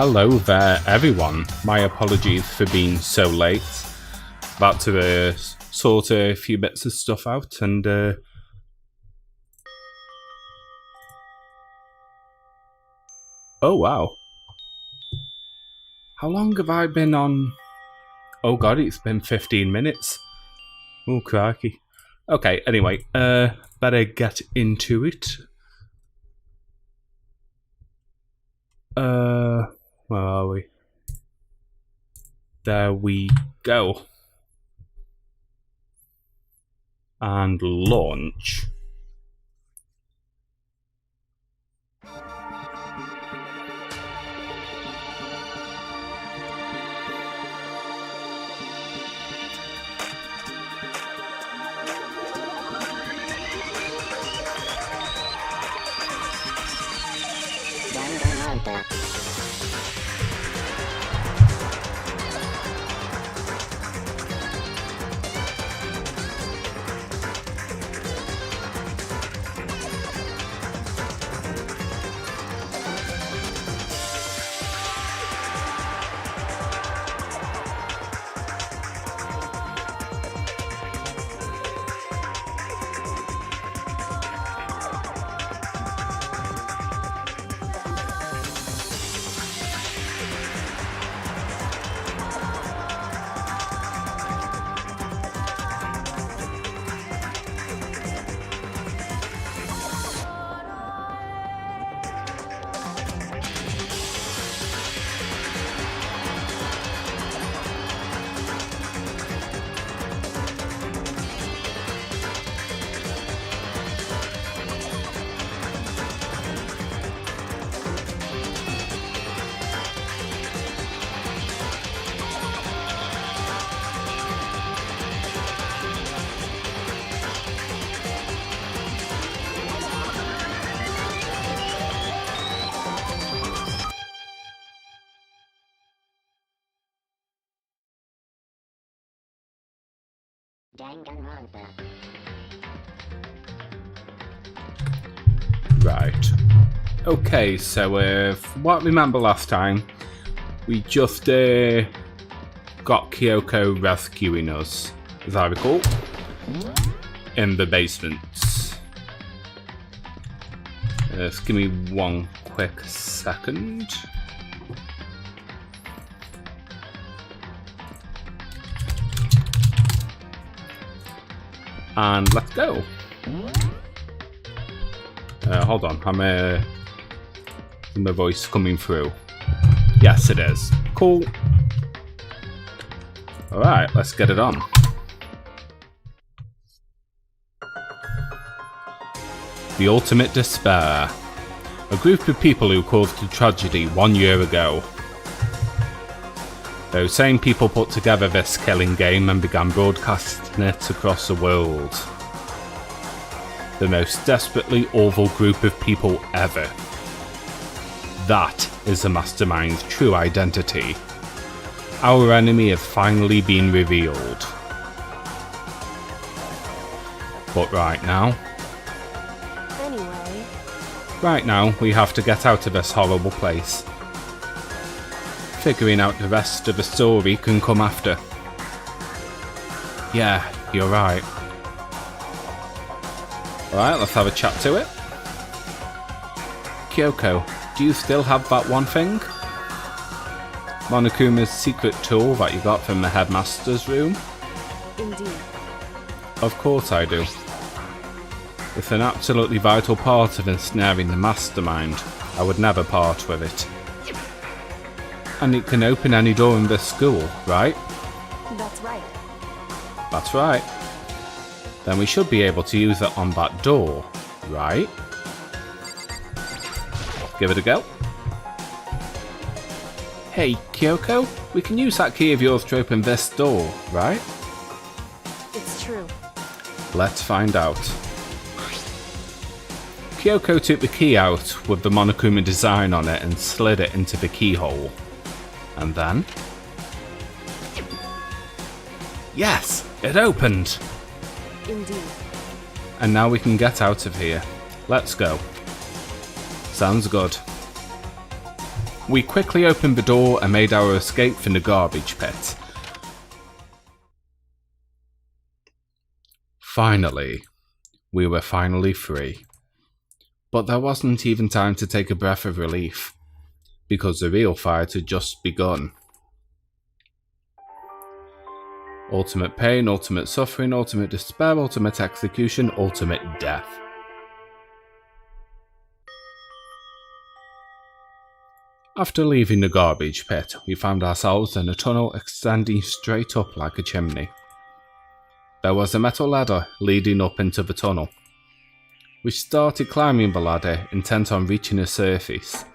Hello there, everyone. My apologies for being so late. About to sort a few bits of stuff out and... Oh, wow. How long have I been on... Oh god, it's been 15 minutes. Oh, crikey. Okay, anyway, better get into it. Where are we? There we go. And launch. Danganronpa. Danganronpa. Right. Okay, so from what I remember last time, we just got Kyoko rescuing us, as I recall, in the basements. Just give me one quick second. And let's go. Hold on, my voice coming through. Yes, it is. Cool. Alright, let's get it on. The Ultimate Despair. A group of people who caused a tragedy 1 year ago. Those same people put together this killing game and began broadcasting it across the world. The most desperately awful group of people ever. That is the Mastermind's true identity. Our enemy has finally been revealed. But right now, we have to get out of this horrible place. Figuring out the rest of the story can come after. Yeah, you're right. Alright, let's have a chat to it. Kyoko, do you still have that one thing? Monokuma's secret tool that you got from the headmaster's room? Indeed. Of course I do. It's an absolutely vital part of ensnaring the mastermind. I would never part with it. And it can open any door in this school, right? That's right. That's right. Then we should be able to use it on that door, right? Give it a go. Hey, Kyoko, we can use that key of yours to open this door, right? It's true. Let's find out. Kyoko took the key out with the Monokuma design on it and slid it into the keyhole. And then... Yes! It opened! Indeed. And now we can get out of here. Let's go. Sounds good. We quickly opened the door and made our escape from the garbage pit. Finally, we were finally free. But there wasn't even time to take a breath of relief, because the real fight had just begun. Ultimate pain, ultimate suffering, ultimate despair, ultimate execution, ultimate death. After leaving the garbage pit, we found ourselves in a tunnel extending straight up like a chimney. There was a metal ladder leading up into the tunnel. We started climbing the ladder, intent on reaching the surface.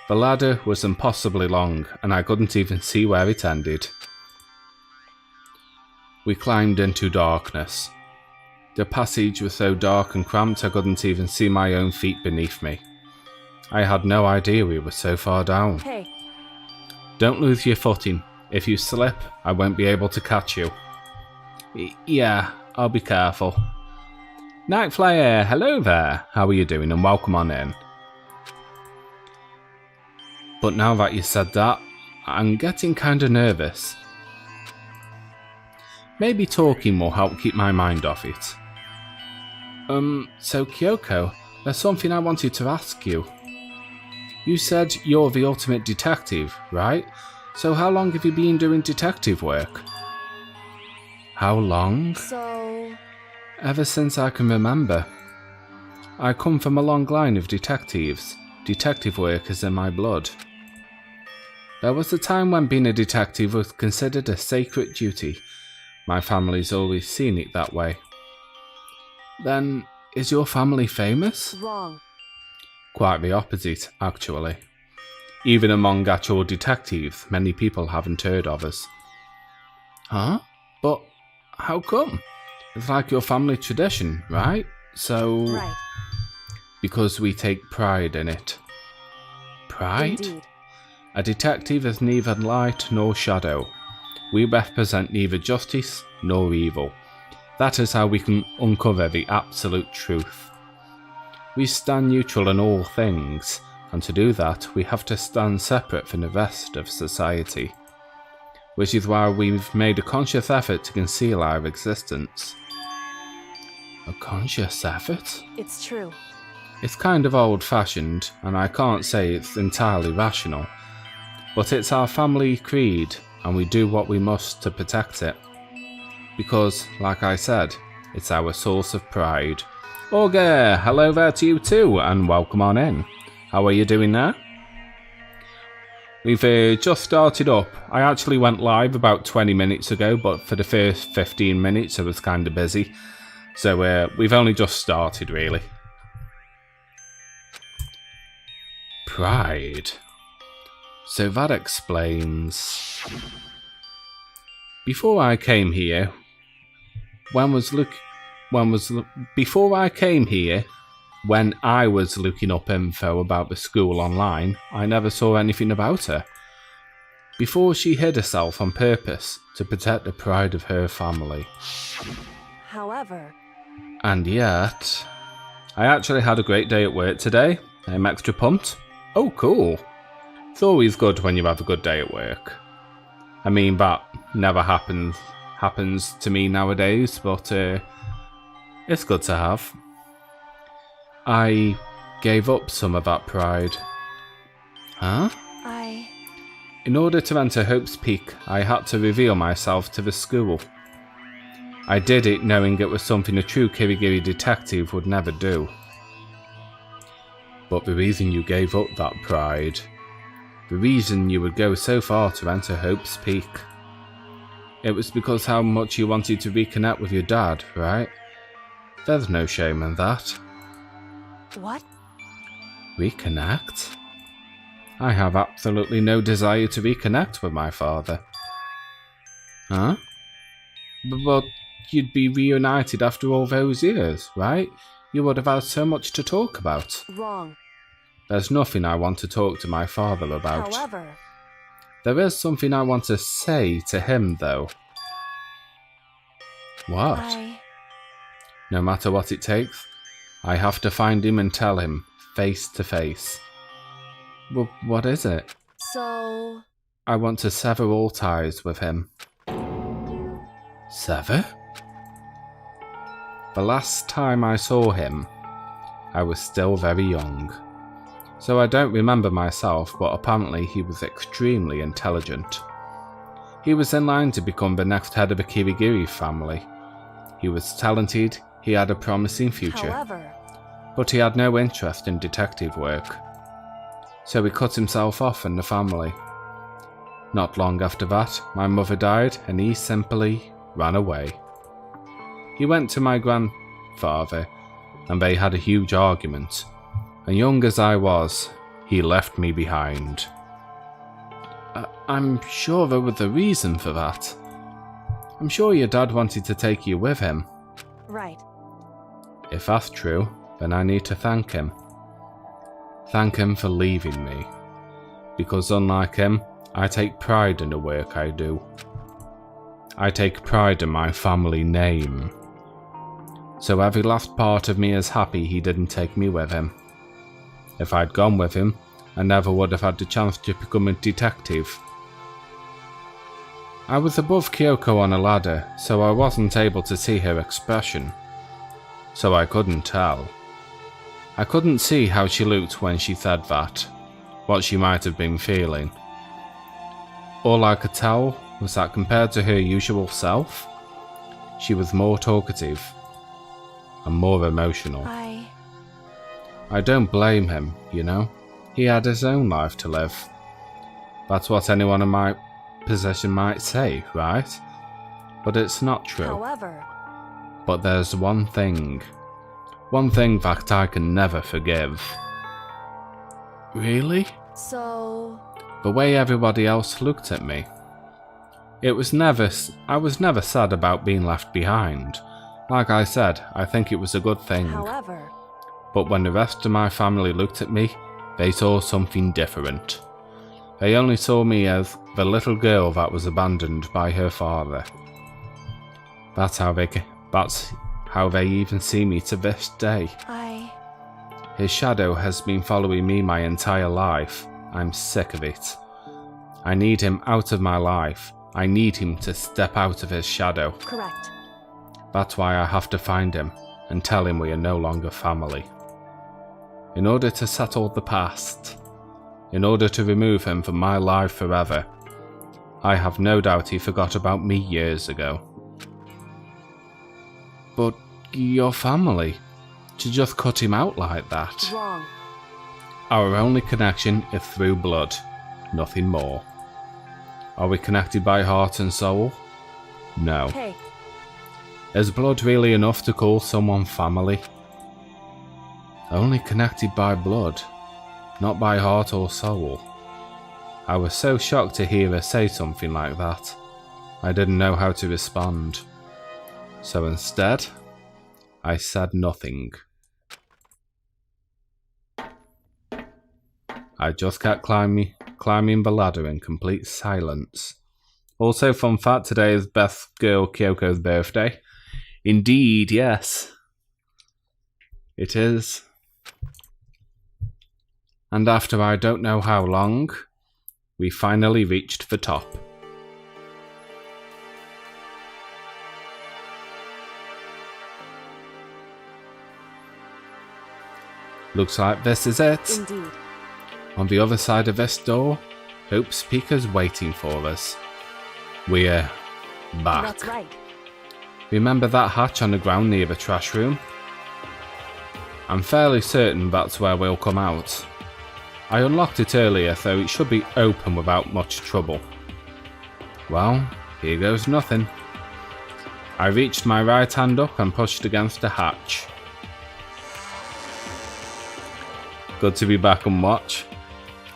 The ladder was impossibly long, and I couldn't even see where it ended. We climbed into darkness. The passage was so dark and cramped I couldn't even see my own feet beneath me. I had no idea we were so far down. Hey. Don't lose your footing. If you slip, I won't be able to catch you. Yeah, I'll be careful. Night Flyer, hello there. How are you doing, and welcome on in. But now that you said that, I'm getting kinda nervous. Maybe talking will help keep my mind off it. So Kyoko, there's something I wanted to ask you. You said you're the ultimate detective, right? So how long have you been doing detective work? How long? So... Ever since I can remember. I come from a long line of detectives. Detective work is in my blood. There was a time when being a detective was considered a sacred duty. My family's always seen it that way. Then, is your family famous? Wrong. Quite the opposite, actually. Even among actual detectives, many people haven't heard of us. Huh? But how come? It's like your family tradition, right? So... Right. Because we take pride in it. Pride? Indeed. A detective is neither light nor shadow. We represent neither justice nor evil. That is how we can uncover the absolute truth. We stand neutral in all things, and to do that, we have to stand separate from the rest of society. Which is why we've made a conscious effort to conceal our existence. A conscious effort? It's true. It's kind of old-fashioned, and I can't say it's entirely rational. But it's our family creed, and we do what we must to protect it. Because, like I said, it's our source of pride. Augur, hello there to you too, and welcome on in. How are you doing there? We've just started up. I actually went live about 20 minutes ago, but for the first 15 minutes I was kind of busy. So we've only just started, really. Pride. So that explains... Before I came here, when I was looking up info about the school online, I never saw anything about her. Before she hid herself on purpose to protect the pride of her family. However... And yet... I actually had a great day at work today. I'm extra pumped. Oh, cool. It's always good when you have a good day at work. I mean, that never happens to me nowadays, but it's good to have. I gave up some of that pride. Huh? In order to enter Hope's Peak, I had to reveal myself to the school. I did it knowing it was something a true kirigiri detective would never do. But the reason you gave up that pride, the reason you would go so far to enter Hope's Peak, it was because how much you wanted to reconnect with your dad, right? There's no shame in that. What? Reconnect? I have absolutely no desire to reconnect with my father. Huh? But you'd be reunited after all those years, right? You would have had so much to talk about. Wrong. There's nothing I want to talk to my father about. However... There is something I want to say to him, though. What? No matter what it takes, I have to find him and tell him, face to face. Well, what is it? So... I want to sever all ties with him. Sever? The last time I saw him, I was still very young. So I don't remember myself, but apparently he was extremely intelligent. He was in line to become the next head of the Kirigiri family. He was talented, he had a promising future. However... But he had no interest in detective work. So he cut himself off from the family. Not long after that, my mother died and he simply ran away. He went to my grandfather and they had a huge argument. And young as I was, he left me behind. I'm sure there was a reason for that. I'm sure your dad wanted to take you with him. Right. If that's true, then I need to thank him. Thank him for leaving me. Because unlike him, I take pride in the work I do. I take pride in my family name. So every last part of me is happy he didn't take me with him. If I'd gone with him, I never would have had the chance to become a detective. I was above Kyoko on a ladder, so I wasn't able to see her expression. So I couldn't tell. I couldn't see how she looked when she said that, what she might have been feeling. All I could tell was that compared to her usual self, she was more talkative and more emotional. I don't blame him, you know. He had his own life to live. That's what anyone in my position might say, right? But it's not true. However... But there's one thing that I can never forgive. Really? So... The way everybody else looked at me. I was never sad about being left behind. Like I said, I think it was a good thing. However... But when the rest of my family looked at me, they saw something different. They only saw me as the little girl that was abandoned by her father. That's how they even see me to this day. His shadow has been following me my entire life. I'm sick of it. I need him out of my life. I need him to step out of his shadow. Correct. That's why I have to find him and tell him we are no longer family. In order to settle the past, in order to remove him from my life forever, I have no doubt he forgot about me years ago. But your family, to just cut him out like that? Wrong. Our only connection is through blood, nothing more. Are we connected by heart and soul? No. Hey. Is blood really enough to call someone family? Only connected by blood, not by heart or soul. I was so shocked to hear her say something like that. I didn't know how to respond. So instead, I said nothing. I just kept climbing the ladder in complete silence. Also, fun fact, today is best girl Kyoko's birthday. Indeed, yes. It is. And after I don't know how long, we finally reached the top. Looks like this is it. Indeed. On the other side of this door, Hope's Peak is waiting for us. We're back. That's right. Remember that hatch on the ground near the trash room? I'm fairly certain that's where we'll come out. I unlocked it earlier, so it should be open without much trouble. Well, here goes nothing. I reached my right hand up and pushed against the hatch. Good to be back on watch.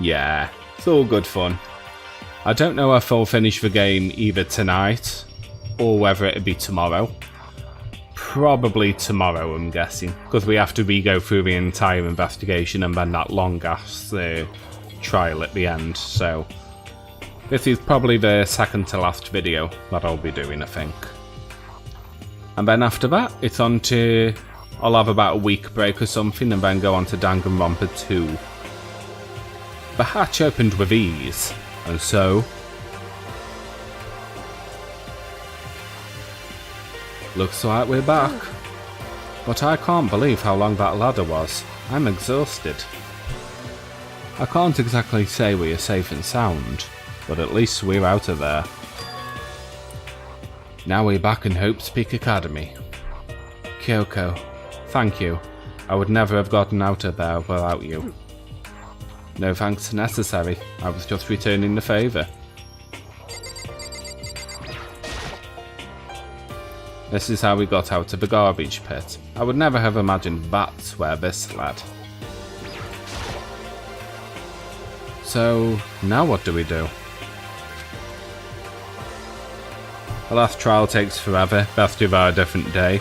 Yeah, it's all good fun. I don't know if I'll finish the game either tonight or whether it'll be tomorrow. Probably tomorrow, I'm guessing, because we have to re-go through the entire investigation and then that long-ass trial at the end, so this is probably the second to last video that I'll be doing, I think. And then after that, it's on to I'll have about a week break or something and then go on to Danganronpa 2. The hatch opened with ease, and so... looks like we're back. But I can't believe how long that ladder was. I'm exhausted. I can't exactly say we are safe and sound, but at least we're out of there. Now we're back in Hope's Peak Academy. Kyoko, thank you. I would never have gotten out of there without you. No thanks necessary. I was just returning the favour. This is how we got out of the garbage pit. I would never have imagined that's where this led. So, now what do we do? The last trial takes forever. Best do that a different day.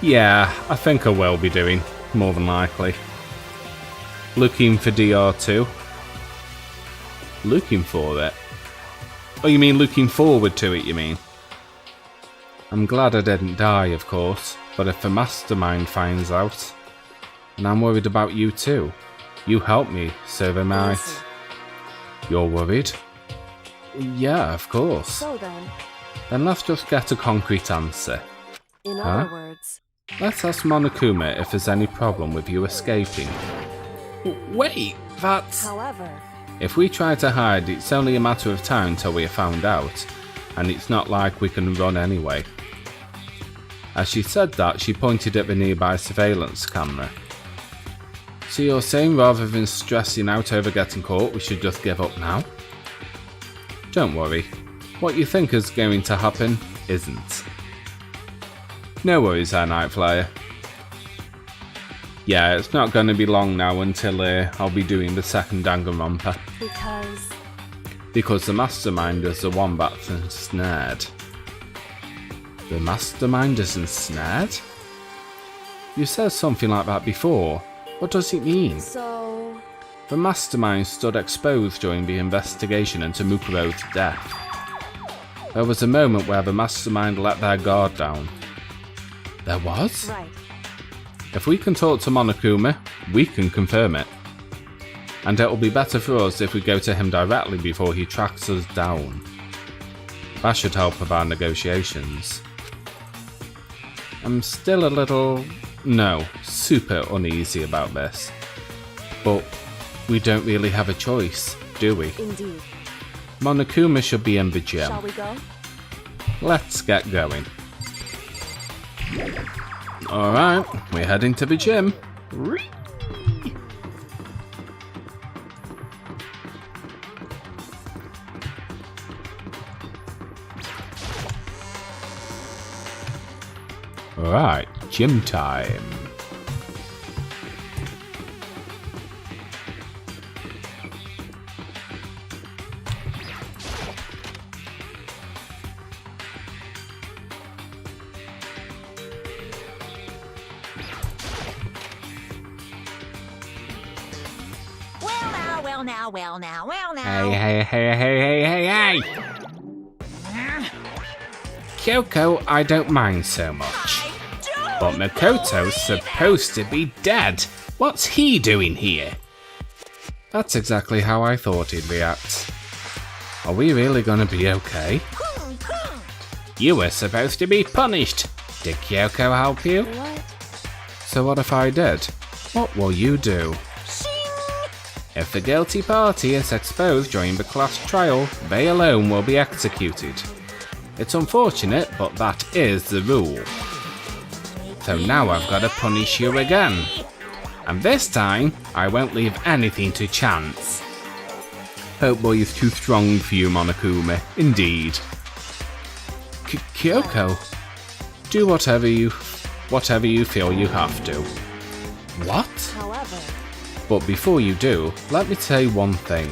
Yeah, I think I will be doing, more than likely. Looking for DR2. Looking for it? Oh, you mean looking forward to it, you mean? I'm glad I didn't die, of course, but if the mastermind finds out... And I'm worried about you too. You helped me, so they might... You're worried? Yeah, of course. So then... Then let's just get a concrete answer. In other words... Let's ask Monokuma if there's any problem with you escaping. Wait, that's... However... If we try to hide, it's only a matter of time till we are found out. And it's not like we can run anyway. As she said that, she pointed at the nearby surveillance camera. So you're saying rather than stressing out over getting caught, we should just give up now? Don't worry. What you think is going to happen isn't. No worries, our Night Flyer. Yeah, it's not going to be long now until I'll be doing the second Danganronpa. Because the mastermind is the one that's ensnared. The mastermind is ensnared? You said something like that before. What does it mean? So... The mastermind stood exposed during the investigation into Mukuro's death. There was a moment where the mastermind let their guard down. There was? Right. If we can talk to Monokuma, we can confirm it. And it'll be better for us if we go to him directly before he tracks us down. That should help with our negotiations. I'm still a little... no, super uneasy about this. But we don't really have a choice, do we? Indeed. Monokuma should be in the gym. Shall we go? Let's get going. Alright, we're heading to the gym. Alright, gym time. Well now. Hey. Kyoko, I don't mind so much. But Makoto's supposed to be dead. What's he doing here? That's exactly how I thought he'd react. Are we really gonna be okay? You were supposed to be punished. Did Kyoko help you? What? So what if I did? What will you do? If the guilty party is exposed during the class trial, they alone will be executed. It's unfortunate, but that is the rule. So now I've got to punish you again. And this time, I won't leave anything to chance. Hope Boy is too strong for you, Monokuma. Indeed. Kyoko, do whatever you feel you have to. What? However... But before you do, let me say one thing.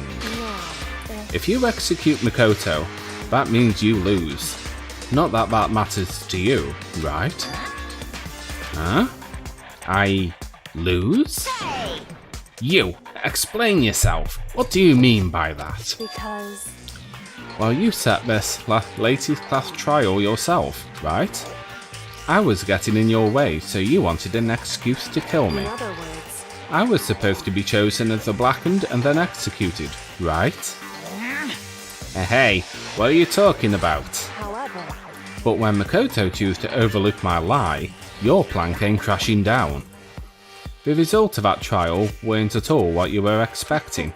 If you execute Makoto, that means you lose. Not that that matters to you, right? Huh? I lose? You, explain yourself. What do you mean by that? Because... Well, you set this latest class trial yourself, right? I was getting in your way, so you wanted an excuse to kill me. In other words, I was supposed to be chosen as the blackened and then executed, right? Hey, what are you talking about? however, But when Makoto chose to overlook my lie, your plan came crashing down. The result of that trial weren't at all what you were expecting,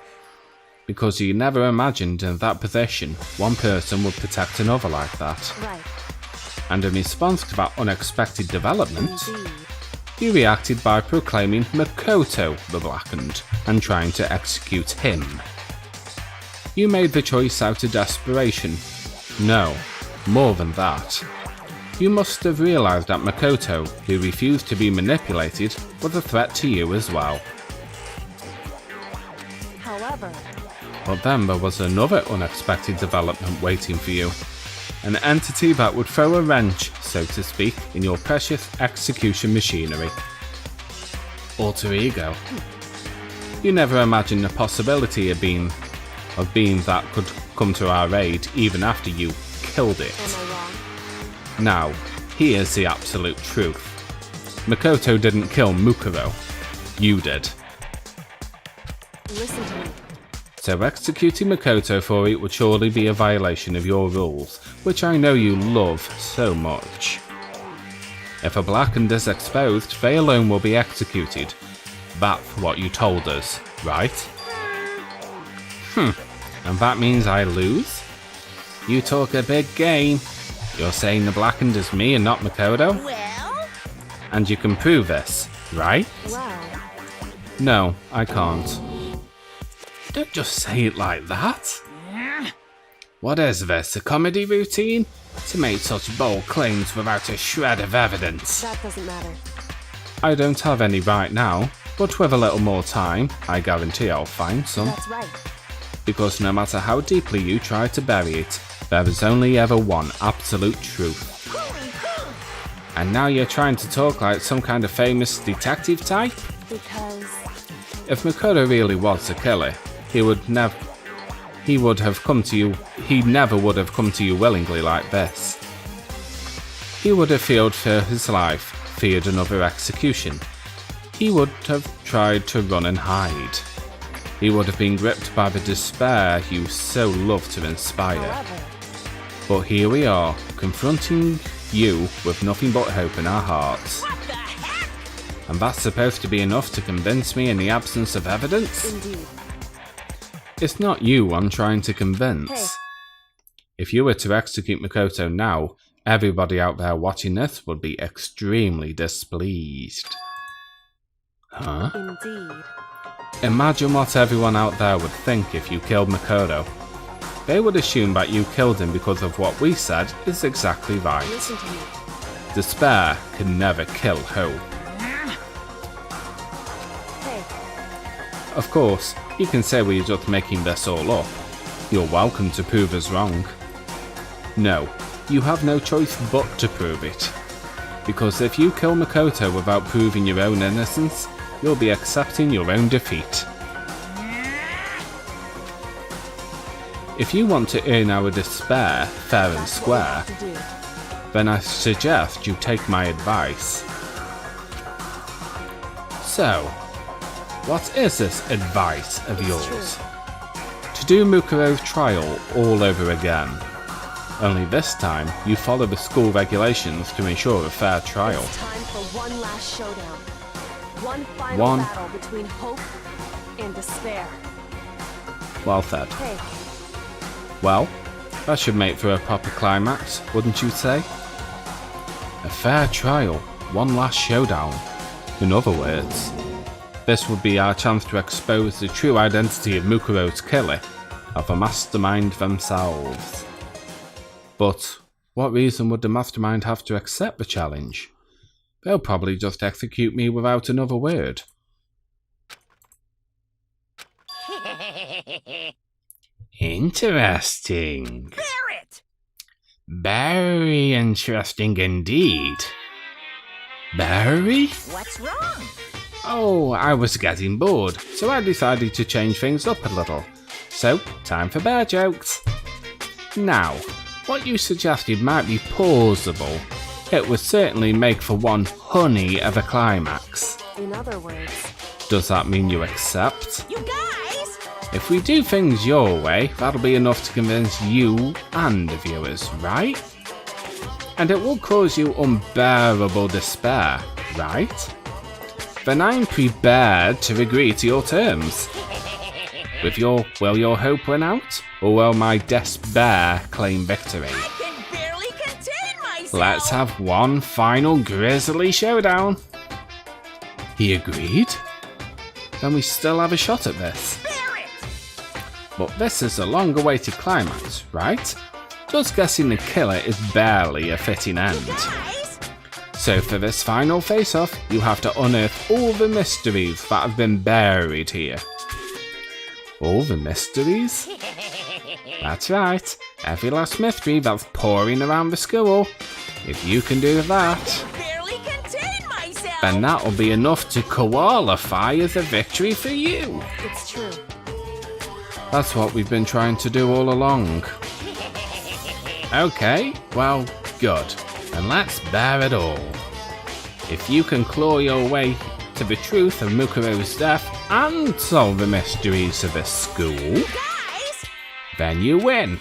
because you never imagined in that position one person would protect another like that. right, And in response to that unexpected development, indeed. you reacted by proclaiming Makoto the blackened and trying to execute him. You made the choice out of desperation. No, more than that. You must have realised that Makoto, who refused to be manipulated, was a threat to you as well. However, But then there was another unexpected development waiting for you. An entity that would throw a wrench, so to speak, in your precious execution machinery. Alter ego. You never imagined the possibility of being that could come to our aid even after you killed it. am I wrong? Now, here's the absolute truth. Makoto didn't kill Mukuro. You did. Listen to me. So executing Makoto for it would surely be a violation of your rules, which I know you love so much. If a blackened is exposed, they alone will be executed. That's what you told us, right? And that means I lose? You talk a big game. You're saying the blackened is me and not Makoto? Well, And you can prove this, right? Well, No, I can't. Don't just say it like that. What is this, a comedy routine? To make such bold claims without a shred of evidence. that doesn't matter. I don't have any right now, but with a little more time, I guarantee I'll find some. That's right. Because no matter how deeply you try to bury it, there is only ever one absolute truth. And now you're trying to talk like some kind of famous detective type? Because If Makoto really was the killer, he never would have come to you willingly like this. He would have feared for his life, feared another execution. He would have tried to run and hide. He would have been gripped by the despair you so love to inspire. however, But here we are, confronting you with nothing but hope in our hearts. what the heck? And that's supposed to be enough to convince me in the absence of evidence? indeed. It's not you I'm trying to convince. Hey. If you were to execute Makoto now, everybody out there watching this would be extremely displeased. Huh? Indeed. Imagine what everyone out there would think if you killed Makoto. They would assume that you killed him because of what we said is exactly right. Listen to me. Despair can never kill hope. Hey, Of course, you can say we're just making this all up. You're welcome to prove us wrong. No, you have no choice but to prove it. Because if you kill Makoto without proving your own innocence, you'll be accepting your own defeat. If you want to earn our despair fair and that's what we square, have to do. then I suggest you take my advice. So, what is this advice of It's yours? To do Mukuro's trial all over again. Only this time, you follow the school regulations to ensure a fair trial. It's time for one last showdown. One final One- battle between hope and despair. Well said. Hey, Well, that should make for a proper climax, wouldn't you say? A fair trial, one last showdown. In other words, this would be our chance to expose the true identity of Mukuro's killer, of the mastermind themselves. But what reason would the mastermind have to accept the challenge? They'll probably just execute me without another word. Interesting. Barrett! Very interesting indeed. Barry? What's wrong? Oh, I was getting bored, so I decided to change things up a little. So, time for bear jokes. Now, what you suggested might be plausible, It would certainly make for one honey of a climax. In other words, Does that mean you accept? you guys! If we do things your way, that'll be enough to convince you and the viewers, right? And it will cause you unbearable despair, right? Then I'm prepared to agree to your terms. Will your hope win out, or will my despair claim victory? I can barely contain myself! Let's have one final grisly showdown. He agreed? Then we still have a shot at this. But this is a long-awaited climax, right? Just guessing the killer is barely a fitting end. Guys! So for this final face-off, you have to unearth all the mysteries that have been buried here. All the mysteries? That's right, every last mystery that's pouring around the school. If you can do that, Barely contain myself! then that'll be enough to qualify as a victory for you. It's true. That's what we've been trying to do all along. Okay, well, good. And let's bear it all. If you can claw your way to the truth of Mukuro's death and solve the mysteries of this school, Guys! then you win.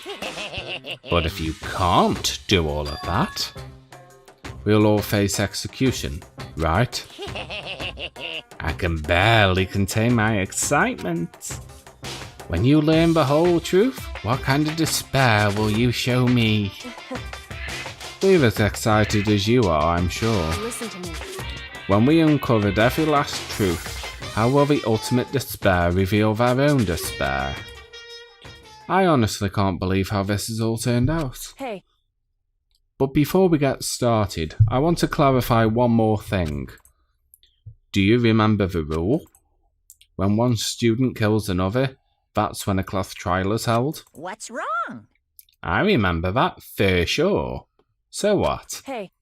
But if you can't do all of that, we'll all face execution, right? I can barely contain my excitement. When you learn the whole truth, what kind of despair will you show me? We're as excited as you are, I'm sure. Listen to me. When we uncovered every last truth, how will the ultimate despair reveal their own despair? I honestly can't believe how this has all turned out. Hey, But before we get started, I want to clarify one more thing. Do you remember the rule? When one student kills another, that's when a class trial is held? What's wrong? I remember that for sure. So what? hey,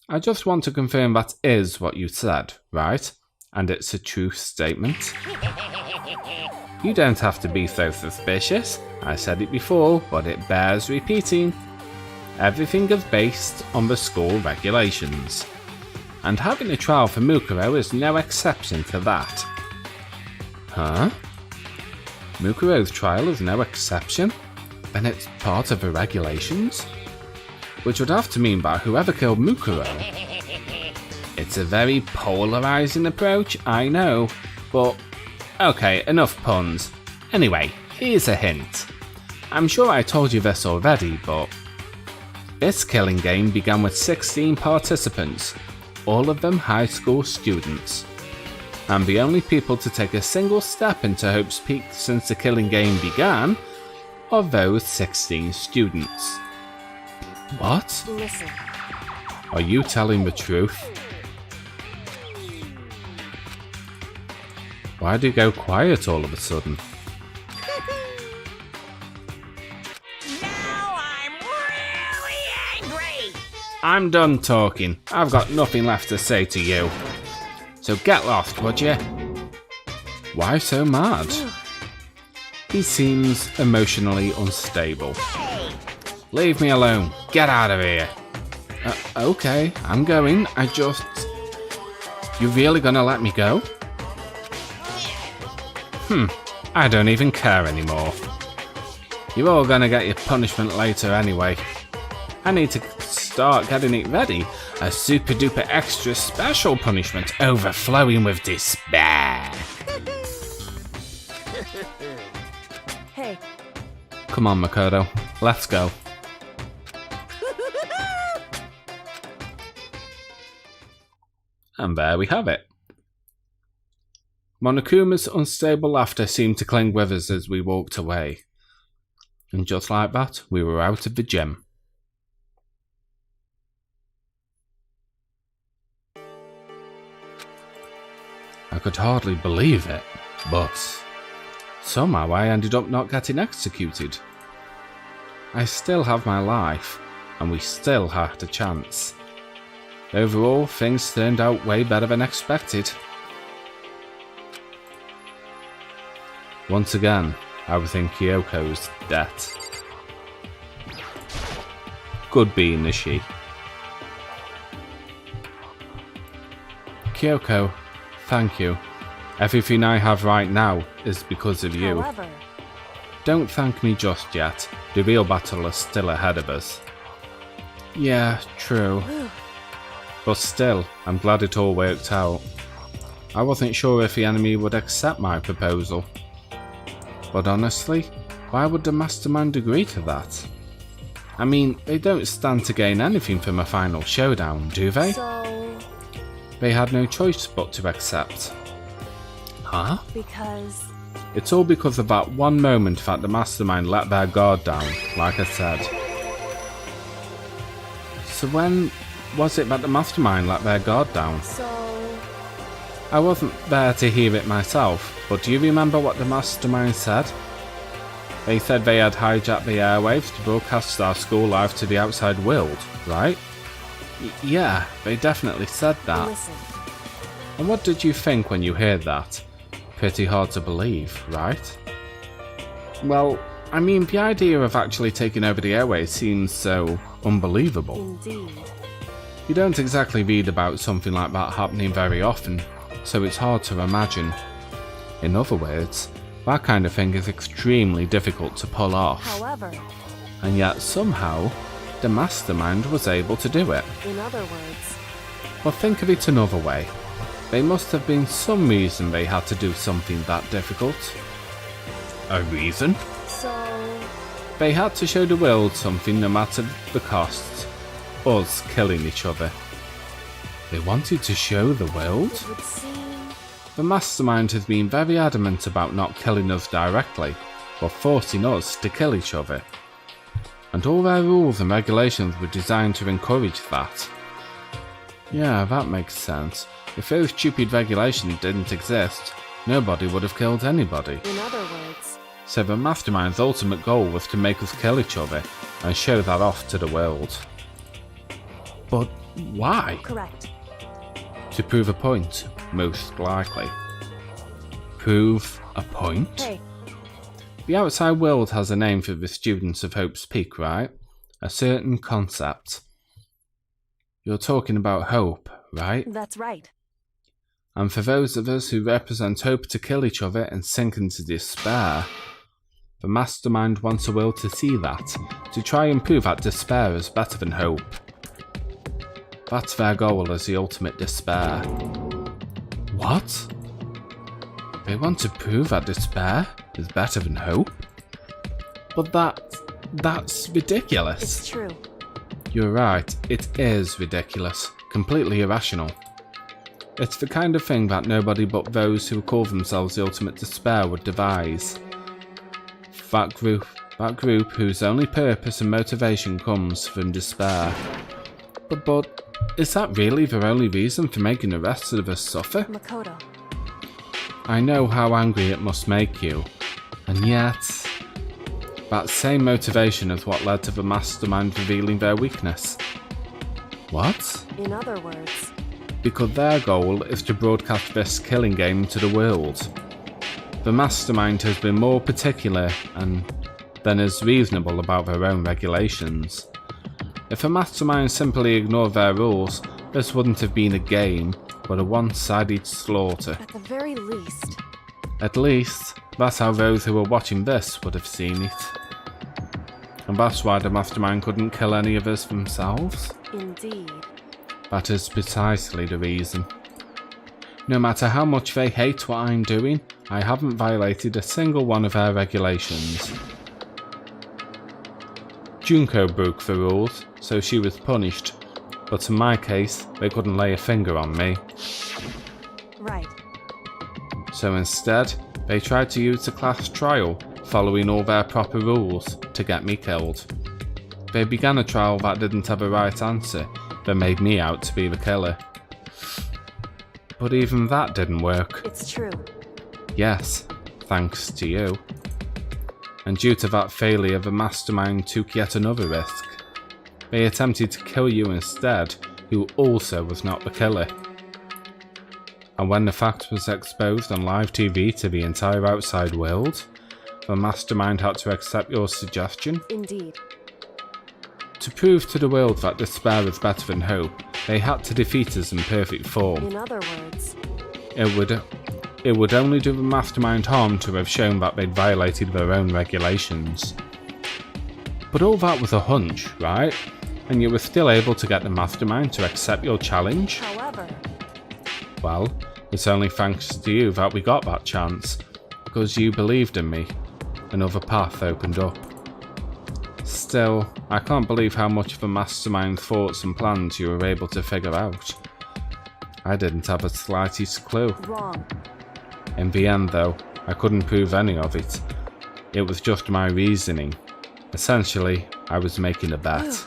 I just want to confirm that is what you said, right? And it's a true statement. You don't have to be so suspicious. I said it before, but it bears repeating. Everything is based on the school regulations. And having a trial for Mukuro is no exception to that. Huh? Mukuro's trial is no exception? Then it's part of the regulations? Which would have to mean that whoever killed Mukuro. It's a very polarizing approach, I know, but okay, enough puns. Anyway, here's a hint. I'm sure I told you this already, but this killing game began with 16 participants, all of them high school students. And the only people to take a single step into Hope's Peak since the killing game began are those 16 students. What? listen. Are you telling the truth? Why'd you go quiet all of a sudden? Now I'm really angry! I'm done talking. I've got nothing left to say to you. So get lost, would you? Why so mad? He seems emotionally unstable. Leave me alone. Get out of here. Okay, I'm going. You really gonna let me go? I don't even care anymore. You're all gonna get your punishment later anyway. I need to start getting it ready. A super duper extra special punishment overflowing with despair. Hey, Come on, Makoto. Let's go. And there we have it. Monokuma's unstable laughter seemed to cling with us as we walked away. And just like that, we were out of the gym. I could hardly believe it, but somehow I ended up not getting executed. I still have my life, and we still had a chance. Overall, things turned out way better than expected. Once again, I would think Kyoko's death. Good being is she. Kyoko, thank you. Everything I have right now is because of you. However, Don't thank me just yet. The real battle is still ahead of us. Yeah, true. But still, I'm glad it all worked out. I wasn't sure if the enemy would accept my proposal. But honestly, why would the mastermind agree to that? I mean, they don't stand to gain anything from a final showdown, do they? so They had no choice but to accept. Huh? because It's all because of that one moment that the mastermind let their guard down, like I said. So when was it that the mastermind let their guard down? so I wasn't there to hear it myself, but do you remember what the mastermind said? They said they had hijacked the airwaves to broadcast our school live to the outside world, right? Yeah, they definitely said that. listen. And what did you think when you heard that? Pretty hard to believe, right? Well, I mean, the idea of actually taking over the airways seems so unbelievable. Indeed. You don't exactly read about something like that happening very often, so it's hard to imagine. In other words, that kind of thing is extremely difficult to pull off, However, and yet somehow, the mastermind was able to do it. in other words, Well, think of it another way. There must have been some reason they had to do something that difficult. A reason? so They had to show the world something no matter the cost. Us killing each other. They wanted to show the world? it would seem The mastermind has been very adamant about not killing us directly, but forcing us to kill each other. And all their rules and regulations were designed to encourage that. Yeah, that makes sense. If those stupid regulations didn't exist, nobody would have killed anybody. in other words, So the mastermind's ultimate goal was to make us kill each other and show that off to the world. But why? correct. To prove a point, most likely. Prove a point? Hey, The outside world has a name for the students of Hope's Peak, right? A certain concept. You're talking about hope, right? that's right. And for those of us who represent hope to kill each other and sink into despair, the mastermind wants a will to see that, to try and prove that despair is better than hope. That's their goal as the ultimate despair. What? They want to prove that despair is better than hope? But that's ridiculous. It's true. You're right, it is ridiculous, completely irrational. It's the kind of thing that nobody but those who call themselves the ultimate despair would devise. That group whose only purpose and motivation comes from despair. But is that really their only reason for making the rest of us suffer? Makoto. I know how angry it must make you, and yet, that same motivation is what led to the mastermind revealing their weakness. What? In other words, Because their goal is to broadcast this killing game to the world. The mastermind has been more particular than is reasonable about their own regulations. If the mastermind simply ignored their rules, this wouldn't have been a game, but a one-sided slaughter. at the very least, At least, that's how those who were watching this would have seen it. And that's why the mastermind couldn't kill any of us themselves? indeed. That is precisely the reason. No matter how much they hate what I'm doing, I haven't violated a single one of their regulations. Junko broke the rules, so she was punished, but in my case, they couldn't lay a finger on me. Right. So instead, they tried to use the class trial, following all their proper rules, to get me killed. They began a trial that didn't have a right answer, that made me out to be the killer. But even that didn't work. It's true. Yes, thanks to you. And due to that failure, the mastermind took yet another risk. They attempted to kill you instead, who also was not the killer. And when the fact was exposed on live TV to the entire outside world, the mastermind had to accept your suggestion. Indeed. To prove to the world that despair is better than hope, They had to defeat us in perfect form. In other words, It would only do the mastermind harm to have shown that they'd violated their own regulations. But all that was a hunch, right? And you were still able to get the mastermind to accept your challenge? however, Well, it's only thanks to you that we got that chance, because you believed in me. Another path opened up. Still, I can't believe how much of the mastermind's thoughts and plans you were able to figure out. I didn't have the slightest clue. wrong. In the end, though, I couldn't prove any of it. It was just my reasoning. Essentially, I was making a bet.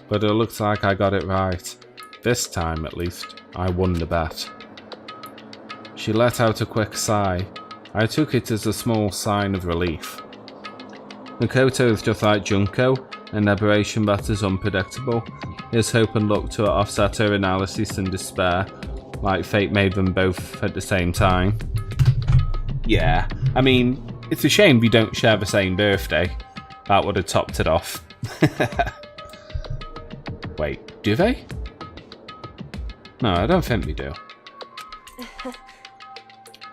But it looks like I got it right. This time, at least, I won the bet. She let out a quick sigh. I took it as a small sign of relief. Makoto is just like Junko, an aberration that is unpredictable. His hope and luck to offset her analysis and despair, like fate made them both at the same time. Yeah, I mean, it's a shame we don't share the same birthday. That would have topped it off. Wait, do they? No, I don't think we do.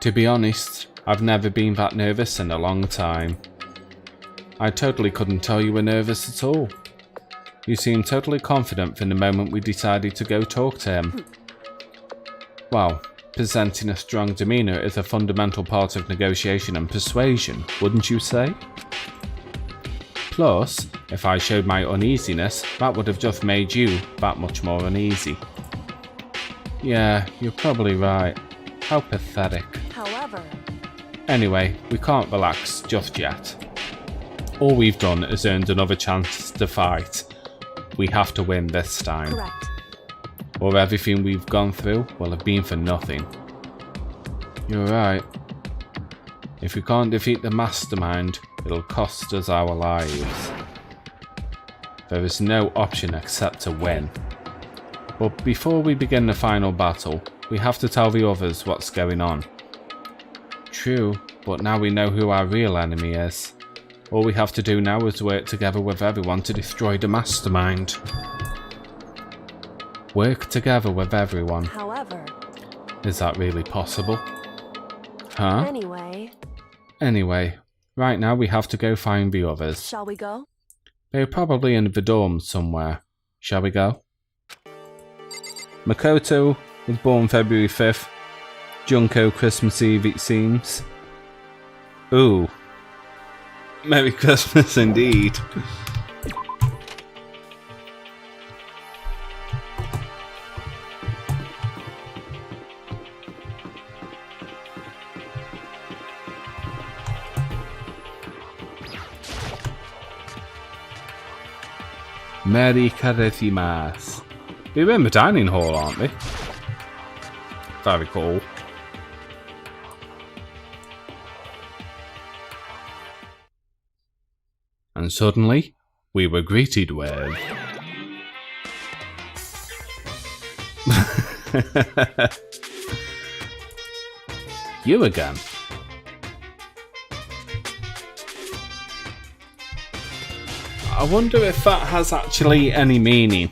To be honest, I've never been that nervous in a long time. I totally couldn't tell you were nervous at all. You seemed totally confident from the moment we decided to go talk to him. Well, presenting a strong demeanour is a fundamental part of negotiation and persuasion, wouldn't you say? Plus, if I showed my uneasiness, that would have just made you that much more uneasy. Yeah, you're probably right. How pathetic. However, Anyway, we can't relax just yet. All we've done is earned another chance to fight. We have to win this time, correct. or everything we've gone through will have been for nothing. You're right. If we can't defeat the mastermind, it'll cost us our lives. There is no option except to win. But before we begin the final battle, we have to tell the others what's going on. True, but now we know who our real enemy is. All we have to do now is work together with everyone to destroy the mastermind. Work together with everyone. However, Is that really possible? Huh? Anyway, right now we have to go find the others. shall we go? They're probably in the dorms somewhere. Shall we go? Makoto was born February 5th. Junko Christmas Eve, it seems. Ooh. Merry Christmas indeed. Merry Karesimasu. We're in the dining hall, aren't we? Very cool. And suddenly, we were greeted with... You again. I wonder if that has actually any meaning.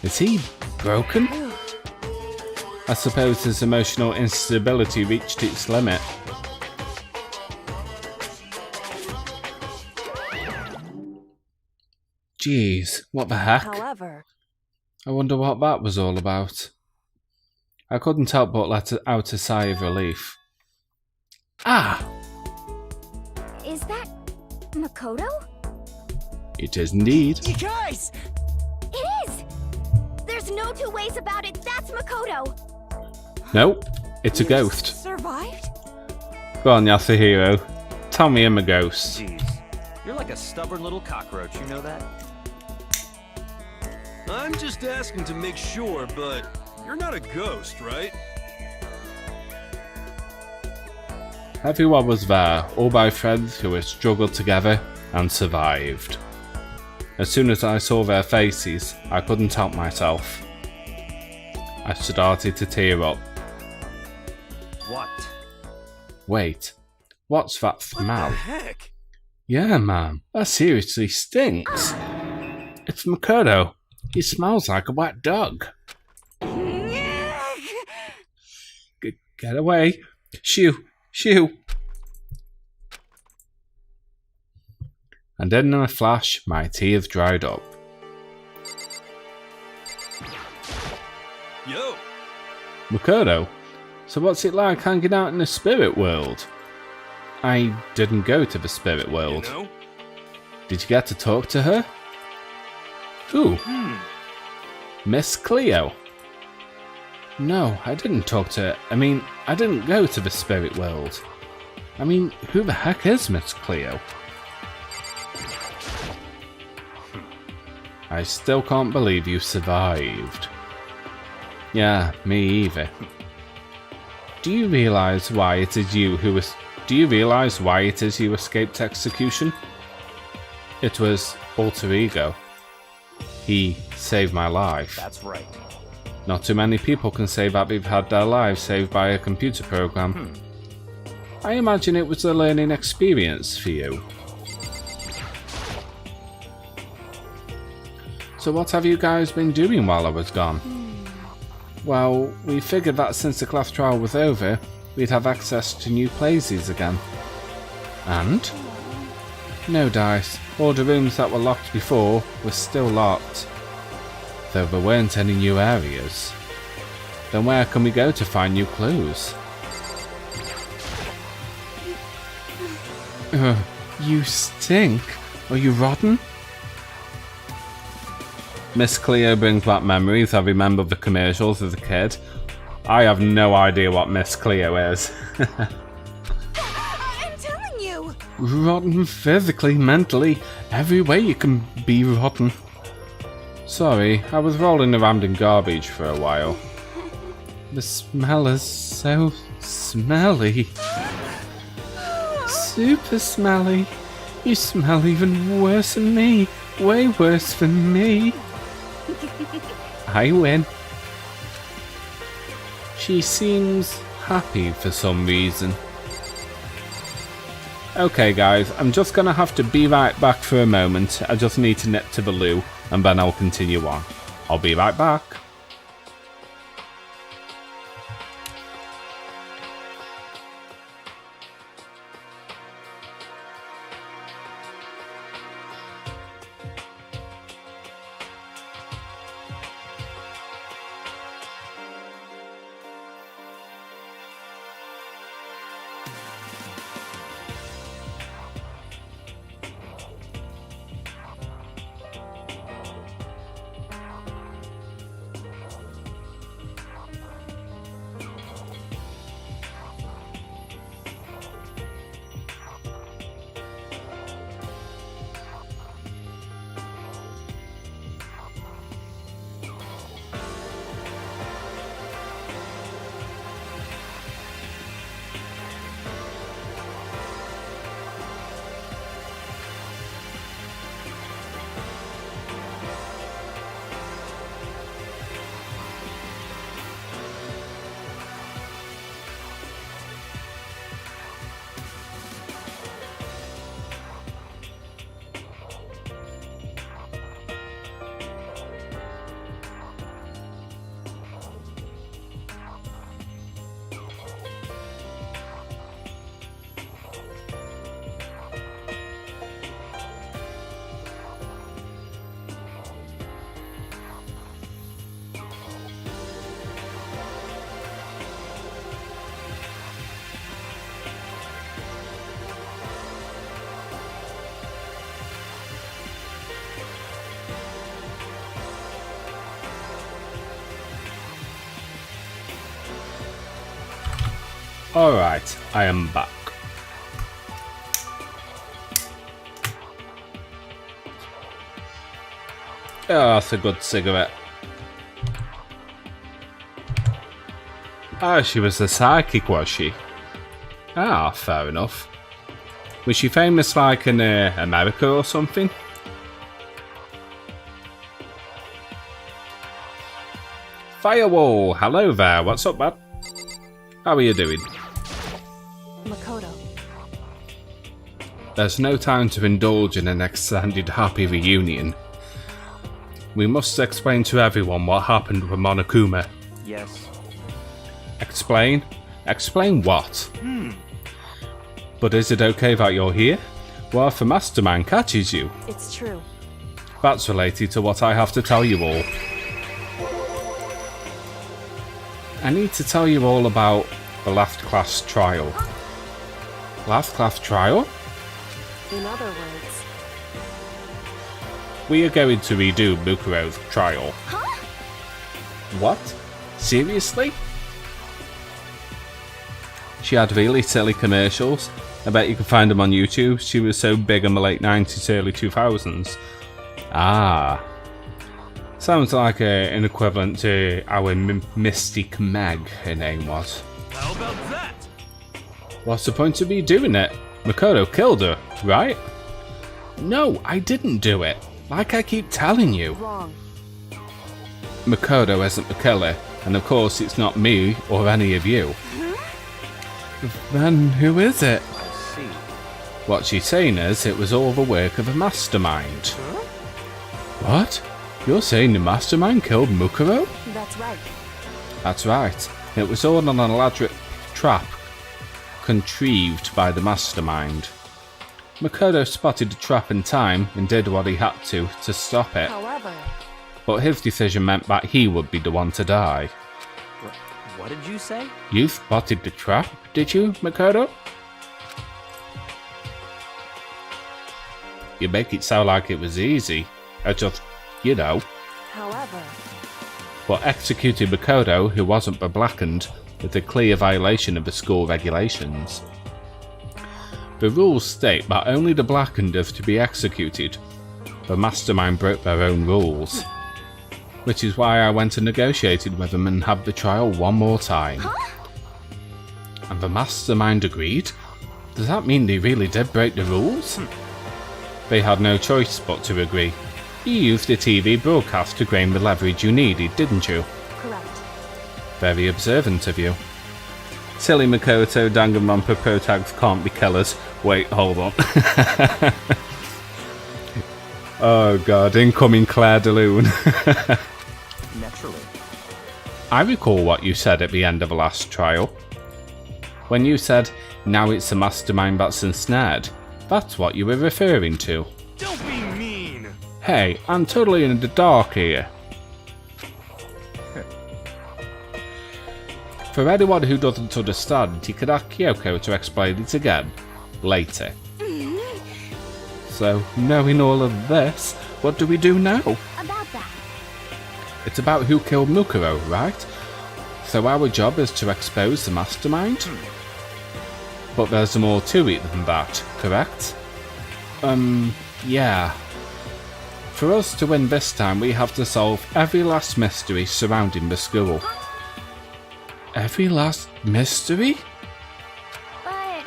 Is he broken? I suppose his emotional instability reached its limit. Jeez, what the heck? However, I wonder what that was all about. I couldn't help but let out a sigh of relief. Ah! is that Makoto? It is indeed. You guys! It is! There's no two ways about it, that's Makoto! Nope, it's a ghost. Survived? Go on, Yasuhiro. Tell me I'm a ghost. Jeez, you're like a stubborn little cockroach, you know that? I'm just asking to make sure, but you're not a ghost, right? Everyone was there, all my friends who had struggled together and survived. As soon as I saw their faces, I couldn't help myself. I started to tear up. What? Wait, what's that smell? What the heck? Yeah, man, that seriously stinks. It's Makoto. He smells like a wet dog. Get away. Shoo! Shoo! And then in a flash, my tears dried up. Yo! Makoto, so what's it like hanging out in the spirit world? I didn't go to the spirit world. You know? Did you get to talk to her? Who? Miss Cleo? No, I didn't talk to her. I mean, I didn't go to the spirit world. I mean, who the heck is Miss Cleo? I still can't believe you survived. Yeah, me either. Do you realize why it is you who escaped execution? It was alter ego. He saved my life. That's right. Not too many people can say that they've had their lives saved by a computer program. I imagine it was a learning experience for you. So what have you guys been doing while I was gone? Well, we figured that since the class trial was over, we'd have access to new places again. And? No dice. All the rooms that were locked before were still locked. Though there weren't any new areas. Then where can we go to find new clues? You stink. Are you rotten? Miss Cleo brings back memories. I remember the commercials as a kid. I have no idea what Miss Cleo is. I'm telling you! Rotten physically, mentally, every way you can be rotten. Sorry, I was rolling around in garbage for a while. The smell is so smelly. Super smelly. You smell even worse than me. Way worse than me. I win. She seems happy for some reason. Okay guys, I'm just gonna have to be right back for a moment. I just need to nip to the loo and then I'll continue on. I'll be right back. Alright, I am back. Oh, that's a good cigarette. Ah, she was a psychic, was she? Ah, fair enough. Was she famous like in America or something? Firewall, hello there, what's up, man? How are you doing? Makoto. There's no time to indulge in an extended happy reunion. we must explain to everyone what happened with Monokuma. Yes. Explain? Explain what? But is it okay that you're here? Well, if the mastermind catches you, It's true. that's related to what I have to tell you all. I need to tell you all about the last class trial. Last class trial? In other words, We are going to redo Mukuro's trial. Huh? What? Seriously? She had really silly commercials. I bet you can find them on YouTube. She was so big in the late 90s, early 2000s. Ah. Sounds like an equivalent to our Mystic Meg, her name was. How about that? What's the point of you doing it? Makoto killed her, right? No, I didn't do it. Like I keep telling you. wrong. Makoto isn't the killer, and of course it's not me or any of you. Then who is it? I see. What she's saying is it was all the work of a mastermind. What? You're saying the mastermind killed Mukuro? That's right. That's right. It was all an elaborate trap contrived by the mastermind. Makoto spotted the trap in time and did what he had to stop it, However, but his decision meant that he would be the one to die. What did you say? You spotted the trap, did you, Makoto? You make it sound like it was easy. I just, you know. however, But executing Makoto, who wasn't blackened, was a clear violation of the school regulations. The rules state that only the blackened are to be executed. The mastermind broke their own rules. Which is why I went and negotiated with them and had the trial one more time. And the mastermind agreed? Does that mean they really did break the rules? They had no choice but to agree. You used the TV broadcast to gain the leverage you needed, didn't you? correct. Very observant of you. Silly Makoto Danganronpa protags can't be killers. Wait, hold on. Oh god, incoming Claire de Lune. Naturally. I recall what you said at the end of the last trial. When you said, now it's the mastermind that's ensnared, that's what you were referring to. Don't be mean. Hey, I'm totally in the dark here. For anyone who doesn't understand, you can ask Kyoko to explain it again, later. So, knowing all of this, what do we do now? About that. It's about who killed Mukuro, right? So our job is to expose the mastermind? But there's more to it than that, correct? Yeah. For us to win this time, we have to solve every last mystery surrounding the school. Every last mystery? But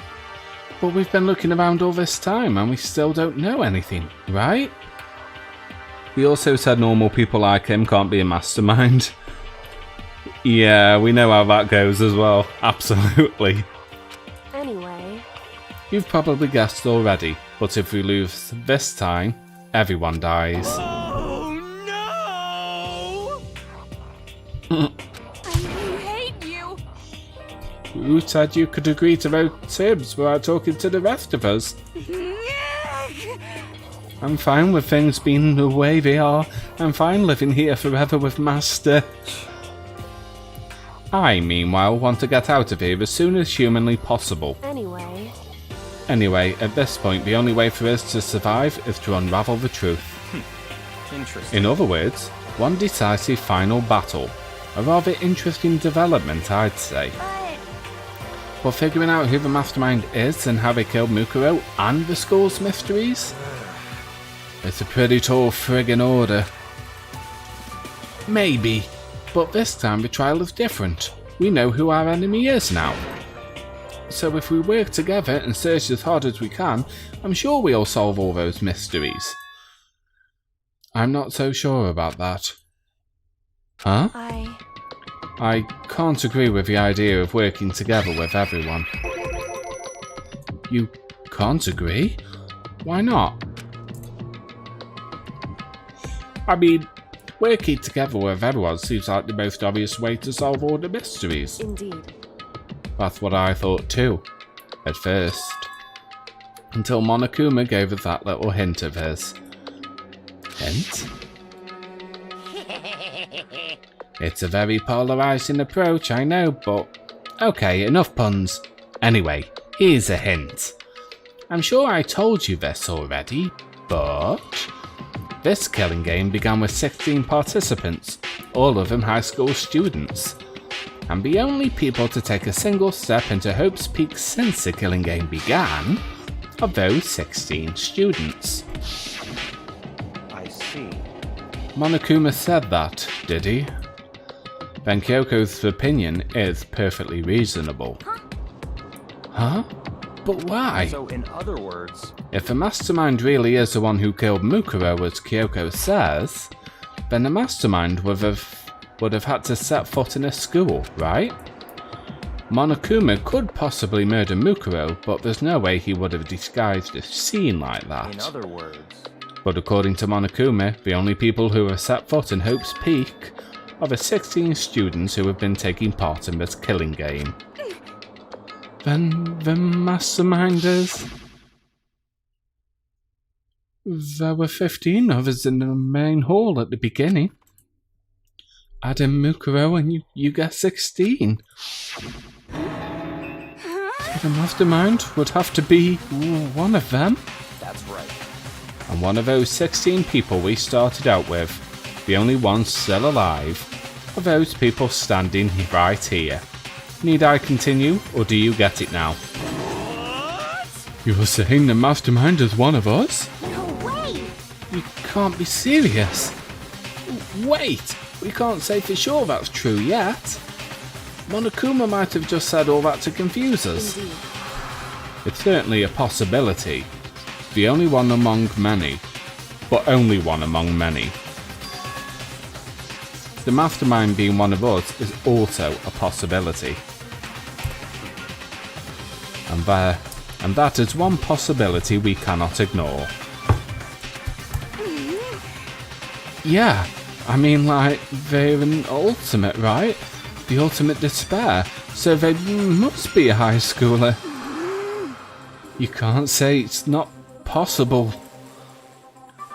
But we've been looking around all this time and we still don't know anything, right? We also said normal people like him can't be a mastermind. Yeah, we know how that goes as well. Absolutely. Anyway, You've probably guessed already, but if we lose this time, everyone dies. Oh no! I hate you. Who said you could agree to those terms without talking to the rest of us? I'm fine with things being the way they are. I'm fine living here forever with Master. I, meanwhile, want to get out of here as soon as humanly possible. anyway, At this point, the only way for us to survive is to unravel the truth. Interesting. In other words, one decisive final battle. A rather interesting development, I'd say. But figuring out who the mastermind is and how they killed Mukuro and the school's mysteries? It's a pretty tall friggin' order. Maybe, but this time the trial is different. We know who our enemy is now. So if we work together and search as hard as we can, I'm sure we'll solve all those mysteries. I'm not so sure about that. Huh? I can't agree with the idea of working together with everyone. You can't agree? Why not? I mean, working together with everyone seems like the most obvious way to solve all the mysteries. Indeed. That's what I thought too, at first. Until Monokuma gave us that little hint of his. Hint? It's a very polarizing approach, I know, but... Okay, enough puns. Anyway, here's a hint. I'm sure I told you this already, but... This killing game began with 16 participants, all of them high school students. And the only people to take a single step into Hope's Peak since the killing game began are those 16 students. I see. Monokuma said that, did he? Then Kyoko's opinion is perfectly reasonable. Huh? But why? So, in other words, If the mastermind really is the one who killed Mukuro, as Kyoko says, then the mastermind would have had to set foot in a school, right? Monokuma could possibly murder Mukuro, but there's no way he would have disguised a scene like that. in other words, But according to Monokuma, the only people who have set foot in Hope's Peak are the 16 students who have been taking part in this killing game. Then the masterminders... There were 15 of us in the main hall at the beginning. Add in Mukuro and you get 16. So the mastermind would have to be one of them. that's right. And one of those 16 people we started out with, the only ones still alive, are those people standing right here. Need I continue, or do you get it now? You're saying the mastermind is one of us? No way! You can't be serious. Wait, we can't say for sure that's true yet. Monokuma might have just said all that to confuse us. Indeed. It's certainly a possibility. The only one among many, but only one among many. The mastermind being one of us is also a possibility. And that is one possibility we cannot ignore. Yeah, I mean, like, they're an ultimate, right? The ultimate despair, so they must be a high schooler. You can't say it's not possible.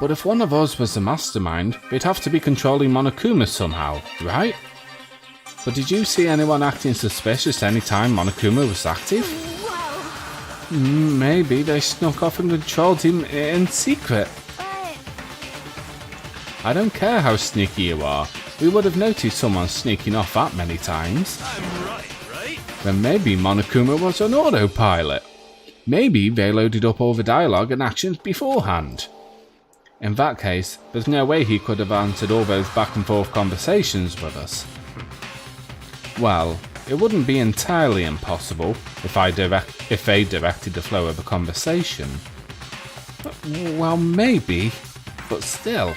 But if one of us was the mastermind, they'd have to be controlling Monokuma somehow, right? But did you see anyone acting suspicious any time Monokuma was active? Whoa! Maybe they snuck off and controlled him in secret. But... I don't care how sneaky you are. We would have noticed someone sneaking off that many times. I'm right? Then maybe Monokuma was on autopilot. Maybe they loaded up all the dialogue and actions beforehand. In that case, there's no way he could have answered all those back and forth conversations with us. Well, it wouldn't be entirely impossible if they directed the flow of the conversation. Well, maybe, but still.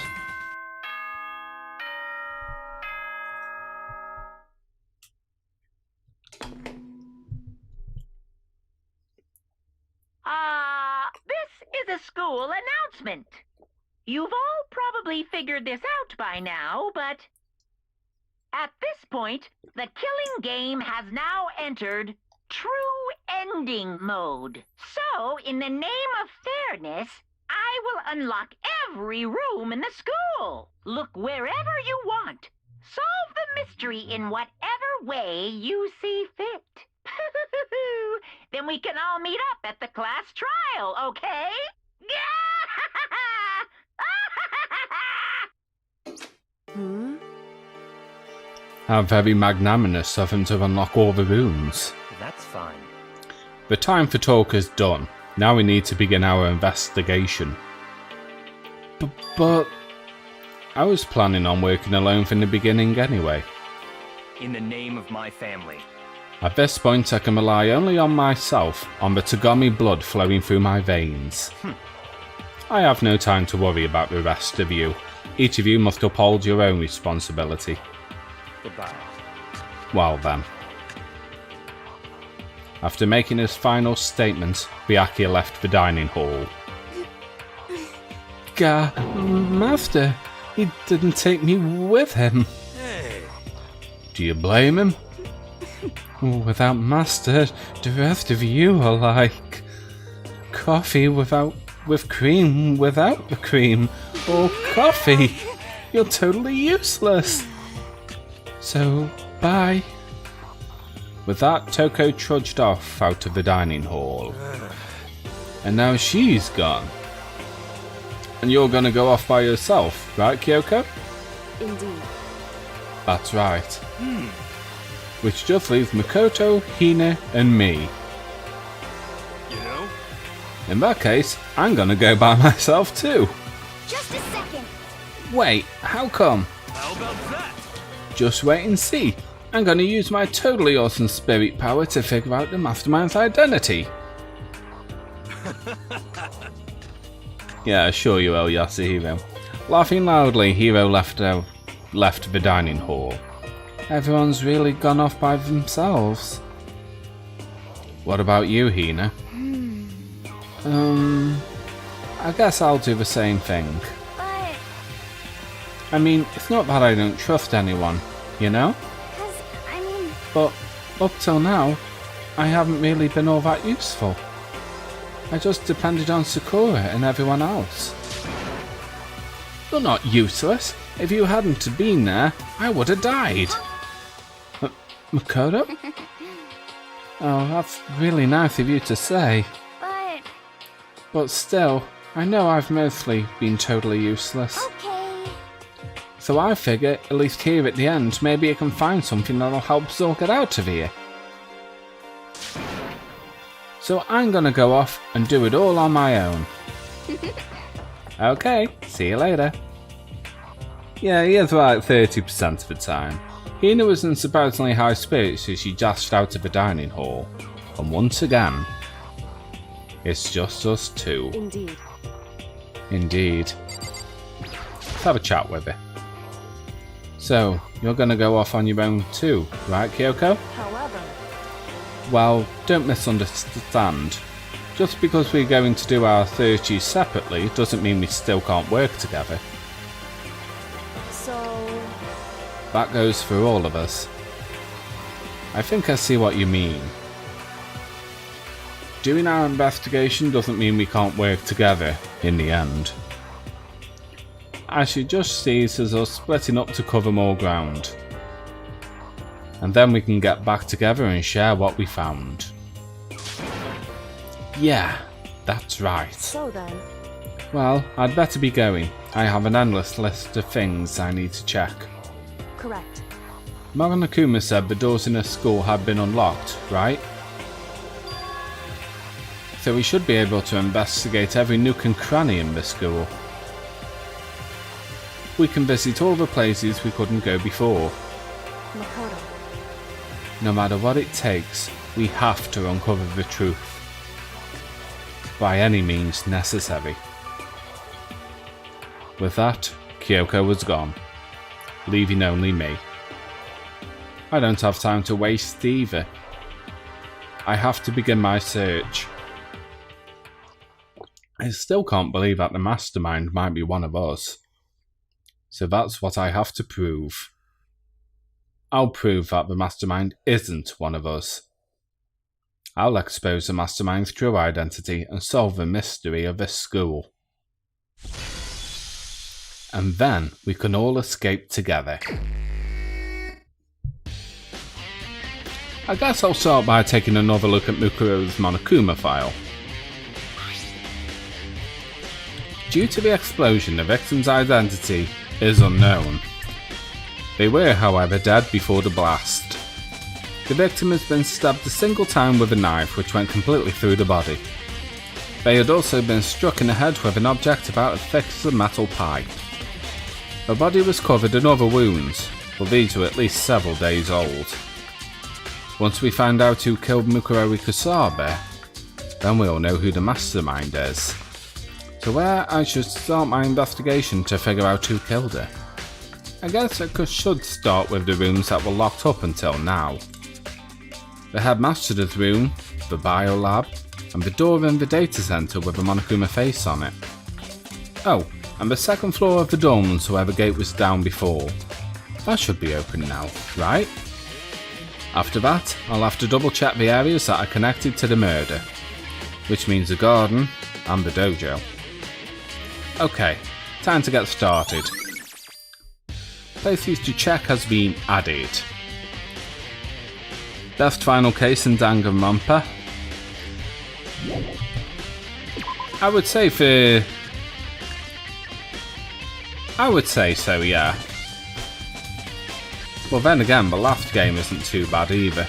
This is a school announcement. You've all probably figured this out by now, but at this point, the killing game has now entered true ending mode. So, in the name of fairness, I will unlock every room in the school. Look wherever you want. Solve the mystery in whatever way you see fit. Then we can all meet up at the class trial, okay? How very magnanimous of him to unlock all the rooms. That's fine. The time for talk is done. Now we need to begin our investigation. But I was planning on working alone from the beginning anyway. In the name of my family. At this point I can rely only on myself, on the Togami blood flowing through my veins. I have no time to worry about the rest of you. Each of you must uphold your own responsibility. Goodbye. Well then. After making his final statement, Byakuya left the dining hall. Master, He didn't take me with him. Hey, Do you blame him? Without Master, the rest of you are like coffee with cream without the cream, or coffee. You're totally useless. So, bye. With that, Toko trudged off out of the dining hall. And now she's gone. And you're gonna go off by yourself, right, Kyoko? Indeed. That's right. Which just leaves Makoto, Hina, and me. you know? In that case, I'm gonna go by myself too. Just a second. Wait, how come? How about that? Just wait and see. I'm gonna use my totally awesome spirit power to figure out the mastermind's identity. Yeah, sure you will, Yasuhiro. Laughing loudly, Hiro left the dining hall. Everyone's really gone off by themselves. What about you, Hina? I guess I'll do the same thing. But, I mean, it's not that I don't trust anyone, you know? But up till now, I haven't really been all that useful. I just depended on Sakura and everyone else. You're not useless. If you hadn't been there, I would have died. Makoto? Oh, that's really nice of you to say. But still, I know I've mostly been totally useless. okay. So I figure, at least here at the end, maybe I can find something that'll help Zor get out of here. So I'm gonna go off and do it all on my own. Okay, see you later. Yeah, he is like 30% of the time. Hina was in surprisingly high spirits as she dashed out of the dining hall. And once again, it's just us two. Indeed. Indeed. Let's have a chat with her. So, you're gonna go off on your own too, right, Kyoko? However, Well, don't misunderstand. Just because we're going to do our 30s separately doesn't mean we still can't work together. so That goes for all of us. I think I see what you mean. Doing our investigation doesn't mean we can't work together in the end. I should just see it as us splitting up to cover more ground. And then we can get back together and share what we found. Yeah, that's right. so then, Well, I'd better be going. I have an endless list of things I need to check. correct. Maranakuma said the doors in her school had been unlocked, right? So we should be able to investigate every nook and cranny in the school. We can visit all the places we couldn't go before. Makoto. No matter what it takes, we have to uncover the truth. By any means necessary. With that, Kyoko was gone, leaving only me. I don't have time to waste either. I have to begin my search. I still can't believe that the mastermind might be one of us. So that's what I have to prove. I'll prove that the mastermind isn't one of us. I'll expose the mastermind's true identity and solve the mystery of this school. And then we can all escape together. I guess I'll start by taking another look at Mukuro's Monokuma file. Due to the explosion, the victim's identity is unknown. They were, however, dead before the blast. The victim has been stabbed a single time with a knife which went completely through the body. They had also been struck in the head with an object about as thick as a metal pipe. Her body was covered in other wounds, but these were at least several days old. Once we find out who killed Mukuro Ikusabe, then we'll know who the mastermind is. So where I should start my investigation to figure out who killed her? I guess I should start with the rooms that were locked up until now. The headmaster's room, the biolab, and the door in the data center with a Monokuma face on it. Oh, and the second floor of the dorms where the gate was down before. That should be open now, right? After that, I'll have to double check the areas that are connected to the murder, which means the garden and the dojo. Okay, time to get started. Places to check has been added. Best final case in Danganronpa. I would say so, yeah. Well then again, the last game isn't too bad either.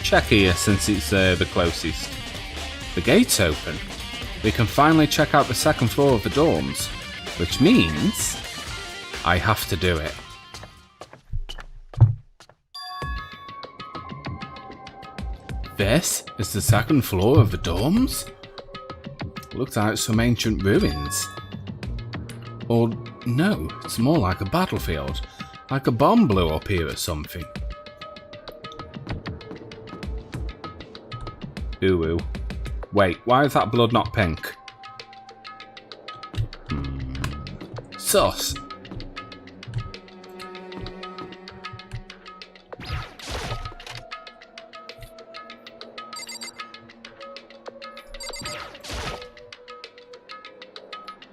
Check here since it's the closest. The gate's open. We can finally check out the second floor of the dorms, which means I have to do it. This is the second floor of the dorms? Looks like some ancient ruins. Or no, it's more like a battlefield. Like a bomb blew up here or something. Ooh. Wait, why is that blood not pink? Sus.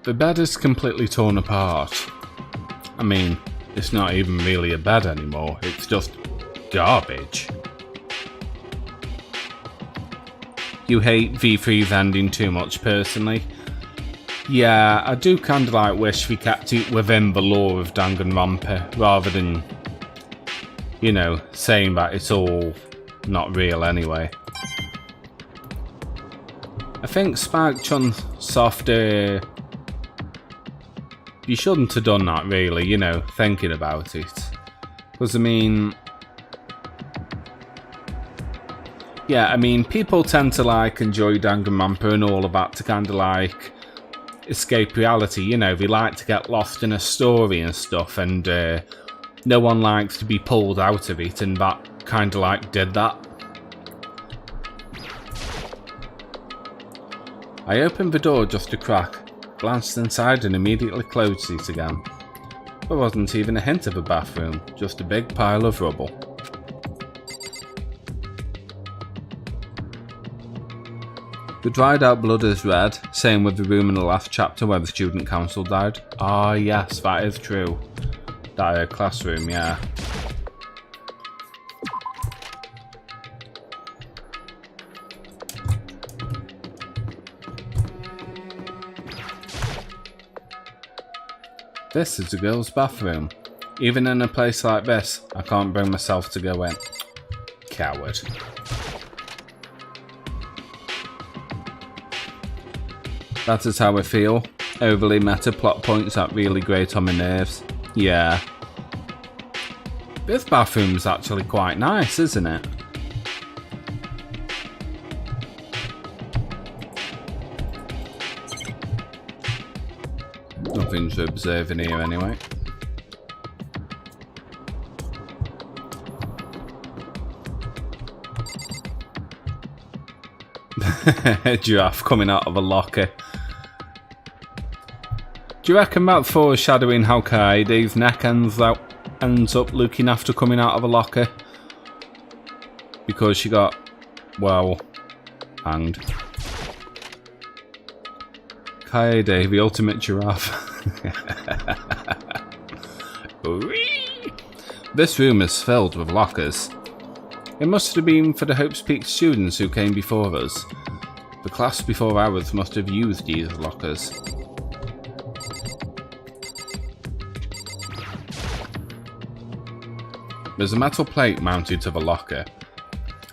The bed is completely torn apart. I mean, it's not even really a bed anymore, it's just garbage. You hate V3's ending too much personally? Yeah, I do kinda like wish we kept it within the lore of Danganronpa, rather than, you know, saying that it's all not real anyway. I think Spike Chun's softer. You shouldn't have done that really, you know, thinking about it. Because I mean, yeah, I mean, people tend to like enjoy Danganronpa and all of that to kind of like escape reality, you know, they like to get lost in a story and stuff, and no one likes to be pulled out of it, and that kind of like did that. I opened the door just a crack, glanced inside and immediately closed it again. There wasn't even a hint of a bathroom, just a big pile of rubble. The dried out blood is red, same with the room in the last chapter where the student council died. Ah yes, that is true. That classroom, yeah. This is the girls' bathroom. Even in a place like this, I can't bring myself to go in. Coward. That is how I feel. Overly meta plot points that really grate on my nerves. Yeah. This bathroom's actually quite nice, isn't it? Nothing to observe in here anyway. A giraffe coming out of a locker. Do you reckon that foreshadowing how Kaede's neck ends up looking after coming out of a locker? Because she got, well, hanged. Kaede, the ultimate giraffe. This room is filled with lockers. It must have been for the Hope's Peak students who came before us. The class before ours must have used these lockers. There's a metal plate mounted to the locker.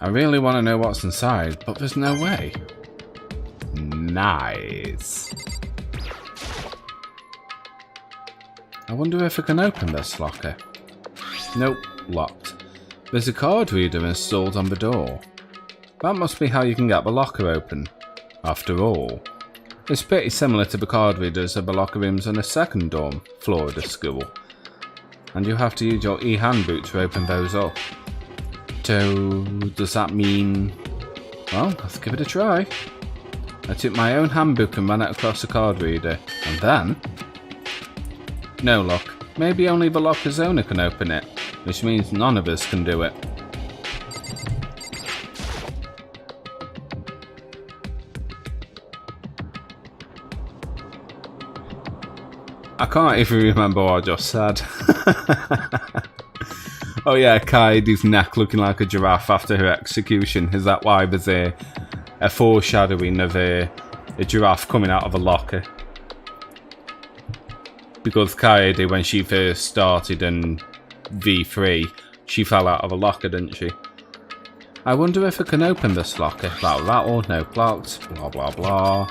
I really want to know what's inside, but there's no way. Nice. I wonder if I can open this locker. Nope, locked. There's a card reader installed on the door. That must be how you can get the locker open. After all, it's pretty similar to the card readers of the locker rooms on the second dorm, Florida school. And you have to use your e-hand boot to open those up. So, does that mean... Well, let's give it a try. I took my own handbook and ran it across the card reader, and then... No luck. Maybe only the locker's owner can open it, which means none of us can do it. I can't even remember what I just said. Oh yeah, Kaede's neck looking like a giraffe after her execution. Is that why there's a foreshadowing of a giraffe coming out of a locker? Because Kaede, when she first started in V3, she fell out of a locker, didn't she? I wonder if I can open this locker. That'll rattle, no blocked, blah blah blah.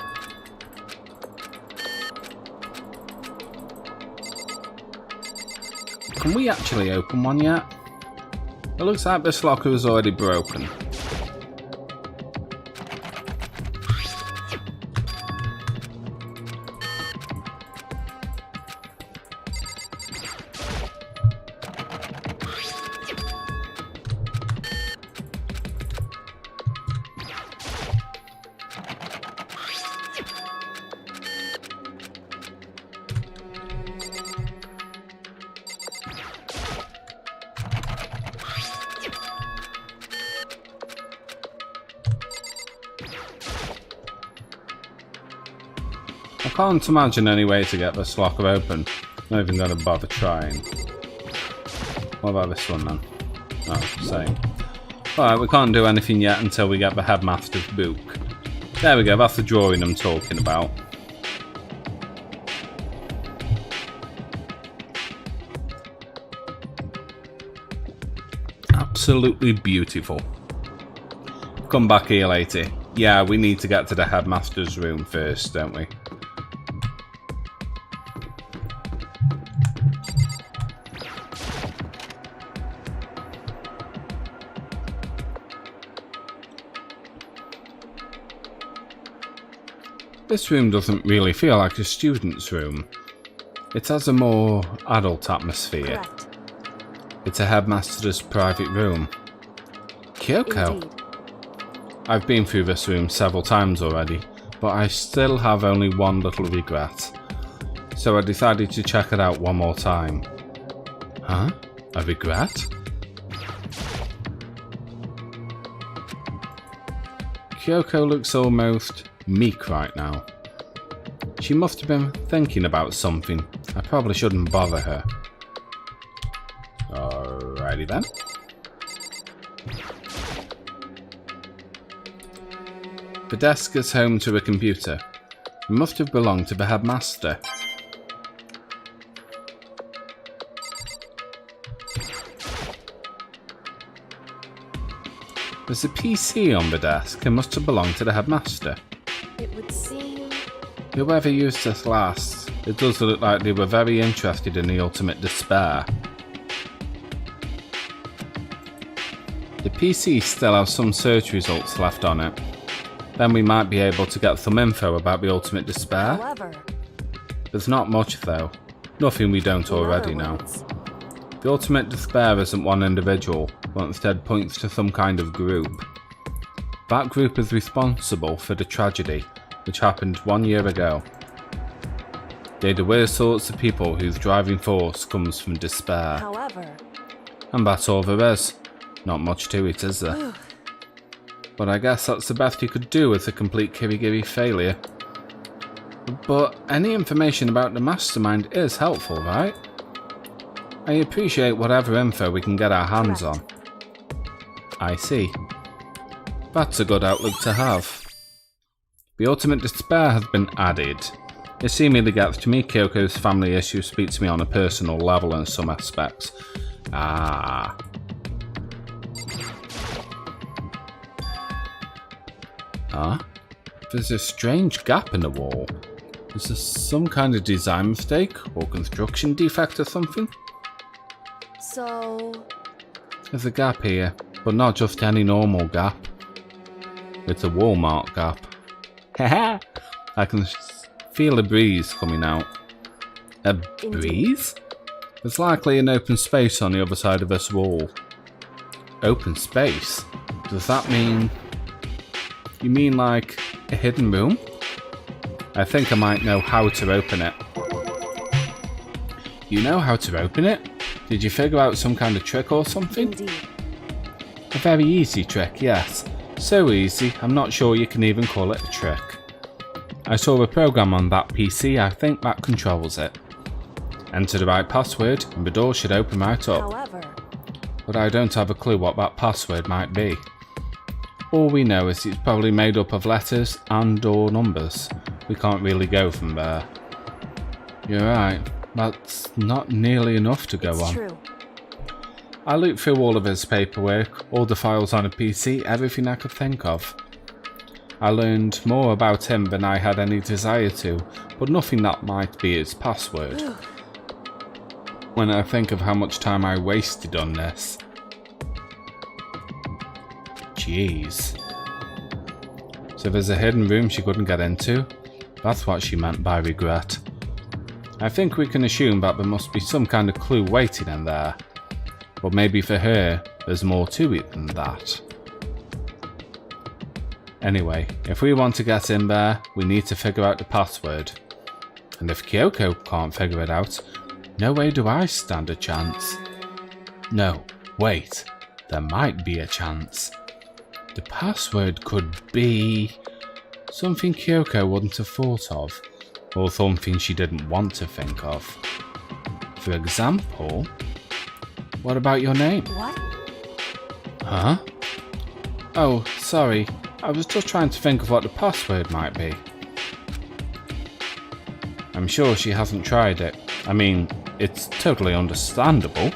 Can we actually open one yet? It looks like this locker is already broken. I can't imagine any way to get this locker open. Not even going to bother trying. What about this one then? Oh, same. Alright, we can't do anything yet until we get the headmaster's book. There we go, that's the drawing I'm talking about. Absolutely beautiful. Come back here later. Yeah, we need to get to the headmaster's room first, don't we? This room doesn't really feel like a student's room. It has a more adult atmosphere. Correct. It's a headmaster's private room. Kyoko! Indeed. I've been through this room several times already, but I still have only one little regret. So I decided to check it out one more time. Huh? A regret? Kyoko looks almost meek right now. She must have been thinking about something. I probably shouldn't bother her. Alrighty then. The desk is home to a computer. It must have belonged to the headmaster. There's a PC on the desk. It must have belonged to the headmaster. It would seem... Whoever used this last, it does look like they were very interested in the ultimate despair. The PC still has some search results left on it. Then we might be able to get some info about the ultimate despair. However... There's not much though. Nothing we don't already know. The ultimate despair isn't one individual, but instead points to some kind of group. That group is responsible for the tragedy which happened 1 year ago. They're the worst sorts of people whose driving force comes from despair. However... And that's all there is. Not much to it, is there? But I guess that's the best you could do with a complete kirigiri failure. But any information about the mastermind is helpful, right? I appreciate whatever info we can get our hands on. I see. That's a good outlook to have. The ultimate despair has been added. It seemingly gets to me. Kyoko's family issue speaks to me on a personal level in some aspects. Ah. Huh? There's a strange gap in the wall. Is this some kind of design mistake or construction defect or something? So... There's a gap here, but not just any normal gap. It's a Walmart gap. Haha! I can feel a breeze coming out. A breeze? There's likely an open space on the other side of this wall. Open space? Does that mean... You mean like a hidden room? I think I might know how to open it. You know how to open it? Did you figure out some kind of trick or something? Indeed. A very easy trick, yes. So easy, I'm not sure you can even call it a trick. I saw a program on that PC, I think that controls it. Enter the right password and the door should open right up. However, But I don't have a clue what that password might be. All we know is it's probably made up of letters and or numbers. We can't really go from there. You're right, that's not nearly enough to go it's on. true. I looked through all of his paperwork, all the files on a PC, everything I could think of. I learned more about him than I had any desire to, but nothing that might be his password. When I think of how much time I wasted on this. Jeez. So there's a hidden room she couldn't get into? That's what she meant by regret. I think we can assume that there must be some kind of clue waiting in there. But maybe for her, there's more to it than that. Anyway, if we want to get in there, we need to figure out the password. And if Kyoko can't figure it out, no way do I stand a chance. No, wait, there might be a chance. The password could be something Kyoko wouldn't have thought of, or something she didn't want to think of. For example, what about your name? What? Huh? Oh, sorry. I was just trying to think of what the password might be. I'm sure she hasn't tried it. I mean, it's totally understandable.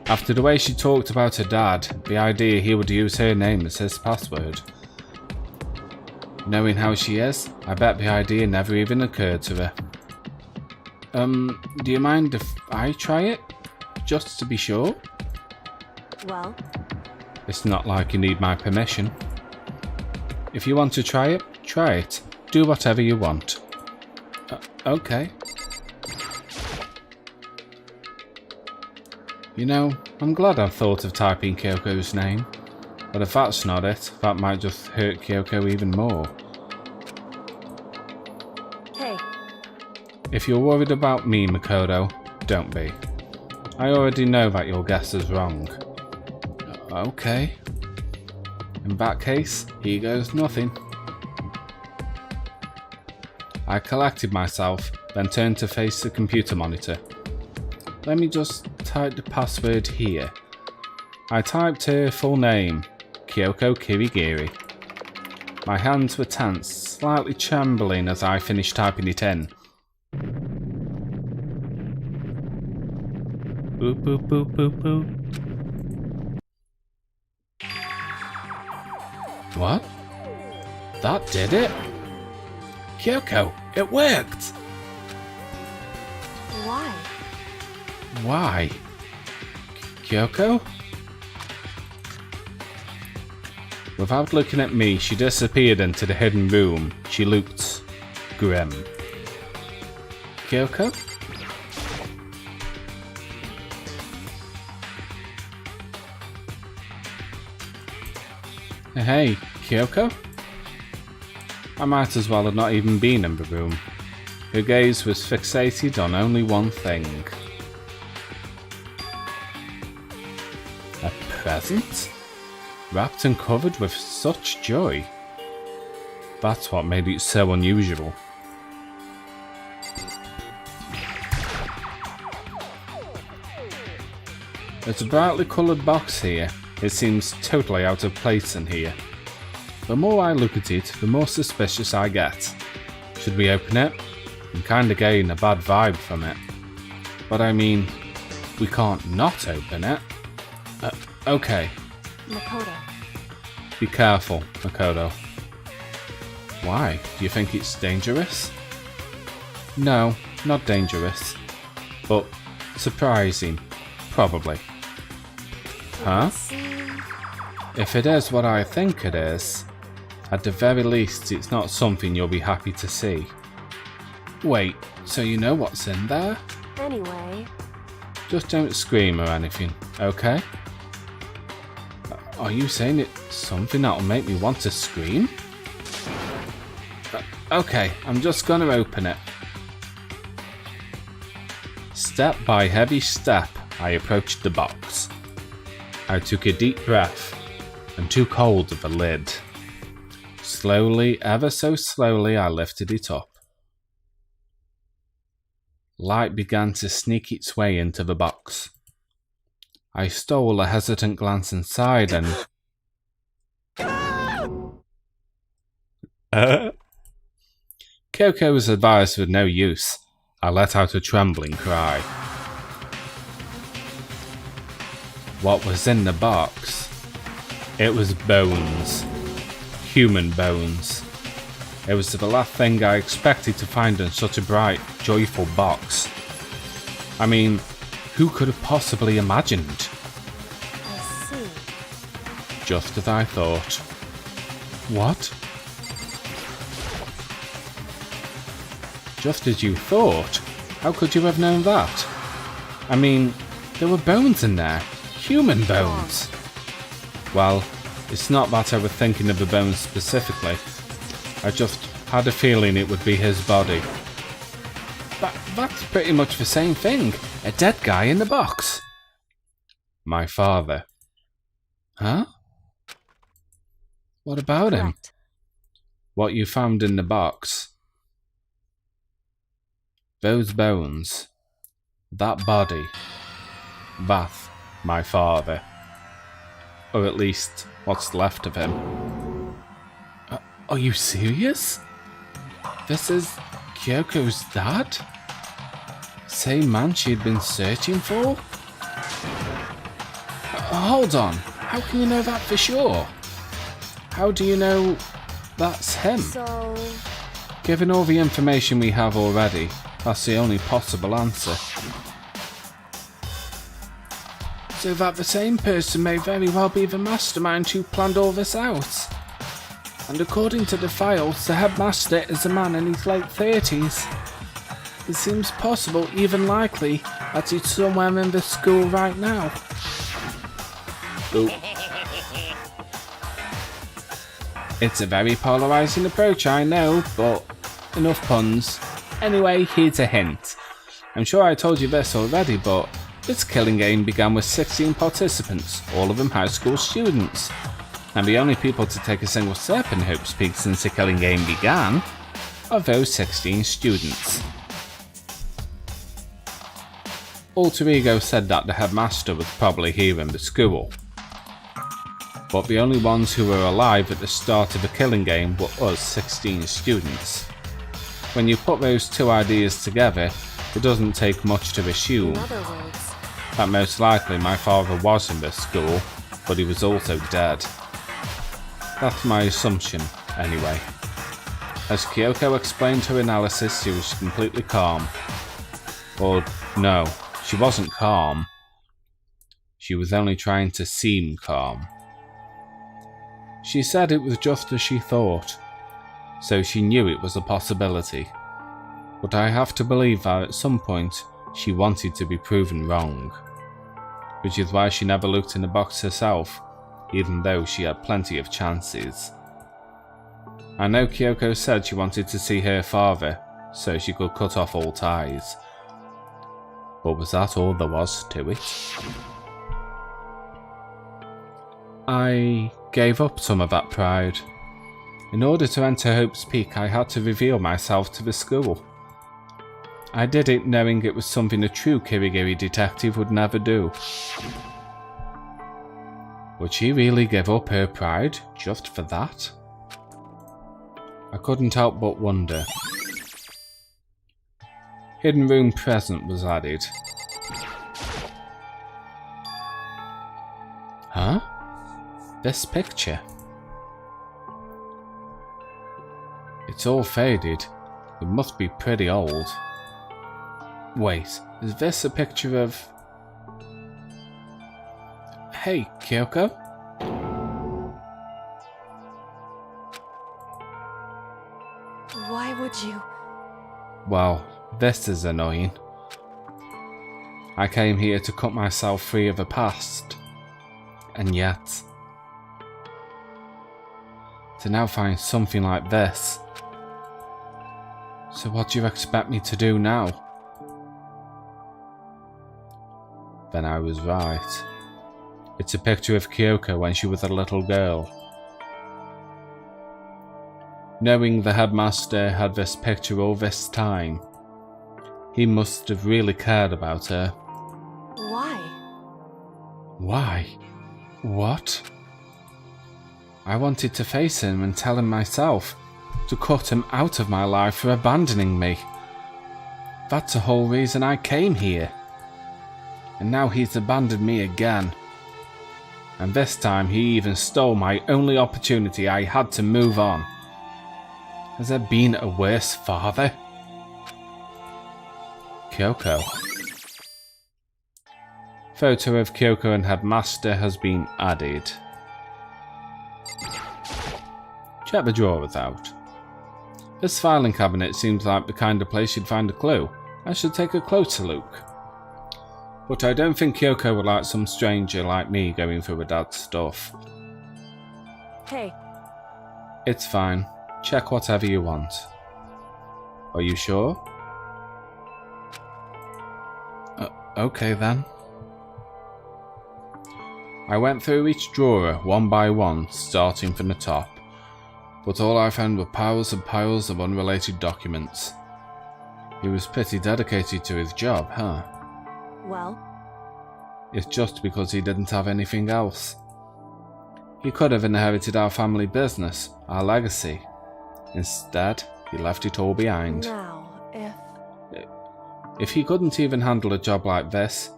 After the way she talked about her dad, the idea he would use her name as his password. Knowing how she is, I bet the idea never even occurred to her. Do you mind if I try it? Just to be sure? Well, It's not like you need my permission. If you want to try it, try it. Do whatever you want. Okay. You know, I'm glad I thought of typing Kyoko's name. But if that's not it, that might just hurt Kyoko even more. hey, If you're worried about me, Makoto, don't be. I already know that your guess is wrong. Okay. In that case, here goes nothing. I collected myself, then turned to face the computer monitor. Let me just type the password here. I typed her full name, Kyoko Kirigiri. My hands were tense, slightly trembling as I finished typing it in. Boop boop boop boop boop. What? That did it? Kyoko, it worked! why? Why? Kyoko? Without looking at me, she disappeared into the hidden room. She looked grim. Kyoko? Hey, Kyoko? I might as well have not even been in the room. Her gaze was fixated on only one thing. A present? Wrapped and covered with such joy. That's what made it so unusual. It's a brightly coloured box here. It seems totally out of place in here. The more I look at it, the more suspicious I get. Should we open it? I'm kinda getting a bad vibe from it. But I mean, we can't not open it. Okay. Makoto. Be careful, Makoto. Why? Do you think it's dangerous? No, not dangerous. But surprising. Probably. Huh? If it is what I think it is, at the very least it's not something you'll be happy to see. Wait, so you know what's in there? Anyway, Just don't scream or anything, okay? Are you saying it's something that'll make me want to scream? Okay, I'm just gonna open it. Step by heavy step, I approached the box. I took a deep breath and took hold of the lid. Slowly, ever so slowly, I lifted it up. Light began to sneak its way into the box. I stole a hesitant glance inside and... Kyoko's advice was no use. I let out a trembling cry. What was in the box? It was bones. Human bones. It was the last thing I expected to find in such a bright, joyful box. I mean, who could have possibly imagined? I see. Just as I thought. What? Just as you thought? How could you have known that? I mean, there were bones in there. Human bones. Well, it's not that I was thinking of the bones specifically. I just had a feeling it would be his body. That's pretty much the same thing. A dead guy in the box. My father. Huh? What about him? Correct. What you found in the box. Those bones. That body. That, my father. Or at least, what's left of him. Are you serious? This is Kyoko's dad? Same man she'd been searching for? Hold on, how can you know that for sure? How do you know that's him? So, Given all the information we have already, that's the only possible answer. So that the same person may very well be the mastermind who planned all this out. And according to the files, the headmaster is a man in his late 30s. It seems possible, even likely, that he's somewhere in the school right now. It's a very polarising approach, I know, but enough puns. Anyway, here's a hint. I'm sure I told you this already, but this killing game began with 16 participants, all of them high school students. And the only people to take a single step in Hope's Peak since the killing game began are those 16 students. Alter Ego said that the headmaster was probably here in the school. But the only ones who were alive at the start of the killing game were us 16 students. When you put those two ideas together, it doesn't take much to assume in other words, that most likely my father was in this school, but he was also dead. That's my assumption, anyway. As Kyoko explained her analysis, she was completely calm. Or, no, she wasn't calm. She was only trying to seem calm. She said it was just as she thought, so she knew it was a possibility. But I have to believe that at some point, she wanted to be proven wrong. Which is why she never looked in the box herself, even though she had plenty of chances. I know Kyoko said she wanted to see her father, so she could cut off all ties. But was that all there was to it? I gave up some of that pride. In order to enter Hope's Peak, I had to reveal myself to the school. I did it knowing it was something a true kirigiri detective would never do. Would she really give up her pride just for that? I couldn't help but wonder. Hidden room present was added. Huh? This picture? It's all faded. It must be pretty old. Wait, is this a picture of... Hey, Kyoko? why would you? Well, this is annoying. I came here to cut myself free of the past. And yet... to now find something like this. So what do you expect me to do now? Then I was right. It's a picture of Kyoko when she was a little girl. Knowing the headmaster had this picture all this time, he must have really cared about her. Why? Why? What? I wanted to face him and tell him myself, to cut him out of my life for abandoning me. That's the whole reason I came here. And now he's abandoned me again. And this time he even stole my only opportunity I had to move on. Has there been a worse father? Kyoko. Photo of Kyoko and Headmaster has been added. Check the drawers out. This filing cabinet seems like the kind of place you'd find a clue. I should take a closer look. But I don't think Kyoko would like some stranger like me going through her dad's stuff. Hey. It's fine. Check whatever you want. Are you sure? Okay then. I went through each drawer one by one, starting from the top. But all I found were piles and piles of unrelated documents. He was pretty dedicated to his job, huh? Well? It's just because he didn't have anything else. He could have inherited our family business, our legacy. Instead, he left it all behind. Now, If he couldn't even handle a job like this,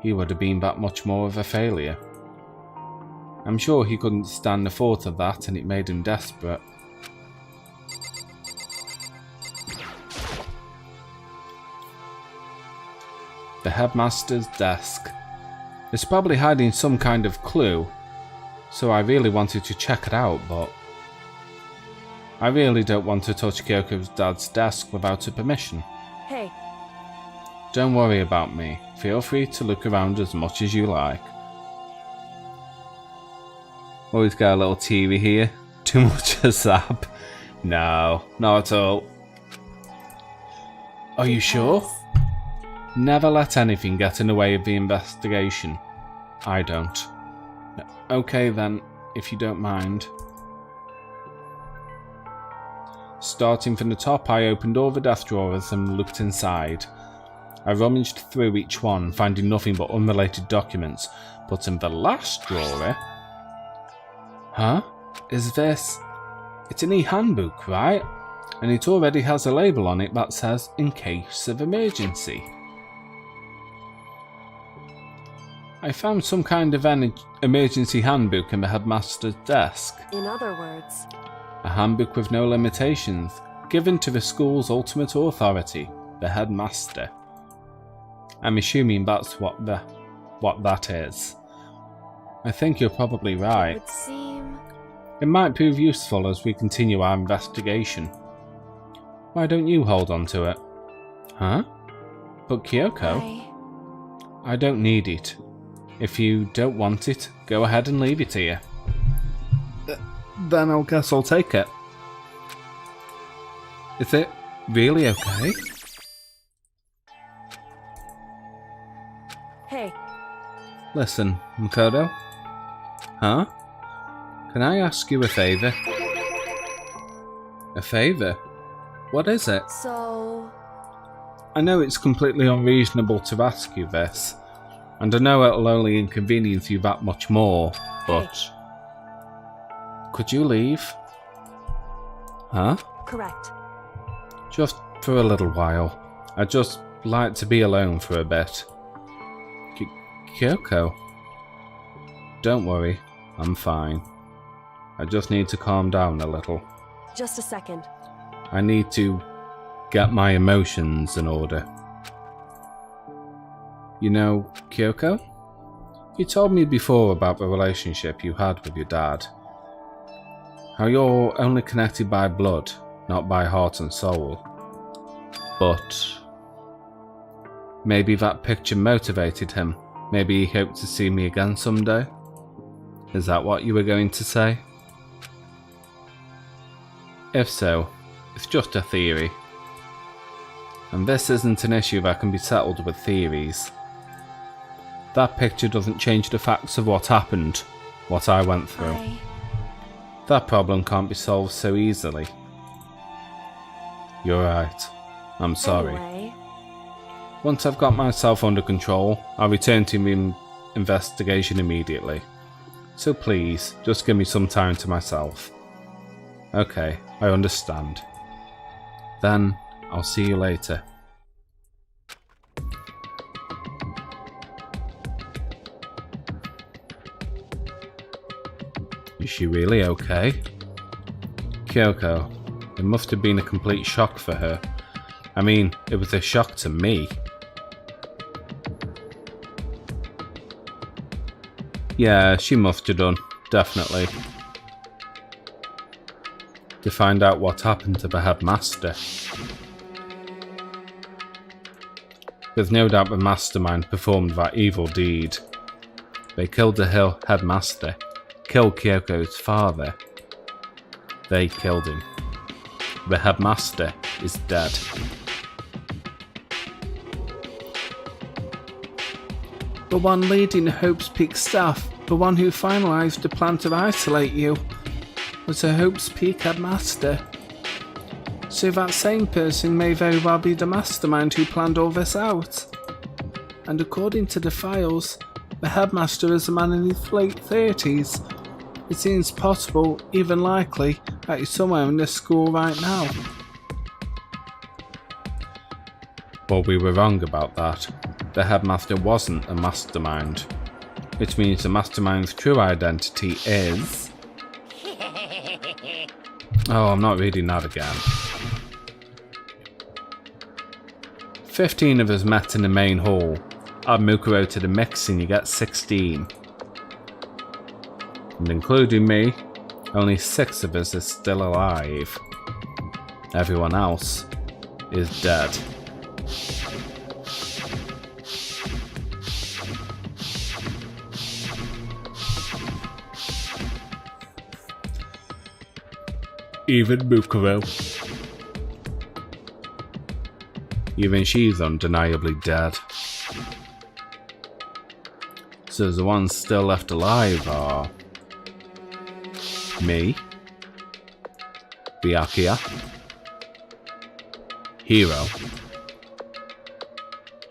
he would have been that much more of a failure. I'm sure he couldn't stand the thought of that and it made him desperate. The headmaster's desk. It's probably hiding some kind of clue, so I really wanted to check it out, but I really don't want to touch Kyoko's dad's desk without her permission. Hey. Don't worry about me. Feel free to look around as much as you like. Always got a little TV here. Too much of zap? No, not at all. Are you sure? Never let anything get in the way of the investigation. I don't. Okay then, if you don't mind. Starting from the top, I opened all the desk drawers and looked inside. I rummaged through each one, finding nothing but unrelated documents, but in the last drawer... Huh? Is this... It's an e-handbook, right? And it already has a label on it that says, in case of emergency. I found some kind of an emergency handbook in the headmaster's desk. In other words... A handbook with no limitations, given to the school's ultimate authority, the headmaster. I'm assuming that's what that is. I think you're probably right. It would seem... It might prove useful as we continue our investigation. Why don't you hold on to it? Huh? But Kyoko? I don't need it. If you don't want it, go ahead and leave it here. Then I guess I'll take it. Is it really okay? Hey. Listen, Makoto. Huh? Can I ask you a favour? A favour? What is it? So... I know it's completely unreasonable to ask you this, and I know it'll only inconvenience you that much more, but... Hey. Could you leave? Huh? Correct. Just for a little while. I'd just like to be alone for a bit. Kyoko? Don't worry, I'm fine. I just need to calm down a little. Just a second. I need to get my emotions in order. You know, Kyoko? You told me before about the relationship you had with your dad. How you're only connected by blood, not by heart and soul. But maybe that picture motivated him. Maybe he hoped to see me again someday. Is that what you were going to say? If so, it's just a theory. And this isn't an issue that can be settled with theories. That picture doesn't change the facts of what happened, what I went through. That problem can't be solved so easily. You're right. I'm sorry. Anyway, Once I've got myself under control, I'll return to the investigation immediately. So please, just give me some time to myself. Okay, I understand. Then, I'll see you later. Is she really okay? Kyoko, it must have been a complete shock for her. I mean, it was a shock to me. Yeah, she must have done, definitely. To find out what happened to the headmaster. There's no doubt the mastermind performed that evil deed. They killed the headmaster, killed Kyoko's father. They killed him. The headmaster is dead. The one leading Hope's Peak staff, the one who finalised the plan to isolate you, was the Hope's Peak headmaster. So that same person may very well be the mastermind who planned all this out. And according to the files, the headmaster is a man in his late 30s. It seems possible, even likely, that he's somewhere in this school right now. Well, we were wrong about that. The headmaster wasn't a mastermind. Which means the mastermind's true identity is... Oh, I'm not reading that again. 15 of us met in the main hall. Add Mukuro to the mix and you get 16. And including me, only 6 of us are still alive. Everyone else is dead. Even Mukuro. Even she's undeniably dead. So the ones still left alive are... me, Byakuya, Hiro,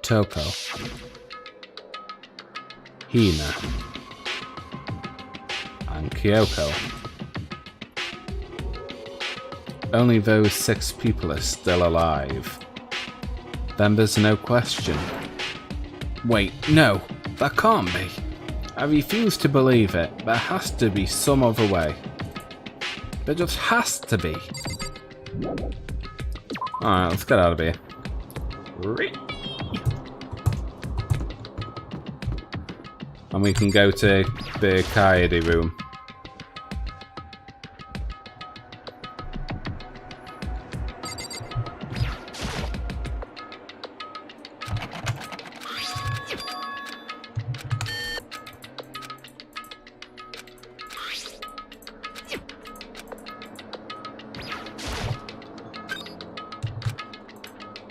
Toko, Hina, and Kyoko. Only those 6 people are still alive. Then there's no question. Wait, no, that can't be. I refuse to believe it. There has to be some other way. There just has to be. Alright, let's get out of here. And we can go to the Kaede room.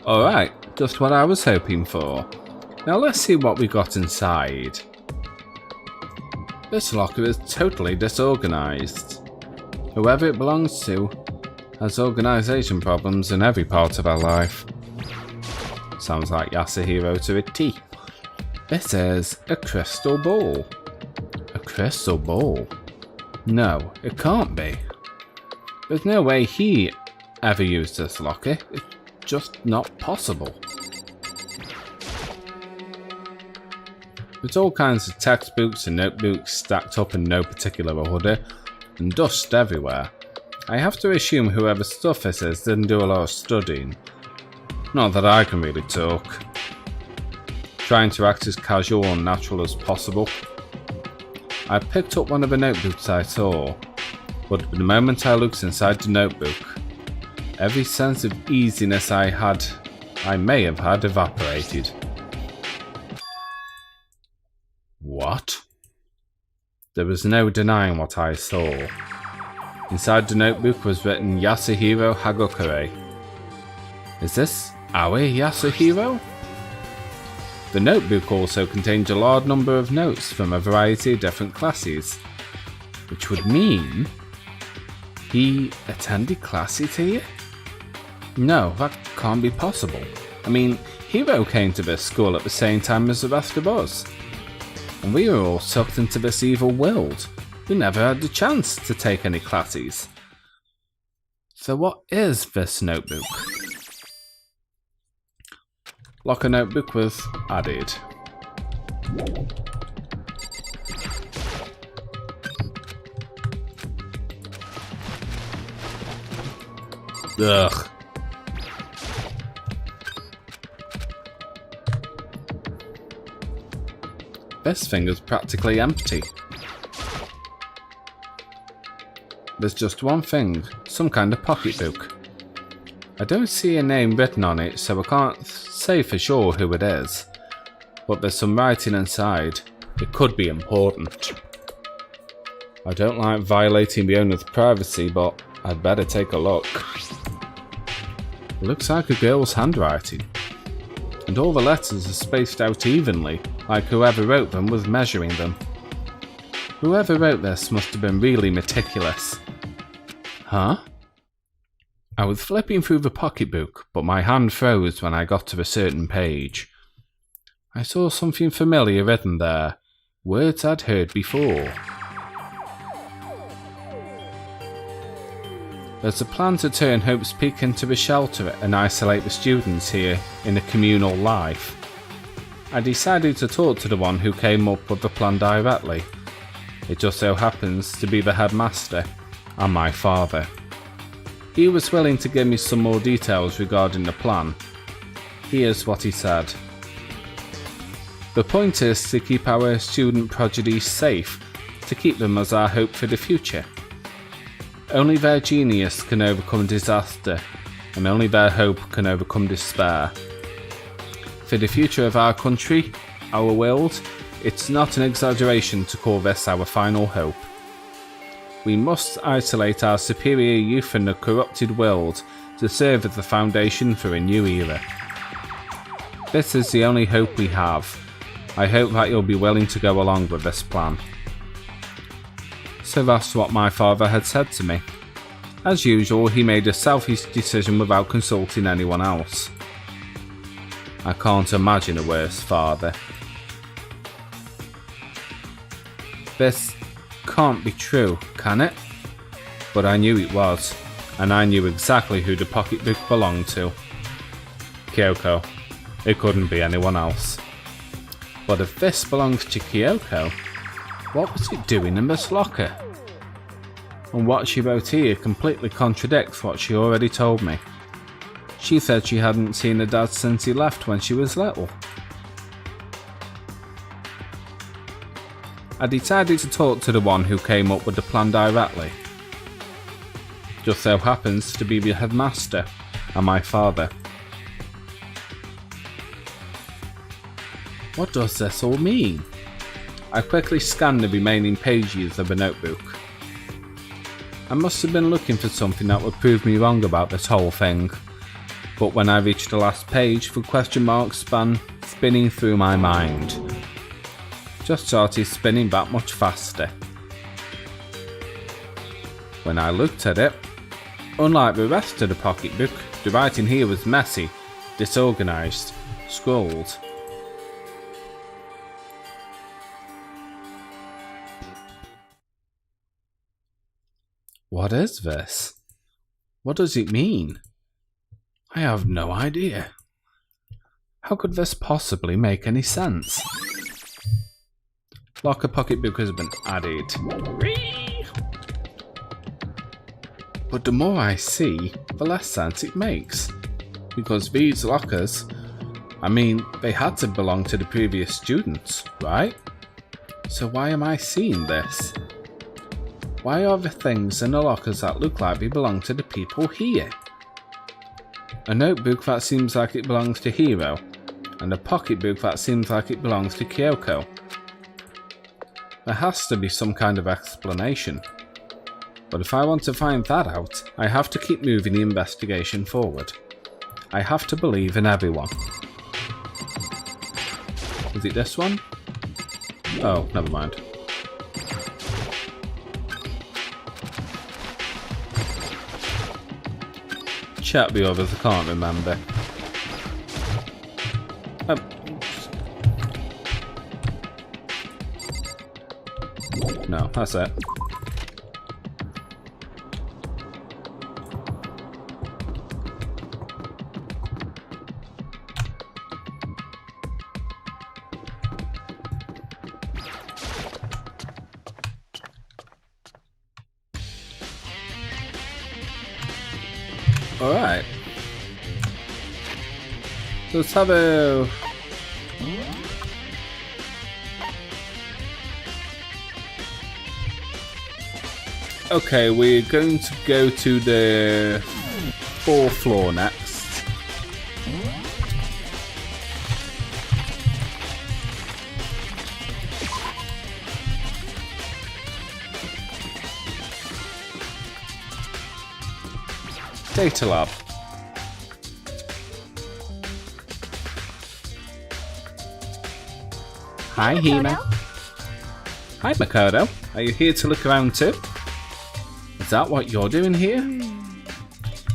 Alright, just what I was hoping for. Now let's see what we got inside. This locker is totally disorganised. Whoever it belongs to has organisation problems in every part of our life. Sounds like Yasuhiro to a T. This is a crystal ball. A crystal ball? No, it can't be. There's no way he ever used this locker. It's just not possible. There's all kinds of textbooks and notebooks stacked up in no particular order, and dust everywhere. I have to assume whoever's stuff this is didn't do a lot of studying. Not that I can really talk. Trying to act as casual and natural as possible. I picked up one of the notebooks I saw, but the moment I looked inside the notebook, every sense of easiness I may have had evaporated. What? There was no denying what I saw. Inside the notebook was written Yasuhiro Hagokure. Is this Are we Yasuhiro? The notebook also contains a large number of notes from a variety of different classes, which would mean he attended classes here? No, that can't be possible. I mean, Hiro came to this school at the same time as the rest of us, and we were all sucked into this evil world. We never had the chance to take any classes. So what is this notebook? Locker notebook was added. Ugh. This thing is practically empty. There's just one thing, some kind of pocketbook. I don't see a name written on it, so I can't say for sure who it is. But there's some writing inside. It could be important. I don't like violating the owner's privacy, but I'd better take a look. It looks like a girl's handwriting. And all the letters are spaced out evenly, like whoever wrote them was measuring them. Whoever wrote this must have been really meticulous. Huh? I was flipping through the pocketbook, but my hand froze when I got to a certain page. I saw something familiar written there, words I'd heard before. There's a plan to turn Hope's Peak into a shelter and isolate the students here in a communal life. I decided to talk to the one who came up with the plan directly. It just so happens to be the headmaster and my father. He was willing to give me some more details regarding the plan. Here's what he said. The point is to keep our student prodigies safe, to keep them as our hope for the future. Only their genius can overcome disaster, and only their hope can overcome despair. For the future of our country, our world, it's not an exaggeration to call this our final hope. We must isolate our superior youth from the corrupted world to serve as the foundation for a new era. This is the only hope we have. I hope that you'll be willing to go along with this plan. So that's what my father had said to me. As usual, he made a selfish decision without consulting anyone else. I can't imagine a worse father. This can't be true, can it? But I knew it was, and I knew exactly who the pocketbook belonged to. Kyoko. It couldn't be anyone else. But if this belongs to Kyoko, what was it doing in this locker? And what she wrote here completely contradicts what she already told me. She said she hadn't seen her dad since he left when she was little. I decided to talk to the one who came up with the plan directly. Just so happens to be the headmaster and my father. What does this all mean? I quickly scanned the remaining pages of the notebook. I must have been looking for something that would prove me wrong about this whole thing, but when I reached the last page, the question marks began spinning through my mind. Just started spinning that much faster. When I looked at it, unlike the rest of the pocketbook, the writing here was messy, disorganised, scrawled. What is this? What does it mean? I have no idea. How could this possibly make any sense? Locker pocketbook has been added. But the more I see, the less sense it makes. Because these lockers, I mean, they had to belong to the previous students, right? So why am I seeing this? Why are the things in the lockers that look like they belong to the people here? A notebook that seems like it belongs to Hiro, and a pocketbook that seems like it belongs to Kyoko. There has to be some kind of explanation. But if I want to find that out, I have to keep moving the investigation forward. I have to believe in everyone. Is it this one? Oh, never mind. Check the others, I can't remember. No, that's it. Alright. Let's have a... Okay, we're going to go to the 4th floor next. Data lab. Hi, Hina. Hi, Makoto. Are you here to look around too? Is that what you're doing here?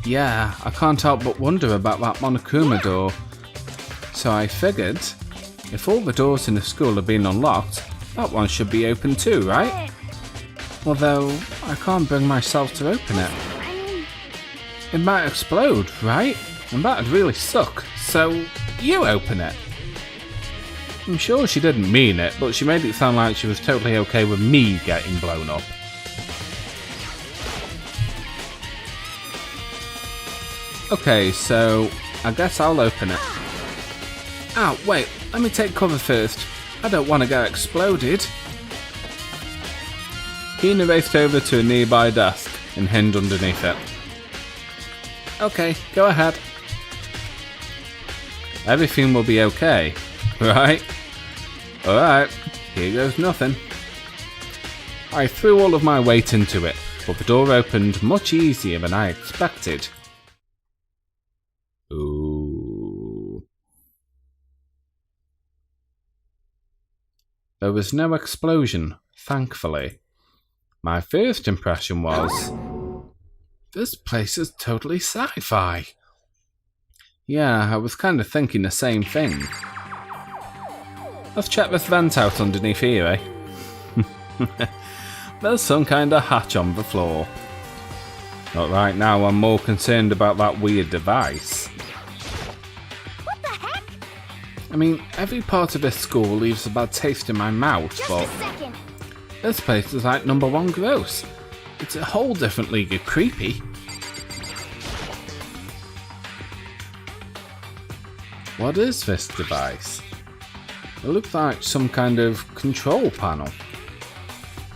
Yeah, I can't help but wonder about that Monokuma door. So I figured, if all the doors in the school have been unlocked, that one should be open too, right? Although, I can't bring myself to open it. It might explode, right? And that'd really suck, so you open it. I'm sure she didn't mean it, but she made it sound like she was totally okay with me getting blown up. Okay, so I guess I'll open it. Ow, wait, let me take cover first. I don't want to get exploded. Hina raced over to a nearby desk and hid underneath it. Okay, go ahead. Everything will be okay, right? Alright, here goes nothing. I threw all of my weight into it, but the door opened much easier than I expected. Ooh. There was no explosion, thankfully. My first impression was, this place is totally sci-fi. Yeah, I was kind of thinking the same thing. Let's check this vent out underneath here, eh? There's some kind of hatch on the floor. But right now I'm more concerned about that weird device. What the heck? I mean, every part of this school leaves a bad taste in my mouth, Just but a second. this place is like #1 gross. It's a whole different league of creepy. What is this device? It looks like some kind of control panel.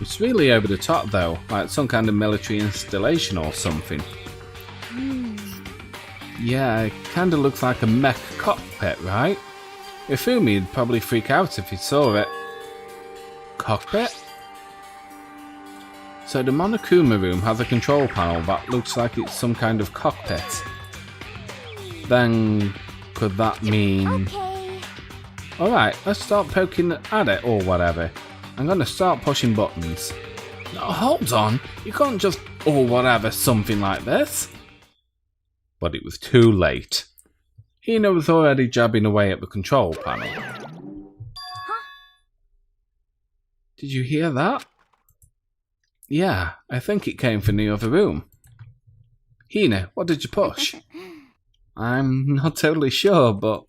It's really over the top though, like some kind of military installation or something. Yeah, it kinda looks like a mech cockpit, right? Ifumi'd probably freak out if he saw it. Cockpit? So the Monokuma room has a control panel that looks like it's some kind of cockpit. Then, could that mean... Okay. Alright, let's start poking at it or whatever. I'm gonna start pushing buttons. No, hold on, you can't just or whatever something like this. But it was too late. Hina was already jabbing away at the control panel. Huh? Did you hear that? Yeah, I think it came from the other room. Hina, what did you push? I'm not totally sure, but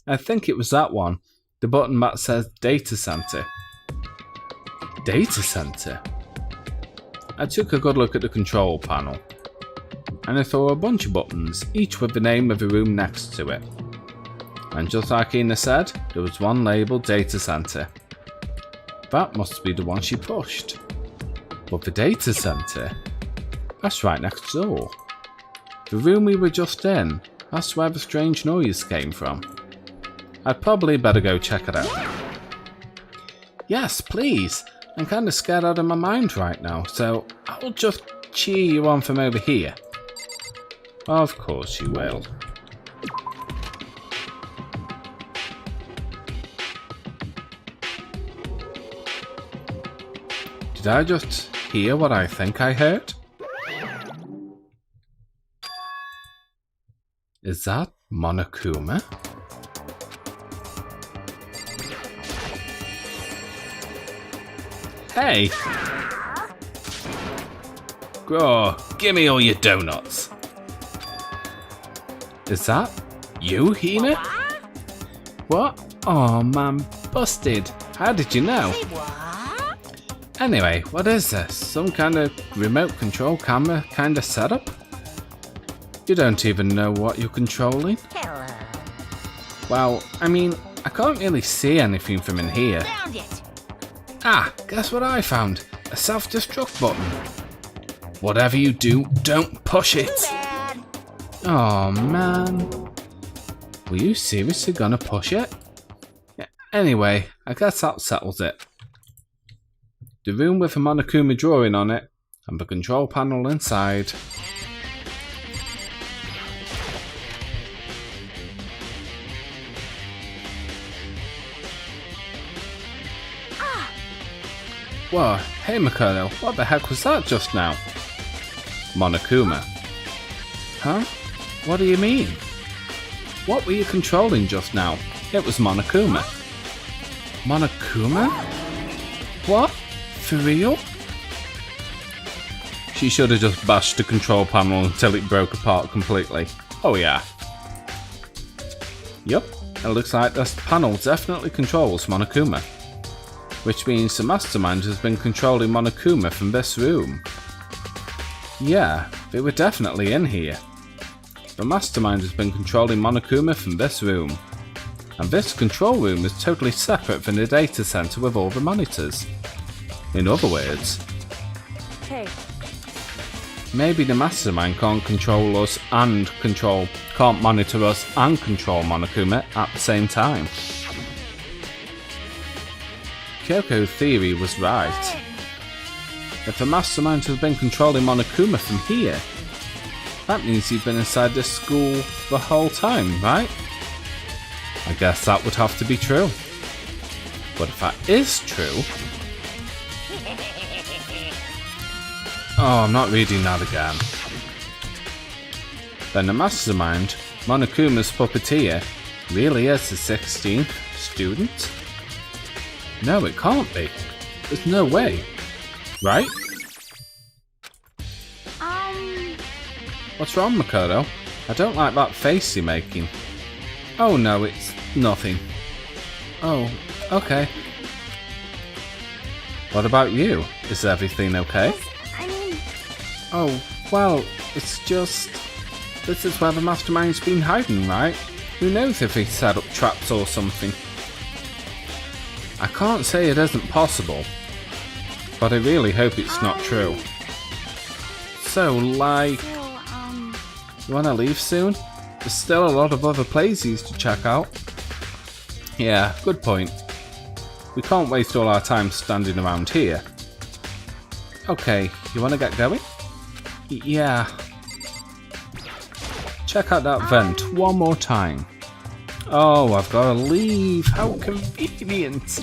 I think it was that one. The button that says Data Center. Data Center? I took a good look at the control panel, and I saw a bunch of buttons, each with the name of the room next to it. And just like Hina said, there was one labelled Data Center. That must be the one she pushed. But the Data Center? That's right next door. The room we were just in, that's where the strange noise came from. I'd probably better go check it out. Yes, please. I'm kinda scared out of my mind right now, so I'll just cheer you on from over here. Of course you will. Did I just hear what I think I heard? Is that Monokuma? Hey! Oh, give me all your donuts. Is that you, Hina? What? Oh man, busted. How did you know? Anyway, what is this? Some kind of remote control camera kind of setup? You don't even know what you're controlling? Well, I mean, I can't really see anything from in here. Ah, guess what I found? A self-destruct button. Whatever you do, don't push it. Oh man. Were you seriously gonna push it? Yeah, anyway, I guess that settles it. The room with a Monokuma drawing on it, and the control panel inside. Whoa, hey Makoto, what the heck was that just now? Monokuma. Huh? What do you mean? What were you controlling just now? It was Monokuma. Monokuma? What? For real? She should have just bashed the control panel until it broke apart completely. Oh yeah. Yup, it looks like this panel definitely controls Monokuma. Which means the mastermind has been controlling Monokuma from this room. Yeah, they were definitely in here. The mastermind has been controlling Monokuma from this room. And this control room is totally separate from the data center with all the monitors. In other words, Hey, maybe the mastermind can't control us and can't monitor us and control Monokuma at the same time. Kyoko's theory was right. If the mastermind has been controlling Monokuma from here, that means he's been inside this school the whole time, right? I guess that would have to be true. But if that is true... Oh, I'm not reading that again. Then the mastermind, Monokuma's puppeteer, really is the 16th student? No, it can't be. There's no way. Right? What's wrong, Makoto? I don't like that face you're making. Oh no, it's nothing. Oh, okay. What about you? Is everything okay? I mean, Oh, well, it's just... This is where the mastermind's been hiding, right? Who knows if he set up traps or something? I can't say it isn't possible, but I really hope it's not true. So, like... You wanna leave soon? There's still a lot of other places to check out. Yeah, good point. We can't waste all our time standing around here. Okay, you wanna get going? Yeah. Check out that vent one more time. Oh, I've gotta leave. How convenient.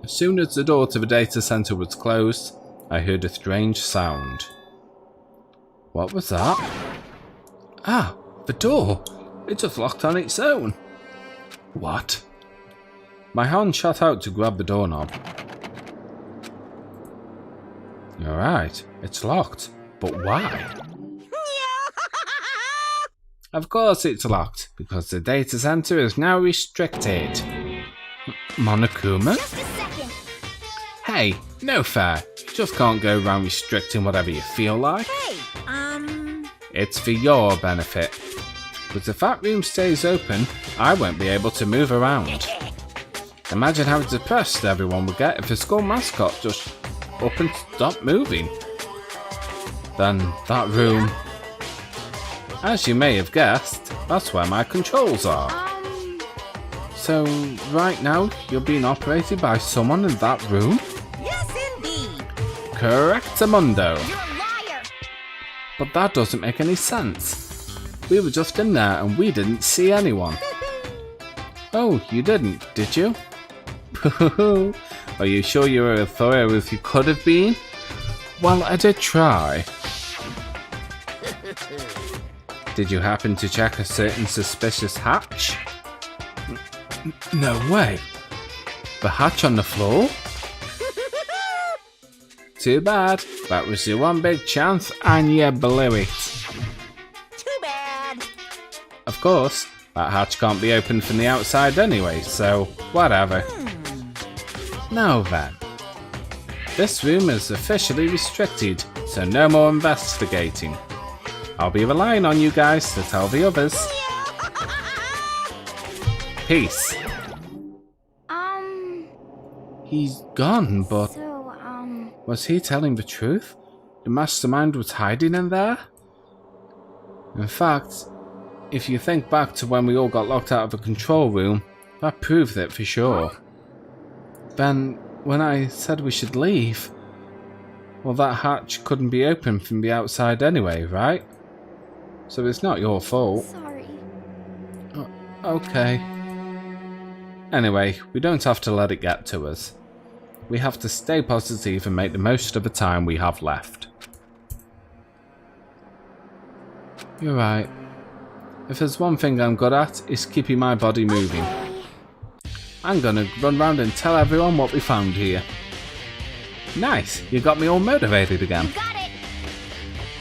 As soon as the door to the data center was closed, I heard a strange sound. What was that? Ah, the door. It just locked on its own. What? My hand shot out to grab the doorknob. You're right, it's locked. But why? Of course it's locked, because the data center is now restricted. Monokuma? just a second. Hey, no fair. You just can't go around restricting whatever you feel like. Hey, It's for your benefit. Because if that room stays open, I won't be able to move around. Imagine how depressed everyone would get if the school mascot just up and stopped moving. Then that room... As you may have guessed, that's where my controls are. So, right now, you're being operated by someone in that room? yes indeed. Correctamundo. You're a liar. But that doesn't make any sense. We were just in there and we didn't see anyone. Oh, you didn't, did you? Are you sure you were as thorough as you could have been? Well, I did try. Did you happen to check a certain suspicious hatch? No way. The hatch on the floor? Too bad. That was your one big chance and you blew it. Too bad. Of course, that hatch can't be opened from the outside anyway, so whatever. Now then. This room is officially restricted, so no more investigating. I'll be relying on you guys to tell the others. Peace. He's gone, but was he telling the truth? The mastermind was hiding in there? In fact, if you think back to when we all got locked out of the control room, that proved it for sure. Then, when I said we should leave, well, that hatch couldn't be opened from the outside anyway, right? So it's not your fault. Sorry. Okay. Anyway, we don't have to let it get to us. We have to stay positive and make the most of the time we have left. You're right. If there's one thing I'm good at, it's keeping my body moving. I'm gonna run round and tell everyone what we found here. Nice, you got me all motivated again. You got it.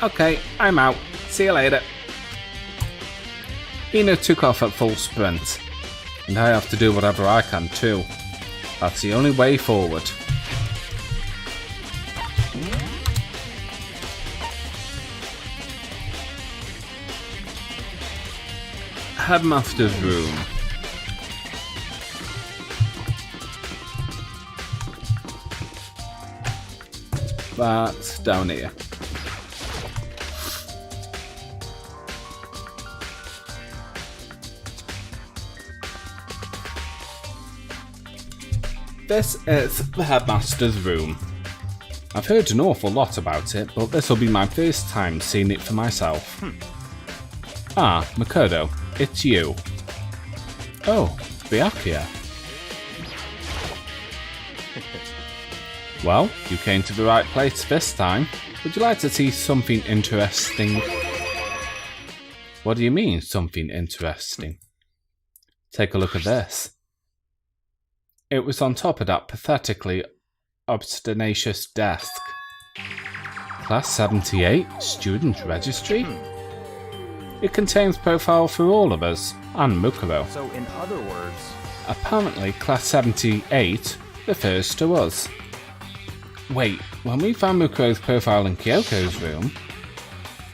Okay, I'm out. See you later. Ina took off at full sprint. And I have to do whatever I can too. That's the only way forward. Headmaster's room. That's down here. This is the headmaster's room. I've heard an awful lot about it, but this will be my first time seeing it for myself. Ah, Makoto, it's you. Oh, Byakuya. Well, you came to the right place this time. Would you like to see something interesting? What do you mean, something interesting? Take a look at this. It was on top of that pathetically obstinacious desk. Class 78, Student Registry? It contains profile for all of us, and Mukuro. So, in other words... Apparently, Class 78 refers to us. Wait, when we found Mukuro's profile in Kyoko's room...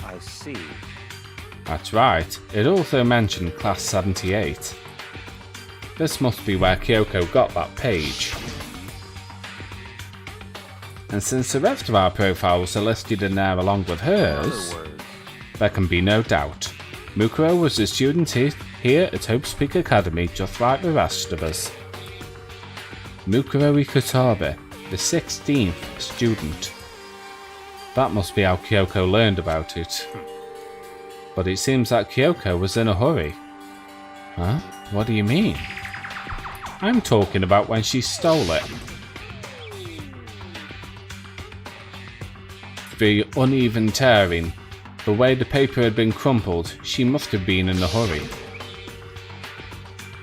I see. That's right, it also mentioned Class 78. This must be where Kyoko got that page. And since the rest of our profiles are listed in there along with hers, there can be no doubt. Mukuro was a student here at Hope's Peak Academy just like the rest of us. Mukuro Ikutabe, the 16th student. That must be how Kyoko learned about it. But it seems that Kyoko was in a hurry. Huh? What do you mean? I'm talking about when she stole it. The uneven tearing, the way the paper had been crumpled, she must have been in a hurry.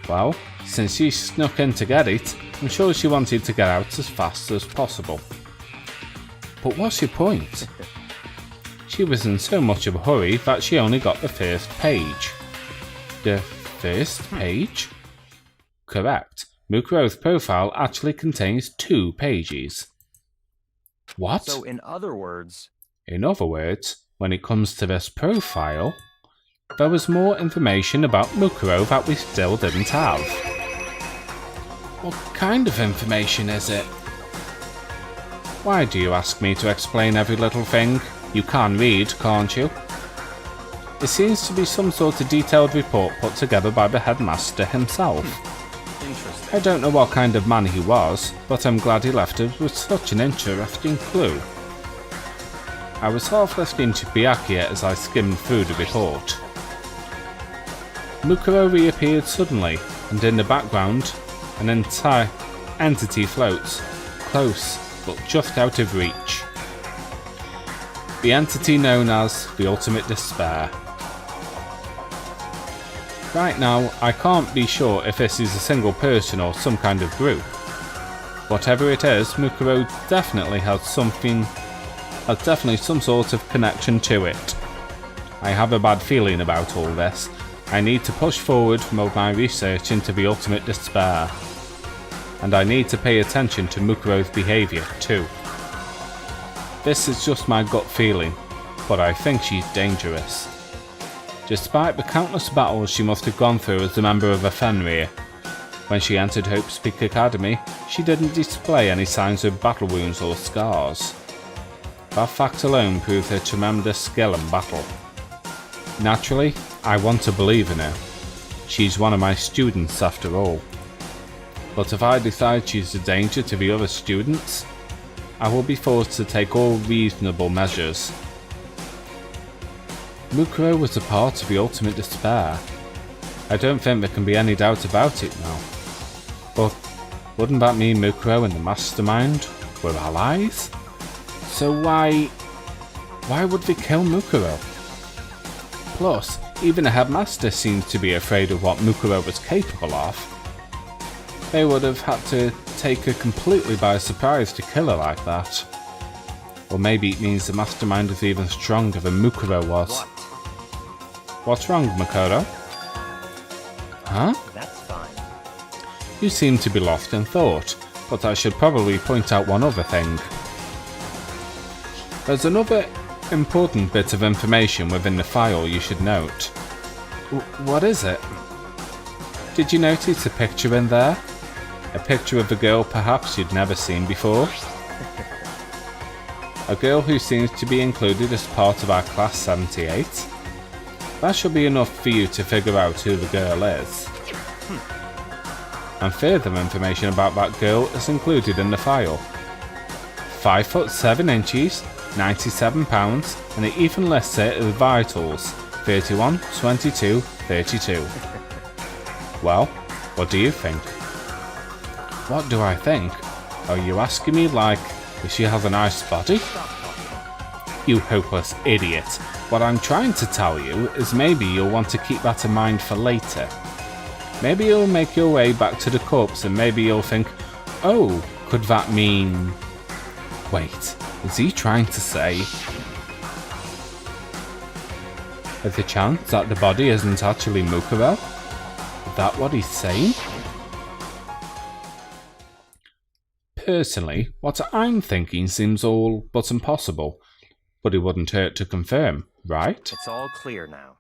Well, since she snuck in to get it, I'm sure she wanted to get out as fast as possible. But what's your point? She was in so much of a hurry that she only got the first page. The first page? Correct. Mukuro's profile actually contains 2 pages. What? So, in other words... In other words, when it comes to this profile, there was more information about Mukuro that we still didn't have. What kind of information is it? Why do you ask me to explain every little thing? You can read, can't you? It seems to be some sort of detailed report put together by the headmaster himself. Interesting. I don't know what kind of man he was, but I'm glad he left us with such an interesting clue. I was half listening to Byakuya as I skimmed through the report. Mukuro reappeared suddenly, and in the background, an entire entity floats, close, but just out of reach. The entity known as the Ultimate Despair. Right now, I can't be sure if this is a single person or some kind of group. Whatever it is, Mukuro definitely has some sort of connection to it. I have a bad feeling about all this. I need to push forward with my research into the Ultimate Despair. And I need to pay attention to Mukuro's behaviour too. This is just my gut feeling, but I think she's dangerous. Despite the countless battles she must have gone through as a member of a Fenrir, when she entered Hope's Peak Academy, she didn't display any signs of battle wounds or scars. That fact alone proved her tremendous skill in battle. Naturally, I want to believe in her. She's one of my students after all. But if I decide she's a danger to the other students, I will be forced to take all reasonable measures. Mukuro was a part of the Ultimate Despair. I don't think there can be any doubt about it now. But wouldn't that mean Mukuro and the Mastermind were allies? So why would they kill Mukuro? Plus, even the headmaster seems to be afraid of what Mukuro was capable of. They would have had to take her completely by surprise to kill her like that. Or maybe it means the Mastermind is even stronger than Mukuro was. What's wrong, Makoto? Huh? That's fine. You seem to be lost in thought, but I should probably point out one other thing. There's another important bit of information within the file you should note. What is it? Did you notice a picture in there? A picture of a girl perhaps you'd never seen before? A girl who seems to be included as part of our class 78? That should be enough for you to figure out who the girl is. And further information about that girl is included in the file. 5 foot 7 inches, 97 pounds, and it even lists it as vitals, 31, 22, 32. Well, what do you think? What do I think? Are you asking me like, if she has a nice body? You hopeless idiot. What I'm trying to tell you is maybe you'll want to keep that in mind for later. Maybe you'll make your way back to the corpse and maybe you'll think, oh, could that mean... Wait, is he trying to say... There's a chance that the body isn't actually Mukuro? Is that what he's saying? Personally, what I'm thinking seems all but impossible, but it wouldn't hurt to confirm, right? It's all clear now.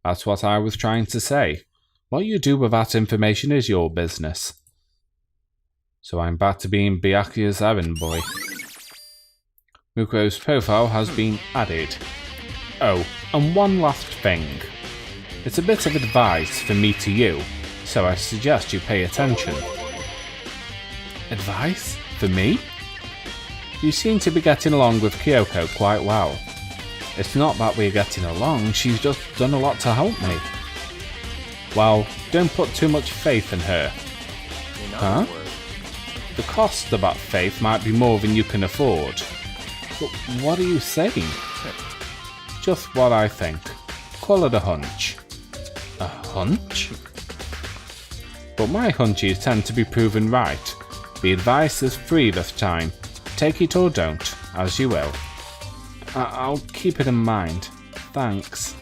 That's what I was trying to say. What you do with that information is your business. So I'm back to being Byakuya's errand boy. Mukuro's profile has been added. Oh, and one last thing. It's a bit of advice from me to you, so I suggest you pay attention. Advice? For me? You seem to be getting along with Kyoko quite well. It's not that we're getting along, she's just done a lot to help me. Well, don't put too much faith in her. In Huh? other words, The cost of that faith might be more than you can afford. But what are you saying? Just what I think. Call it a hunch. A hunch? But my hunches tend to be proven right. The advice is free this time. Take it or don't, as you will. I'll keep it in mind. Thanks.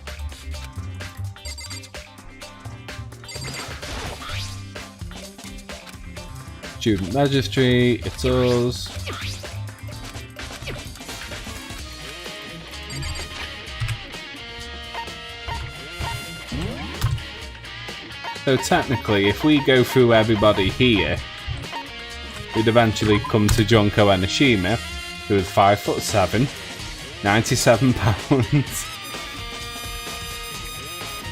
Student registry, it's us. So technically, if we go through everybody here, we'd eventually come to Junko Enoshima, who is 5'7", 97 pounds,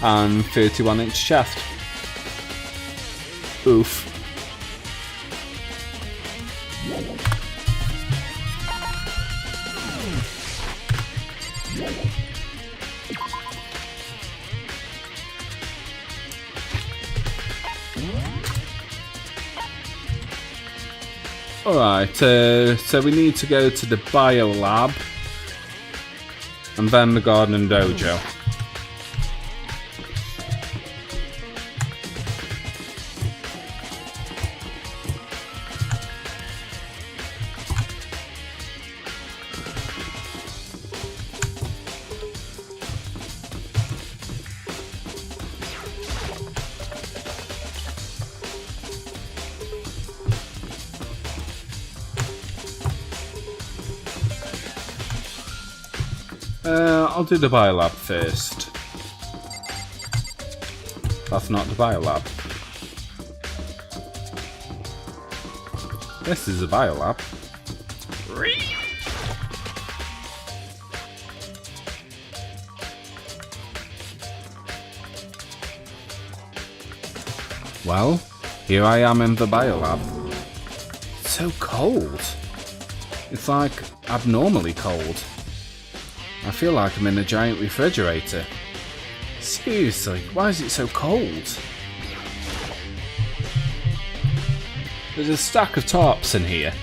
and 31-inch chest. Oof. Alright, so we need to go to the bio lab and then the garden and dojo. I'll do the biolab first. That's not the biolab. This is the biolab. Well, here I am in the biolab. It's so cold. It's like abnormally cold. I feel like I'm in a giant refrigerator. Seriously, why is it so cold? There's a stack of tarps in here.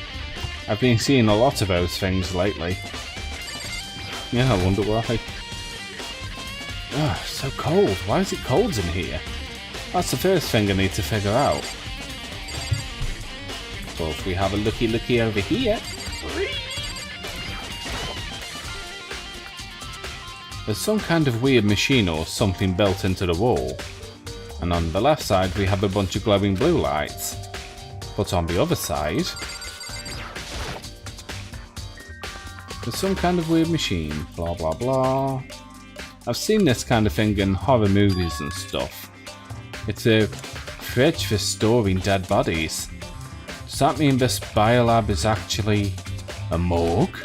I've been seeing a lot of those things lately. Yeah, I wonder why. Oh, so cold. Why is it cold in here? That's the first thing I need to figure out. Well, if we have a looky over here. There's some kind of weird machine or something built into the wall. And on the left side we have a bunch of glowing blue lights. But on the other side, there's some kind of weird machine. Blah blah blah. I've seen this kind of thing in horror movies and stuff. It's a fridge for storing dead bodies. Does that mean this biolab is actually a morgue?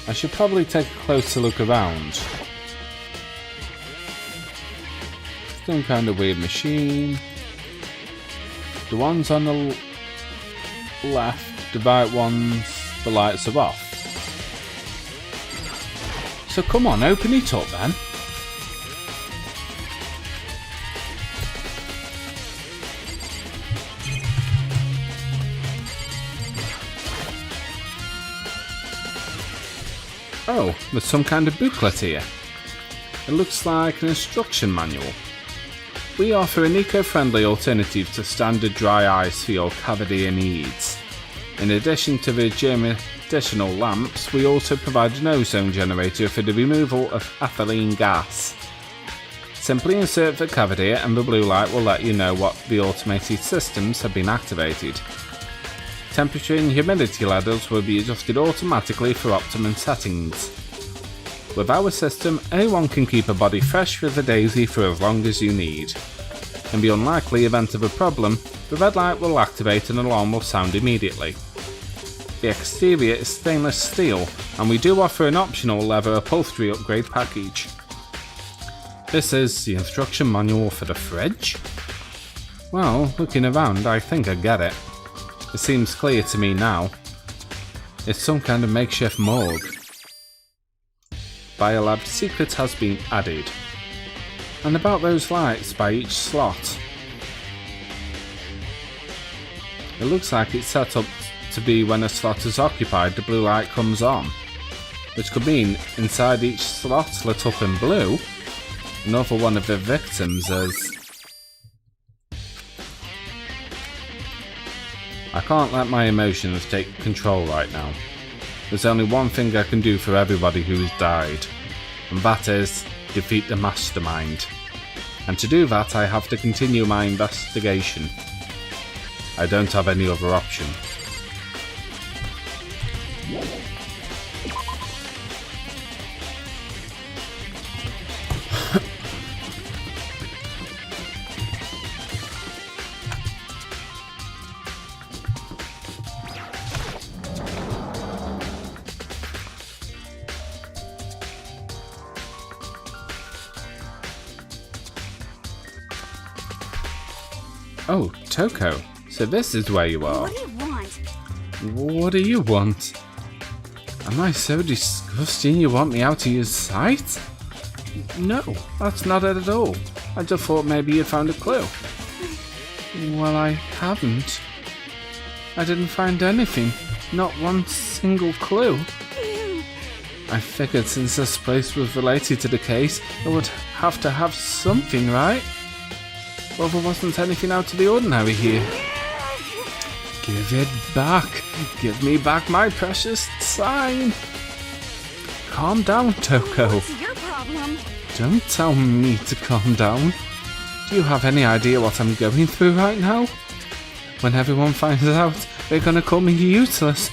I should probably take a closer look around. Some kind of weird machine. The ones on the left, the right ones, the lights are off. So come on, open it up then. Oh, there's some kind of booklet here. It looks like an instruction manual. We offer an eco-friendly alternative to standard dry ice for your cavity needs. In addition to the additional lamps, we also provide an ozone generator for the removal of ethylene gas. Simply insert the cavity and the blue light will let you know what the automated systems have been activated. Temperature and humidity levels will be adjusted automatically for optimum settings. With our system, anyone can keep a body fresh for the daisy for as long as you need. In the unlikely event of a problem, the red light will activate and an alarm will sound immediately. The exterior is stainless steel, and we do offer an optional leather upholstery upgrade package. This is the instruction manual for the fridge? Well, looking around, I think I get it. It seems clear to me now. It's some kind of makeshift morgue. Biolab secret has been added. And about those lights by each slot. It looks like it's set up to be when a slot is occupied, the blue light comes on. Which could mean inside each slot lit up in blue, another one of the victims is... I can't let my emotions take control right now. There's only one thing I can do for everybody who's died, and that is defeat the mastermind. And to do that, I have to continue my investigation. I don't have any other option. Oh, Toko. So this is where you are. What do you want? What do you want? Am I so disgusting you want me out of your sight? No, that's not it at all. I just thought maybe you'd found a clue. Well, I haven't. I didn't find anything. Not one single clue. I figured since this place was related to the case, it would have to have something, right? Well, there wasn't anything out of the ordinary here. Give it back. Give me back my precious sign. Calm down, Toko. What's your problem? Don't tell me to calm down. Do you have any idea what I'm going through right now? When everyone finds out, they're gonna call me useless,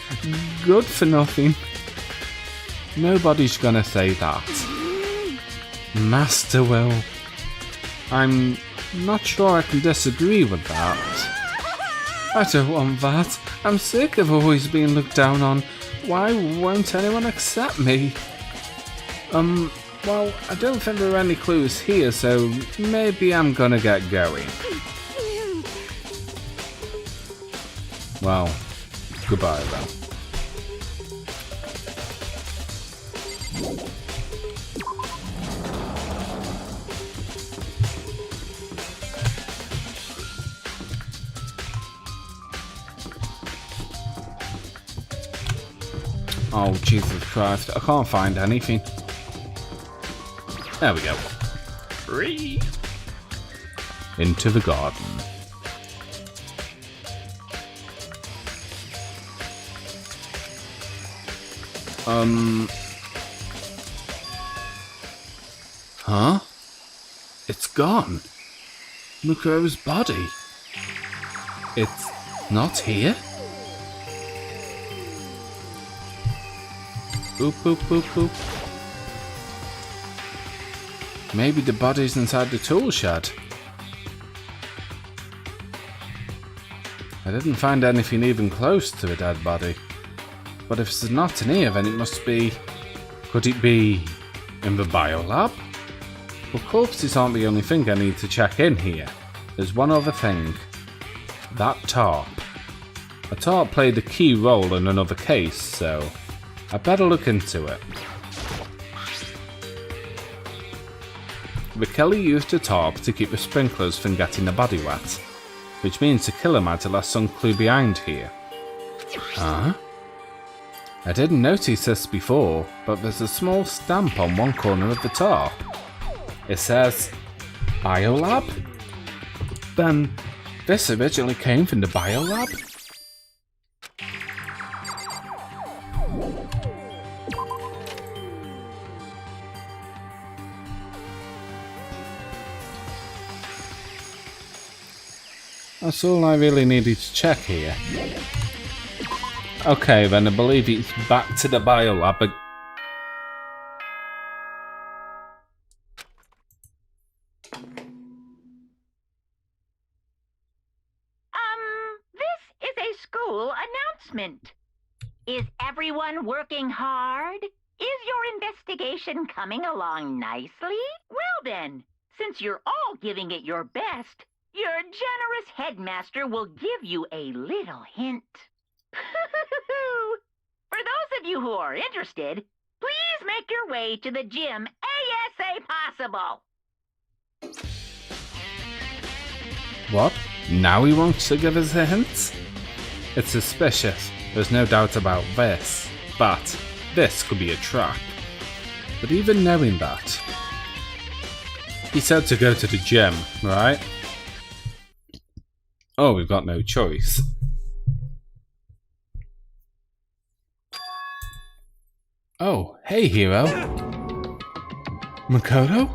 good for nothing. Nobody's gonna say that. Master will. I'm not sure I can disagree with that. I don't want that. I'm sick of always being looked down on. Why won't anyone accept me? Well, I don't think there are any clues here, so maybe I'm gonna get going. Well, goodbye then. Oh, Jesus Christ, I can't find anything. There we go. Free. Into the garden. Huh? It's gone. Makoto's body. It's not here? Boop, boop, boop, boop. Maybe the body's inside the tool shed. I didn't find anything even close to a dead body. But if it's not in here, then it must be... Could it be in the biolab? Well, corpses aren't the only thing I need to check in here. There's one other thing. That tarp. A tarp played a key role in another case, so I better look into it. The Kelly used a tarp to keep the sprinklers from getting the body wet, which means the killer might have left some clue behind here. Huh? I didn't notice this before, but there's a small stamp on one corner of the tarp. It says, Biolab? Then, this originally came from the Biolab? That's all I really needed to check here. Okay, then I believe it's back to the biolab. This is a school announcement. Is everyone working hard? Is your investigation coming along nicely? Well then, since you're all giving it your best, your generous headmaster will give you a little hint. For those of you who are interested, please make your way to the gym ASA possible. What? Now he wants to give us a hint? It's suspicious, there's no doubt about this. But this could be a trap. But even knowing that, he said to go to the gym, right? Oh, we've got no choice. Oh, hey hero. Makoto?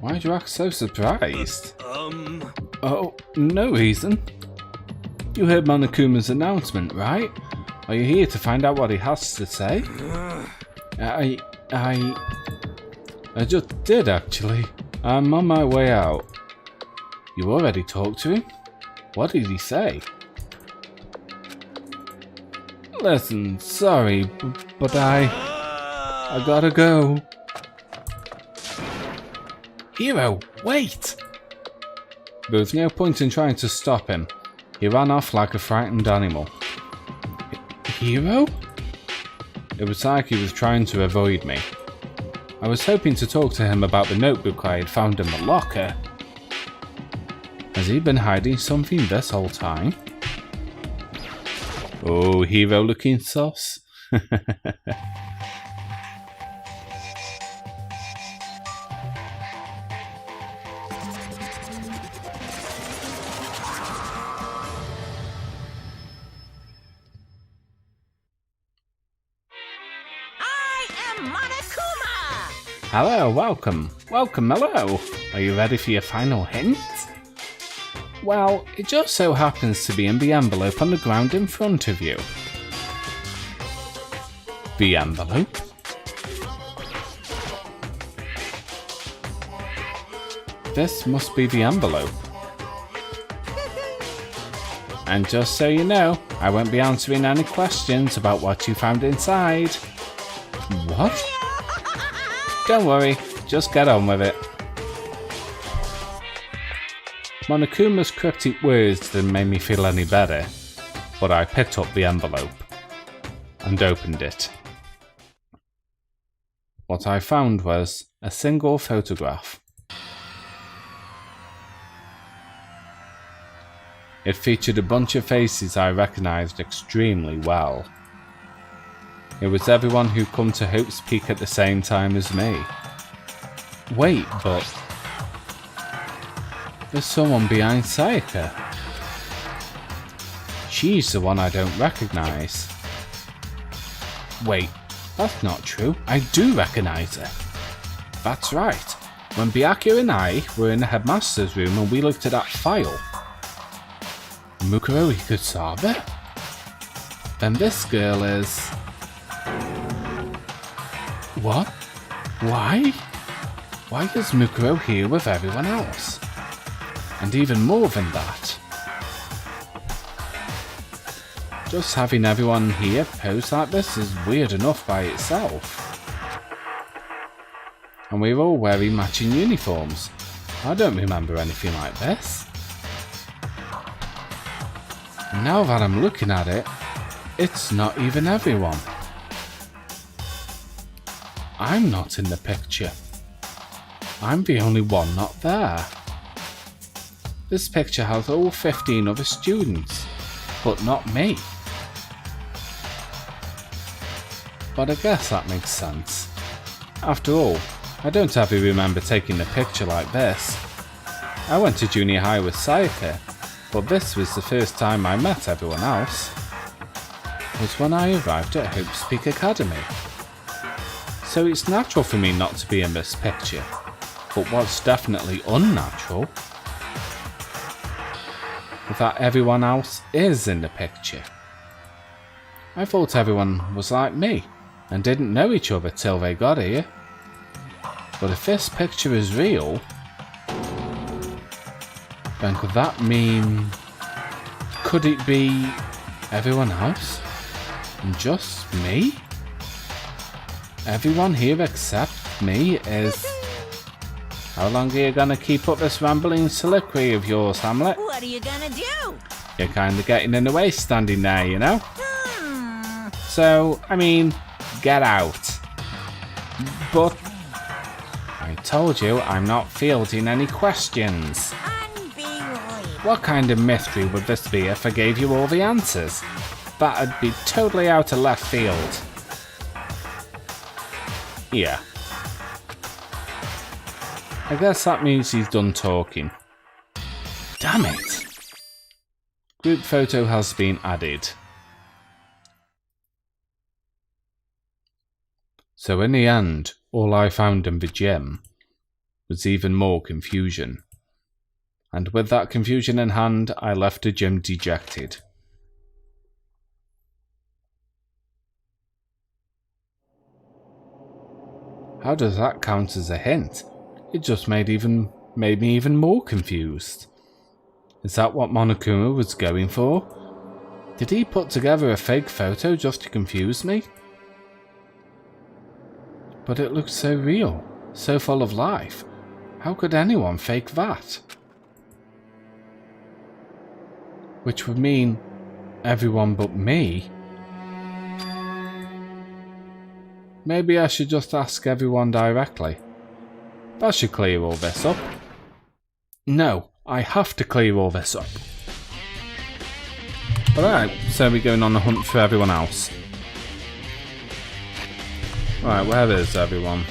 Why'd you act so surprised? Oh, no reason. You heard Monokuma's announcement, right? Are you here to find out what he has to say? I just did actually. I'm on my way out. You already talked to him? What did he say? Listen, sorry, but I gotta go. Hero, wait! There was no point in trying to stop him. He ran off like a frightened animal. Hero? It was like he was trying to avoid me. I was hoping to talk to him about the notebook I had found in the locker. Has he been hiding something this whole time? Oh, hero looking sauce. I am Monokuma! Hello, welcome. Welcome, hello. Are you ready for your final hint? Well, it just so happens to be in the envelope on the ground in front of you. The envelope? This must be the envelope. And just so you know, I won't be answering any questions about what you found inside. What? Don't worry, just get on with it. Monokuma's cryptic words didn't make me feel any better, but I picked up the envelope and opened it. What I found was a single photograph. It featured a bunch of faces I recognised extremely well. It was everyone who'd come to Hope's Peak at the same time as me. Wait, but there's someone behind Sayaka. She's the one I don't recognise. Wait, that's not true. I do recognise her. That's right. When Byakuya and I were in the headmaster's room and we looked at that file. Mukuro Ikusabe? Then this girl is... What? Why? Why is Mukuro here with everyone else? And even more than that. Just having everyone here pose like this is weird enough by itself. And we're all wearing matching uniforms. I don't remember anything like this. And now that I'm looking at it, it's not even everyone. I'm not in the picture. I'm the only one not there. This picture has all 15 other students, but not me. But I guess that makes sense. After all, I don't ever remember taking a picture like this. I went to junior high with Sayaka, but this was the first time I met everyone else. It was when I arrived at Hope's Peak Academy. So it's natural for me not to be in this picture, but what's definitely unnatural is that everyone else is in the picture. I thought everyone was like me and didn't know each other till they got here. But if this picture is real, then could that mean... Could it be everyone else? And just me? Everyone here except me is... How long are you gonna keep up this rambling soliloquy of yours, Hamlet? What are you gonna do? You're kinda getting in the way standing there, you know? So, I mean, get out. But... I told you I'm not fielding any questions. Unbelievable. What kind of mystery would this be if I gave you all the answers? That'd be totally out of left field. Yeah. I guess that means he's done talking. Damn it! Group photo has been added. So in the end, all I found in the gym was even more confusion. And with that confusion in hand, I left the gym dejected. How does that count as a hint? It just made me even more confused. Is that what Monokuma was going for? Did he put together a fake photo just to confuse me? But it looked so real, so full of life. How could anyone fake that? Which would mean everyone but me. Maybe I should just ask everyone directly. That should clear all this up. No, I have to clear all this up. Alright, so we're going on a hunt for everyone else. Alright, where is everyone?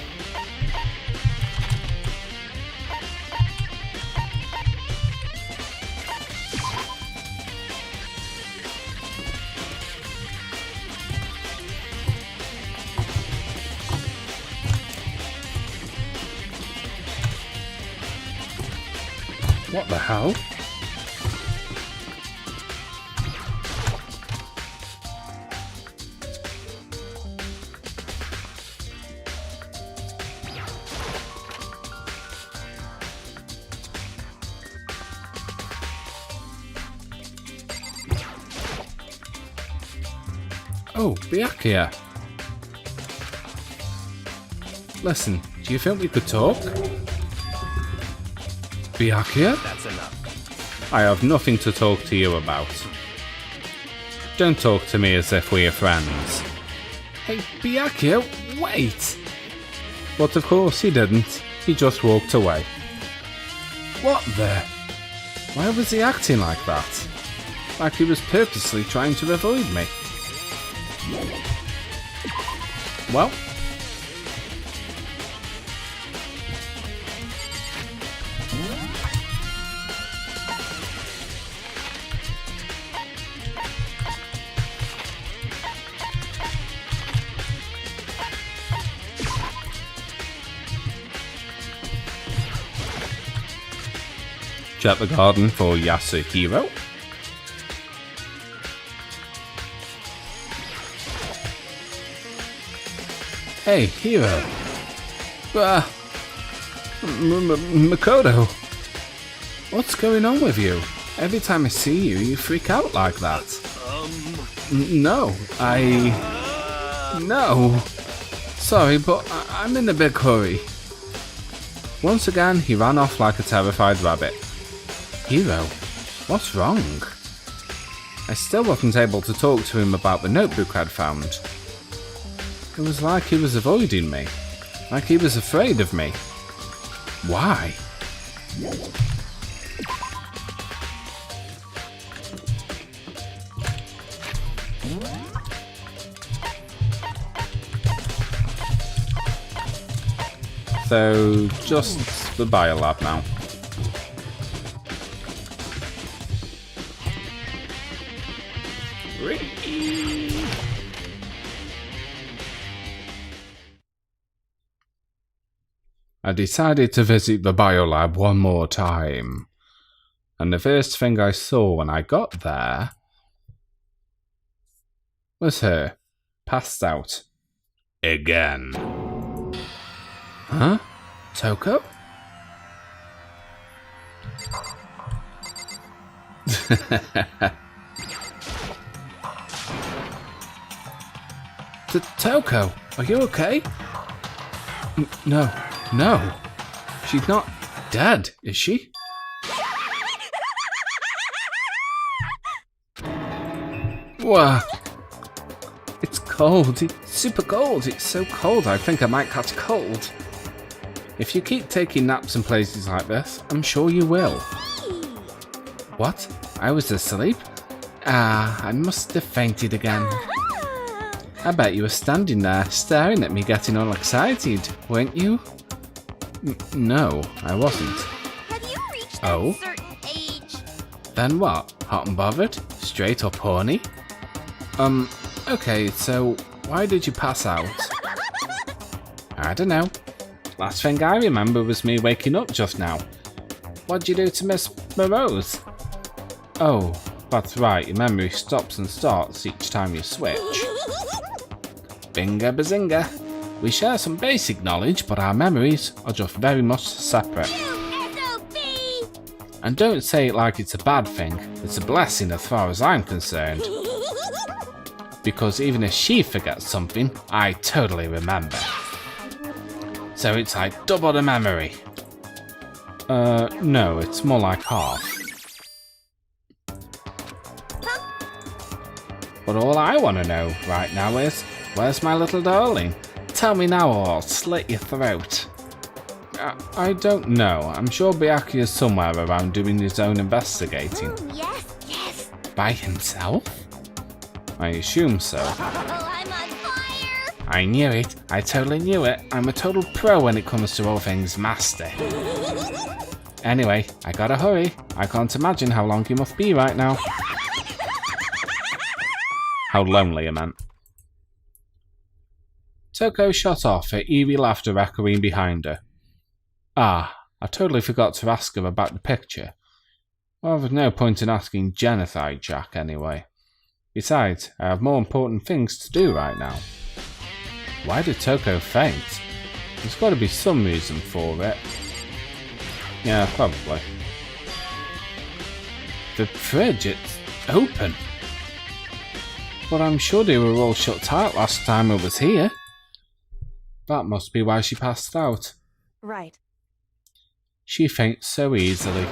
What the hell? Oh, Byakuya. Listen, do you think we could talk? Byakuya? That's enough. I have nothing to talk to you about. Don't talk to me as if we are friends. Hey, Byakuya, wait! But of course he didn't. He just walked away. What the? Why was he acting like that? Like he was purposely trying to avoid me. Well, check the garden for Yasuhiro. Hey, Hiro. Makoto. What's going on with you? Every time I see you, you freak out like that. No. No. Sorry, but I'm in a big hurry. Once again, he ran off like a terrified rabbit. Hiro, what's wrong? I still wasn't able to talk to him about the notebook I'd found. It was like he was avoiding me. Like he was afraid of me. Why? So, just the biolab now. I decided to visit the biolab one more time, and the first thing I saw when I got there was her, passed out. Again. Huh? Toko? Toko, are you okay? No. No, she's not dead, is she? Wow. It's cold. It's super cold. It's so cold I think I might catch a cold. If you keep taking naps in places like this, I'm sure you will. What? I was asleep? Ah, I must have fainted again. I bet you were standing there, staring at me getting all excited, weren't you? No, I wasn't. Have you reached Oh? a certain age? Then what? Hot and bothered? Straight up horny? Okay, so why did you pass out? I don't know. Last thing I remember was me waking up just now. What'd you do to Miss Morose? Oh, that's right, your memory stops and starts each time you switch. Binga bazinga. We share some basic knowledge, but our memories are just very much separate. SOB! And don't say it like it's a bad thing, it's a blessing as far as I'm concerned. Because even if she forgets something, I totally remember. So it's like double the memory. No, it's more like half. But all I want to know right now is, where's my little darling? Tell me now or I'll slit your throat. I don't know. I'm sure Byakuya's somewhere around doing his own investigating. Yes, yes. By himself? I assume so. Oh, I'm on fire! I knew it. I totally knew it. I'm a total pro when it comes to all things master. Anyway, I gotta hurry. I can't imagine how long you must be right now. How lonely, I meant. Toko shot off, her eerie laughter echoing behind her. Ah, I totally forgot to ask her about the picture. Well, there's no point in asking Genocide Jack anyway. Besides, I have more important things to do right now. Why did Toko faint? There's got to be some reason for it. Yeah, probably. The fridge, it's open. But I'm sure they were all shut tight last time I was here. That must be why she passed out. Right. She faints so easily.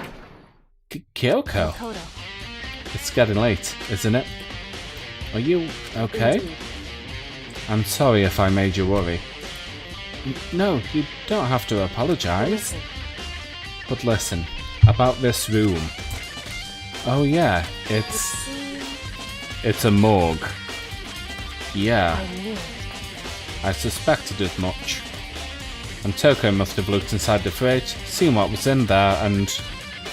Kyoko? Makoto. It's getting late, isn't it? Are you okay? Indeed. I'm sorry if I made you worry. No, you don't have to apologize. Listen. But listen, about this room. Oh yeah, it's a morgue. Yeah, I knew it. I suspected as much. And Toko must have looked inside the fridge, seen what was in there, and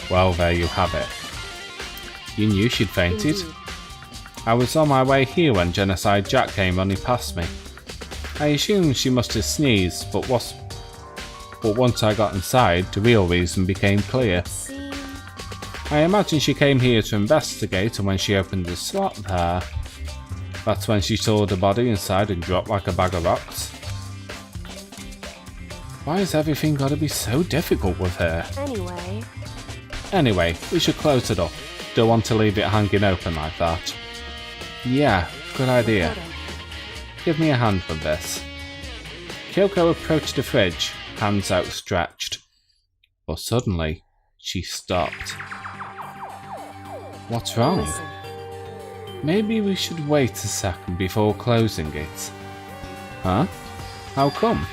well, there you have it. You knew she'd fainted. Indeed. I was on my way here when Genocide Jack came running past me. I assumed she must have sneezed, but once I got inside, the real reason became clear. See, I imagine she came here to investigate, and when she opened the slot there, that's when she saw the body inside and dropped like a bag of rocks. Why has everything got to be so difficult with her? anyway, We should close it up. Don't want to leave it hanging open like that. Yeah, good idea. Makoto. Give me a hand with this. Kyoko approached the fridge, hands outstretched. But suddenly, she stopped. What's wrong? Listen. Maybe we should wait a second before closing it. Huh? How come?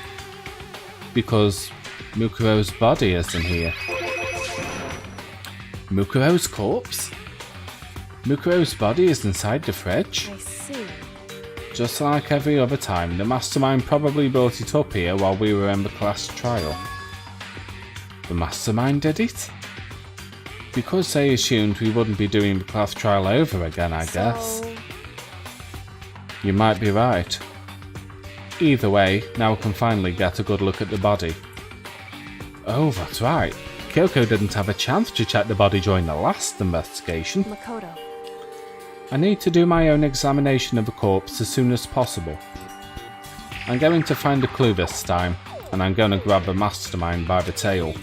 Because Mukuro's body isn't here. Mukuro's corpse? Mukuro's body is inside the fridge? I see. Just like every other time, the mastermind probably brought it up here while we were in the class trial. The mastermind did it? Because they assumed we wouldn't be doing the class trial over again, I guess. So, You might be right. Either way, now we can finally get a good look at the body. Oh, that's right. Kyoko didn't have a chance to check the body during the last investigation. Makoto. I need to do my own examination of the corpse as soon as possible. I'm going to find a clue this time, and I'm going to grab the mastermind by the tail.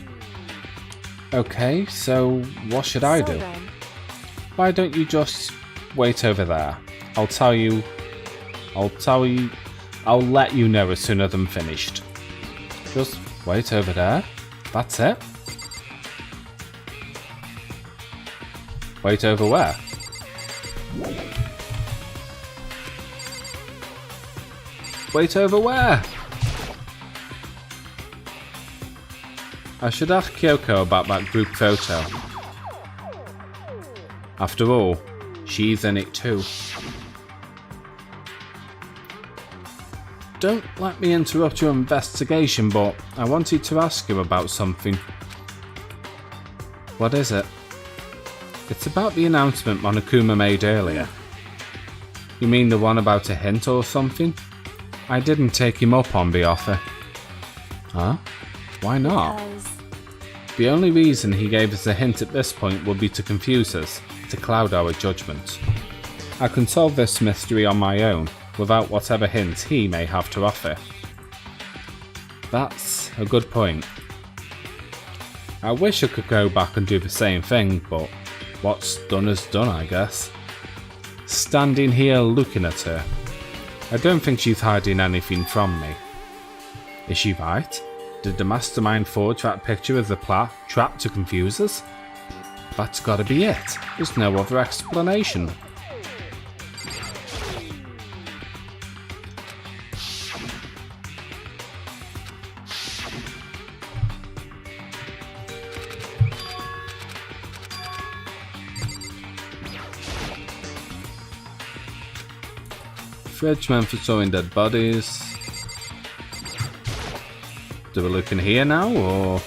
Okay, so what should I do? Then, Why don't you just wait over there? I'll let you know as soon as I'm finished. Just wait over there. That's it. Wait over where? Wait over where? I should ask Kyoko about that group photo. After all, she's in it too. Don't let me interrupt your investigation, but I wanted to ask you about something. What is it? It's about the announcement Monokuma made earlier. You mean the one about a hint or something? I didn't take him up on the offer. Huh? Why not? because The only reason he gave us a hint at this point would be to confuse us, to cloud our judgment. I can solve this mystery on my own, without whatever hints he may have to offer. That's a good point. I wish I could go back and do the same thing, but what's done is done, I guess. Standing here looking at her, I don't think she's hiding anything from me. Is she right? Did the mastermind forge that picture as a trap to confuse us? That's gotta be it. There's no other explanation. Fridge meant for storing dead bodies. Do we look in here now, or...?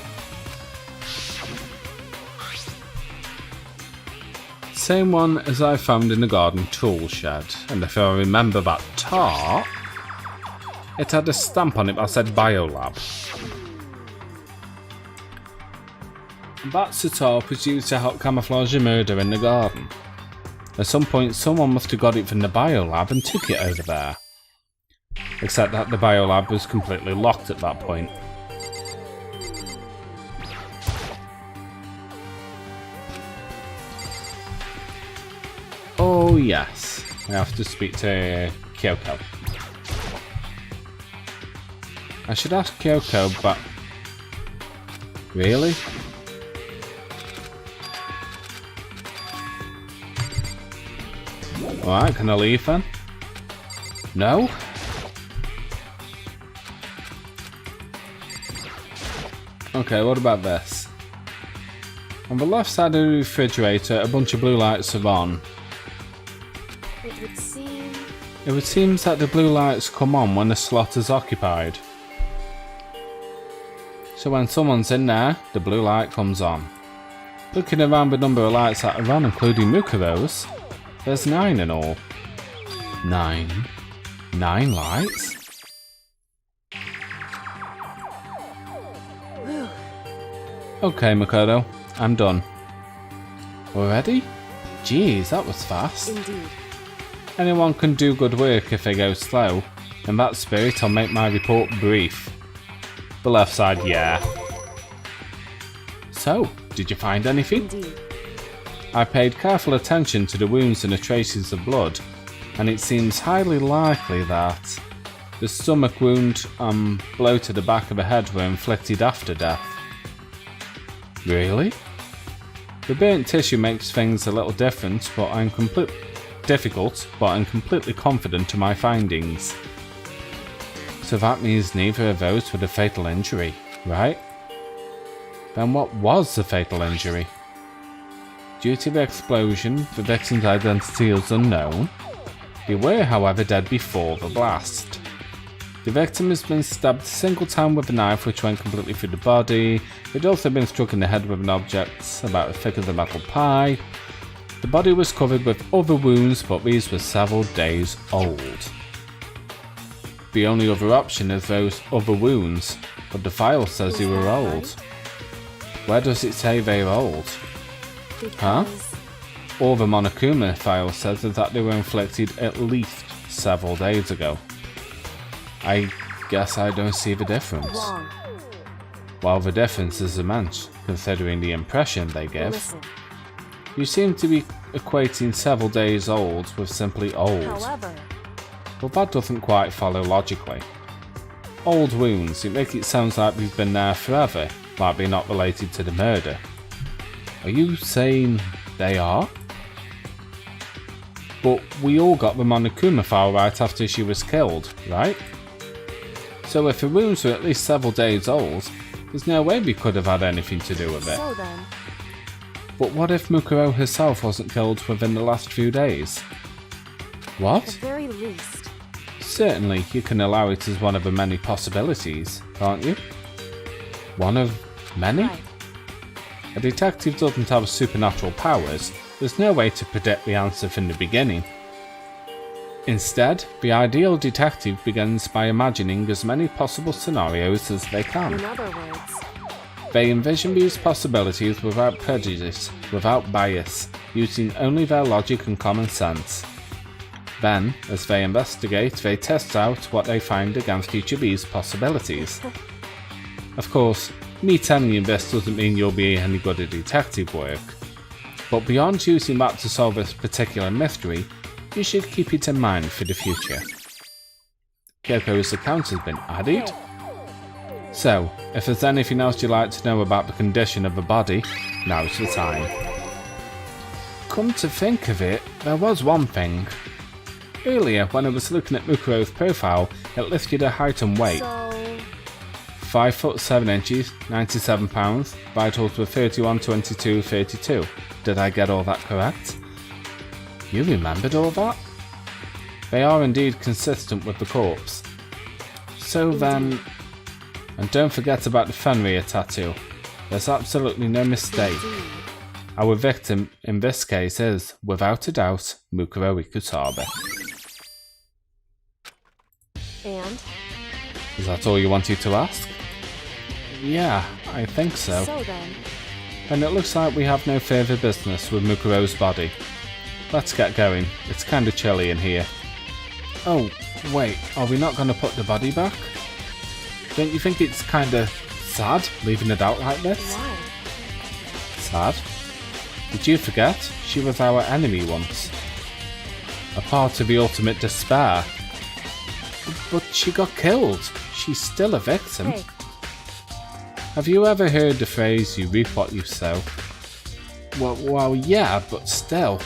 Same one as I found in the garden tool shed, and if I remember that tart, it had a stamp on it that said Biolab. That tarp was used to help camouflage a murder in the garden. At some point someone must have got it from the Biolab and took it over there. Except that the Biolab was completely locked at that point. Oh yes, I have to speak to Kyoko. I should ask Kyoko, but... Really? Alright, can I leave then? No? Okay, what about this? On the left side of the refrigerator, a bunch of blue lights are on. It would seem that the blue lights come on when the slot is occupied. So when someone's in there, the blue light comes on. Looking around the number of lights that are on, including Mukuro's, there's 9 in all. 9? 9 lights? Okay, Makoto, I'm done. Already? Jeez, that was fast. Indeed. Anyone can do good work if they go slow. In that spirit, I'll make my report brief. The left side, yeah. So, did you find anything? Indeed. I paid careful attention to the wounds and the traces of blood, and it seems highly likely that the stomach wound and blow to the back of the head were inflicted after death. Really? The burnt tissue makes things a little different, but I'm completely confident in my findings. So that means neither of those were the fatal injury, right? Then what was the fatal injury? Due to the explosion, the victim's identity is unknown. They were, however, dead before the blast. The victim has been stabbed a single time with a knife which went completely through the body. They'd also been struck in the head with an object about as thick as a metal pie. The body was covered with other wounds, but these were several days old. The only other option is those other wounds, but the file says they were old. Where does it say they're old? Huh? All the Monokuma file says is that they were inflicted at least several days ago. I guess I don't see the difference. Wrong. Well, the difference is immense, considering the impression they give. Listen. You seem to be equating several days old with simply old. However, But that doesn't quite follow logically. Old wounds, it makes it sound like they've been there forever, like they're not related to the murder. Are you saying they are? But we all got the Monokuma file right after she was killed, right? So if the wounds were at least several days old, there's no way we could have had anything to do with it. so then, But what if Mukuro herself wasn't killed within the last few days? at What? the very least, Certainly, you can allow it as one of the many possibilities, can't you? One of many? right. A detective doesn't have supernatural powers, there's no way to predict the answer from the beginning. Instead, the ideal detective begins by imagining as many possible scenarios as they can. In other words, They envision these possibilities without prejudice, without bias, using only their logic and common sense. Then, as they investigate, they test out what they find against each of these possibilities. Of course, me telling you this doesn't mean you'll be any good at detective work, but beyond using that to solve a particular mystery, you should keep it in mind for the future. Kyoko's account has been added. So, if there's anything else you'd like to know about the condition of the body, now's the time. Come to think of it, there was one thing. Earlier, when I was looking at Mukuro's profile, it listed her height and weight. so 5 foot 7 inches, 97 pounds, vitals were 31, 22, 32. Did I get all that correct? You remembered all that? They are indeed consistent with the corpse. So then... And don't forget about the Fenrir tattoo. There's absolutely no mistake. Indeed. Our victim in this case is, without a doubt, Mukuro Ikutabe. And? Is that all you wanted to ask? Yeah, I think so. So then, Then it looks like we have no further business with Mukuro's body. Let's get going. It's kinda chilly in here. Oh, wait, are we not gonna put the body back? Don't you think it's kinda sad leaving it out like this? why? Sad? Did you forget? She was our enemy once. A part of the ultimate despair. But she got killed. She's still a victim. Hey, Have you ever heard the phrase, you reap what you sow? Well, yeah, but still.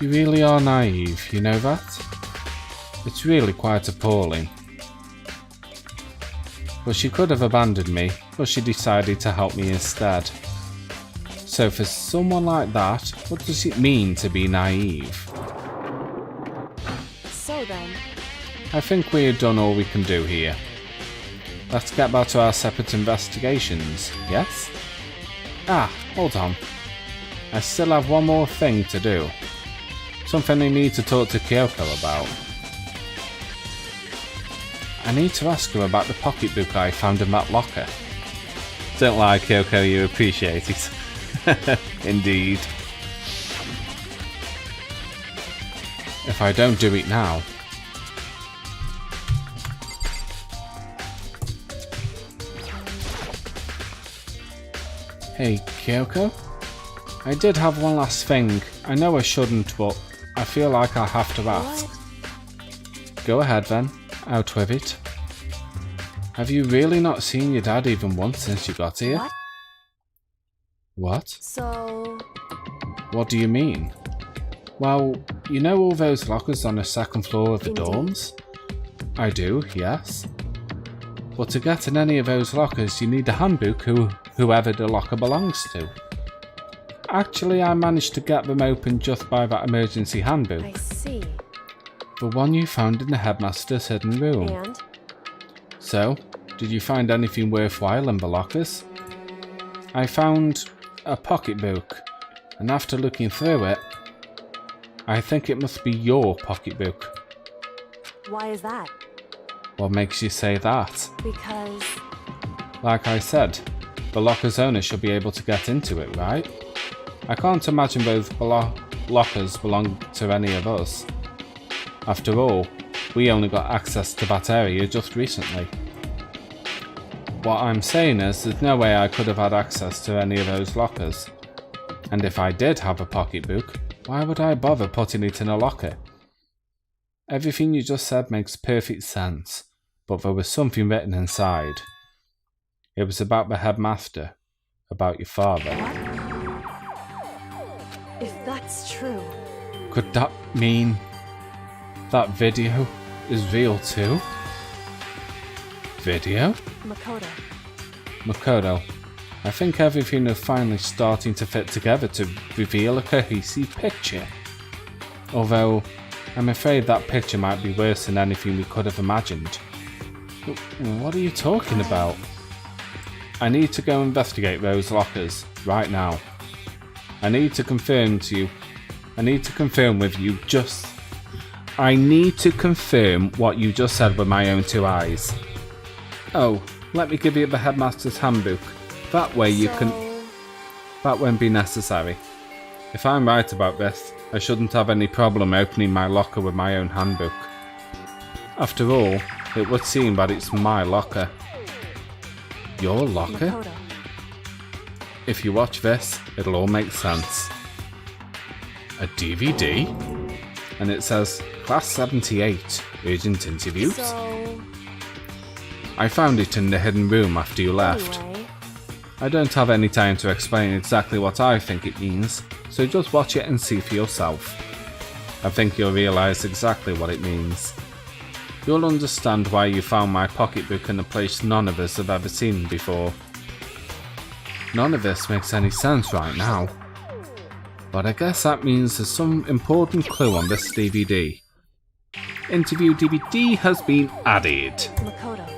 You really are naive, you know that? It's really quite appalling. But she could have abandoned me, but she decided to help me instead. So for someone like that, what does it mean to be naive? so then, I think we have done all we can do here. Let's get back to our separate investigations, yes? Ah, hold on. I still have one more thing to do. Something I need to talk to Kyoko about. I need to ask her about the pocketbook I found in that locker. Don't lie, Kyoko, you appreciate it. Indeed. If I don't do it now... Hey, Kyoko? I did have one last thing. I know I shouldn't, but I feel like I have to ask. Go ahead then. Out with it. Have you really not seen your dad even once since you got here? what? What? So, What do you mean? Well, you know all those lockers on the second floor of the Indeed. dorms? I do, yes. But to get in any of those lockers, you need a handbook whoever the locker belongs to. Actually, I managed to get them open just by that emergency handbook. I see. The one you found in the headmaster's hidden room. And? So, did you find anything worthwhile in the lockers? I found a pocketbook, and after looking through it, I think it must be your pocketbook. Why is that? What makes you say that? Because, Like I said, the locker's owner should be able to get into it, right? I can't imagine those lockers belong to any of us. After all, we only got access to that area just recently. What I'm saying is, there's no way I could have had access to any of those lockers. And if I did have a pocketbook, why would I bother putting it in a locker? Everything you just said makes perfect sense, but there was something written inside. It was about the headmaster, about your father. if that's true, Could that mean that video is real too? Video? Makoto, Makoto, I think everything is finally starting to fit together to reveal a cohesive picture. Although, I'm afraid that picture might be worse than anything we could have imagined. What are you talking about? I need to go investigate those lockers, right now. I need to confirm what you just said with my own two eyes. Oh, let me give you the headmaster's handbook. That way you can... That won't be necessary. If I'm right about this, I shouldn't have any problem opening my locker with my own handbook. After all, it would seem that it's my locker. Your locker? Makoto, If you watch this, it'll all make sense. A DVD? And it says, Class 78, Urgent Interviews? so, I found it in the hidden room after you left. anyway, I don't have any time to explain exactly what I think it means, so just watch it and see for yourself. I think you'll realise exactly what it means. You'll understand why you found my pocketbook in a place none of us have ever seen before. None of this makes any sense right now. but I guess that means there's some important clue on this DVD. Interview DVD has been added. Makoto.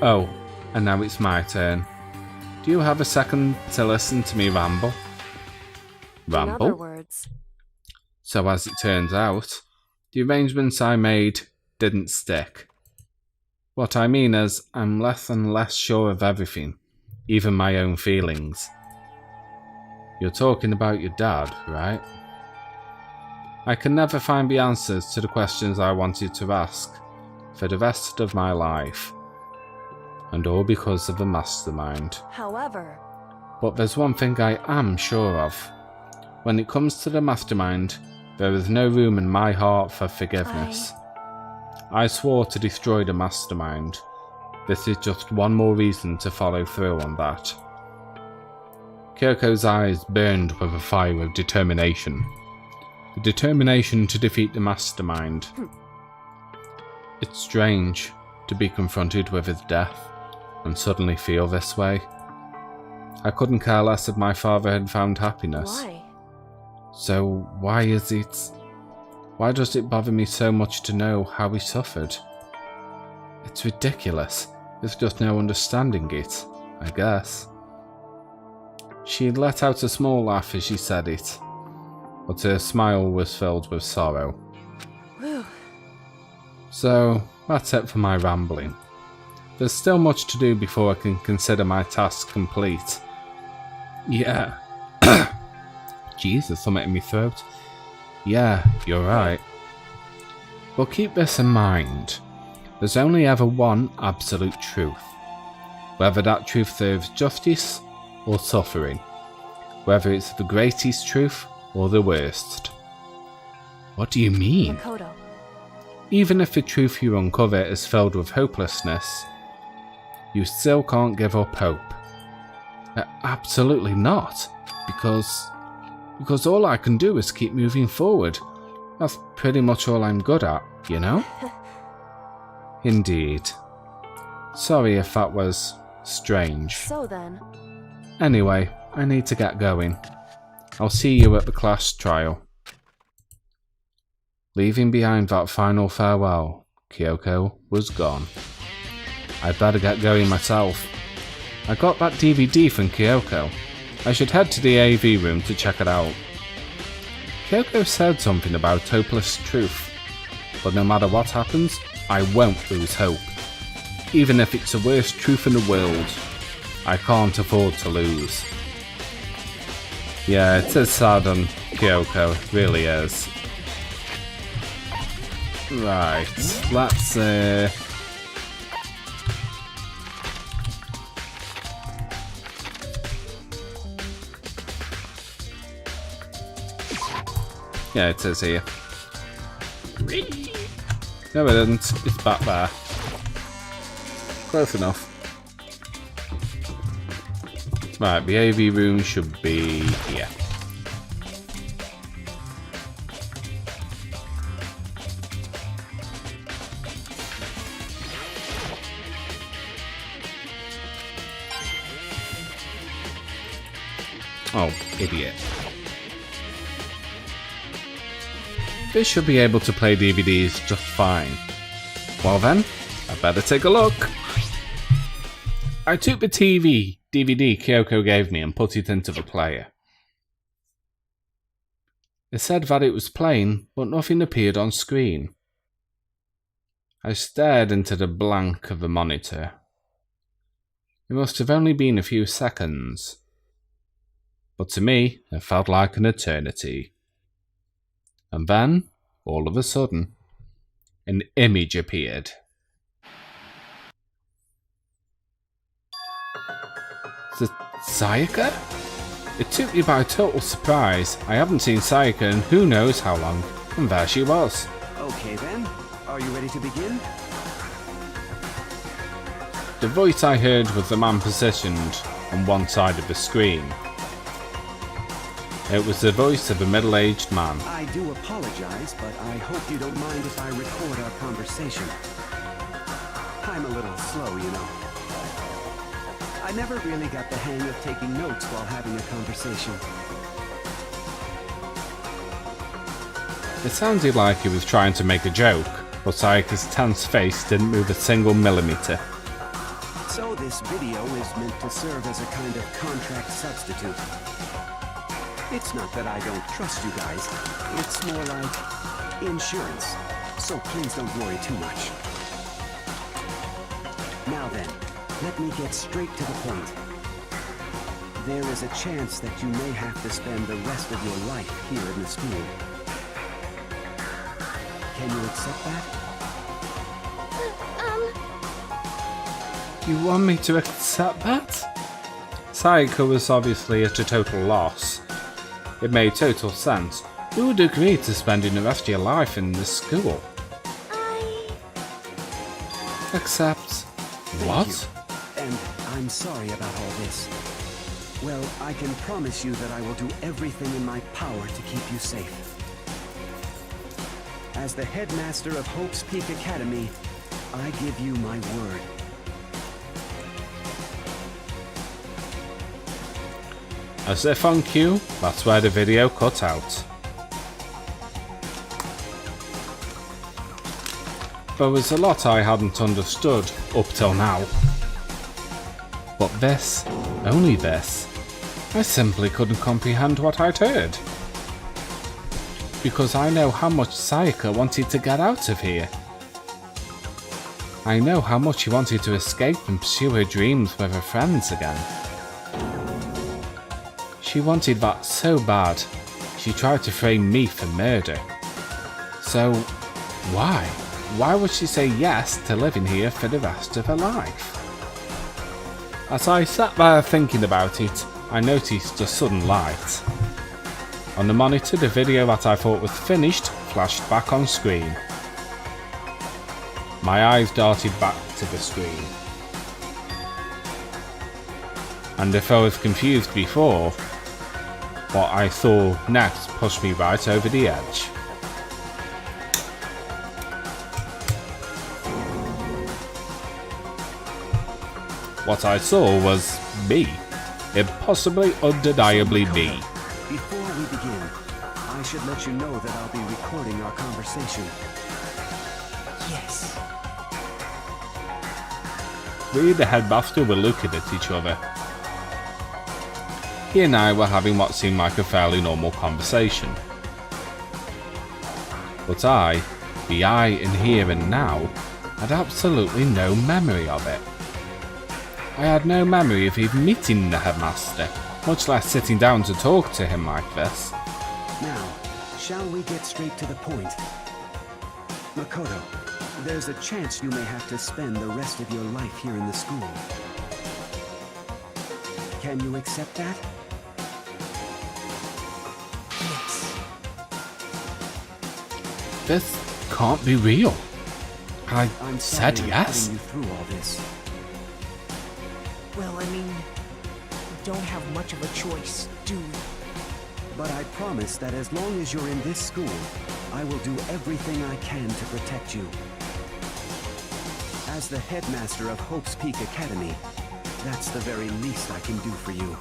Oh, and now it's my turn. Do you have a second to listen to me ramble? In other Ramble? words, So as it turns out, the arrangements I made didn't stick. What I mean is, I'm less and less sure of everything, even my own feelings. You're talking about your dad, right? I can never find the answers to the questions I wanted to ask for the rest of my life. And all because of the mastermind. however, But there's one thing I am sure of. When it comes to the mastermind, there is no room in my heart for forgiveness. I swore to destroy the mastermind. This is just one more reason to follow through on that. Kyoko's eyes burned with a fire of determination. The determination to defeat the mastermind. It's strange to be confronted with his death and suddenly feel this way. I couldn't care less if my father had found happiness. why? So why does it bother me so much to know how he suffered? It's ridiculous. There's just no understanding it, I guess. She let out a small laugh as she said it, but her smile was filled with sorrow. Whew. So, that's it for my rambling. There's still much to do before I can consider my task complete. Yeah. Jesus, something in my throat. Yeah, you're right. But keep this in mind. There's only ever one absolute truth. Whether that truth serves justice or suffering. Whether it's the greatest truth or the worst. What do you mean? Makoto. Even if the truth you uncover is filled with hopelessness, you still can't give up hope. Absolutely not, because all I can do is keep moving forward. That's pretty much all I'm good at, you know? Indeed. Sorry if that was strange. So then, Anyway, I need to get going. I'll see you at the class trial. Leaving behind that final farewell, Kyoko was gone. I'd better get going myself. I got that DVD from Kyoko. I should head to the AV room to check it out. Kyoko said something about hopeless truth, but no matter what happens, I won't lose hope. Even if it's the worst truth in the world, I can't afford to lose. Yeah, it is sad on Kyoko, it really is. Right, let's yeah, it is here. No, it isn't. It's back there. Close enough. Right, the AV room should be here. Oh, idiot. This should be able to play DVDs just fine. Well then, I better take a look. I took the DVD Kyoko gave me and put it into the player. It said that it was playing, but nothing appeared on screen. I stared into the blank of the monitor. It must have only been a few seconds. But to me, it felt like an eternity. And then, all of a sudden, an image appeared. Sayaka? It took me by total surprise. I haven't seen Sayaka in who knows how long, and there she was. Okay then, are you ready to begin? The voice I heard was the man positioned on one side of the screen. It was the voice of a middle-aged man. I do apologize, but I hope you don't mind if I record our conversation. I'm a little slow, you know. I never really got the hang of taking notes while having a conversation. It sounded like he was trying to make a joke, but Sayaka's tense face didn't move a single millimeter. So this video is meant to serve as a kind of contract substitute. It's not that I don't trust you guys. It's more like insurance. So please don't worry too much. Now then, let me get straight to the point. There is a chance that you may have to spend the rest of your life here in the school. Can you accept that? You want me to accept that? Sayaka was obviously at a total loss. It made total sense. Who would agree to spending the rest of your life in this school? Except... what? You. And I'm sorry about all this. Well, I can promise you that I will do everything in my power to keep you safe. As the headmaster of Hope's Peak Academy, I give you my word. As if on cue, that's where the video cut out. There was a lot I hadn't understood up till now. But this, only this, I simply couldn't comprehend what I'd heard. Because I know how much Sayaka wanted to get out of here. I know how much she wanted to escape and pursue her dreams with her friends again. She wanted that so bad, she tried to frame me for murder. So, why? Why would she say yes to living here for the rest of her life? As I sat there thinking about it, I noticed a sudden light. On the monitor, the video that I thought was finished flashed back on screen. My eyes darted back to the screen. And if I was confused before, what I saw next pushed me right over the edge. What I saw was me. Impossibly, undeniably me. Before we begin, I should let you know that I'll be recording our conversation. Yes. We and the headmaster were looking at each other. He and I were having what seemed like a fairly normal conversation. But I, the I in here and now, had absolutely no memory of it. I had no memory of even meeting the headmaster, much less sitting down to talk to him like this. Now, shall we get straight to the point? Makoto, there's a chance you may have to spend the rest of your life here in the school. Can you accept that? Yes. This can't be real. I I'm said sorry yes. I'm putting you through all this. Well, I mean, we don't have much of a choice, do we? But I promise that as long as you're in this school, I will do everything I can to protect you. As the headmaster of Hope's Peak Academy, that's the very least I can do for you.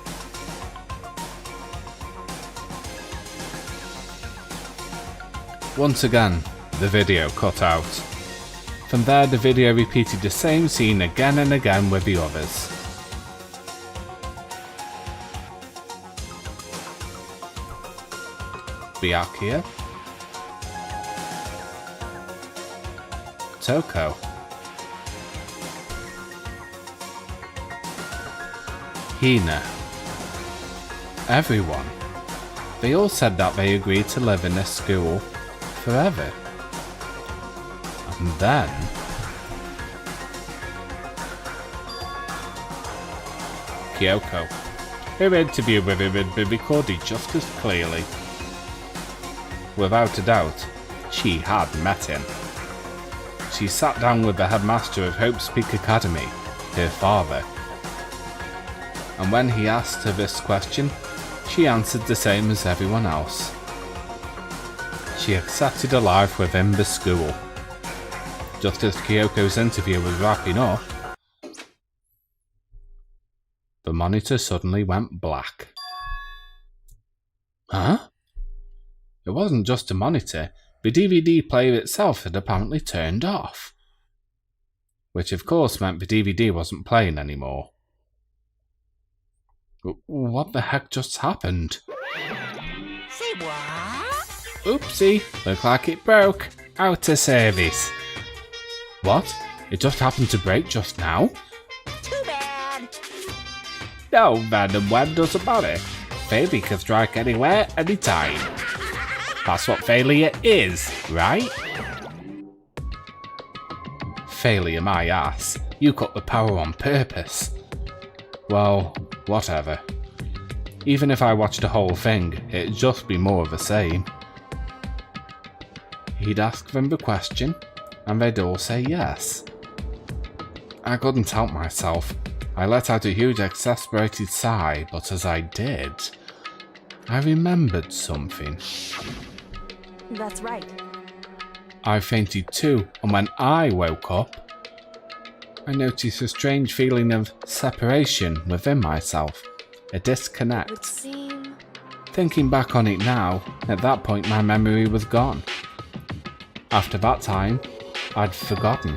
Once again, the video cut out. From there, the video repeated the same scene again and again with the others. Byakuya, Toko, Hina, everyone. They all said that they agreed to live in this school forever. And then... Kyoko. Her interview with him had been recorded just as clearly. Without a doubt, she had met him. She sat down with the headmaster of Hope's Peak Academy, her father. And when he asked her this question, she answered the same as everyone else. She accepted a life within the school. Just as Kyoko's interview was wrapping up, the monitor suddenly went black. Huh? It wasn't just a monitor, the DVD player itself had apparently turned off. Which of course meant the DVD wasn't playing anymore. What the heck just happened? Say what? Oopsie, look like it broke. Out of service. What? It just happened to break just now? Too bad. No, Venom Web doesn't matter. Failure can strike anywhere, anytime. That's what failure is, right? Failure my ass. You cut the power on purpose. Well, whatever. Even if I watched the whole thing, it'd just be more of the same. He'd ask them the question, and they'd all say yes. I couldn't help myself. I let out a huge exasperated sigh, but as I did, I remembered something. That's right. I fainted too, and when I woke up, I noticed a strange feeling of separation within myself, a disconnect. Would seem... Thinking back on it now, at that point my memory was gone. After that time, I'd forgotten.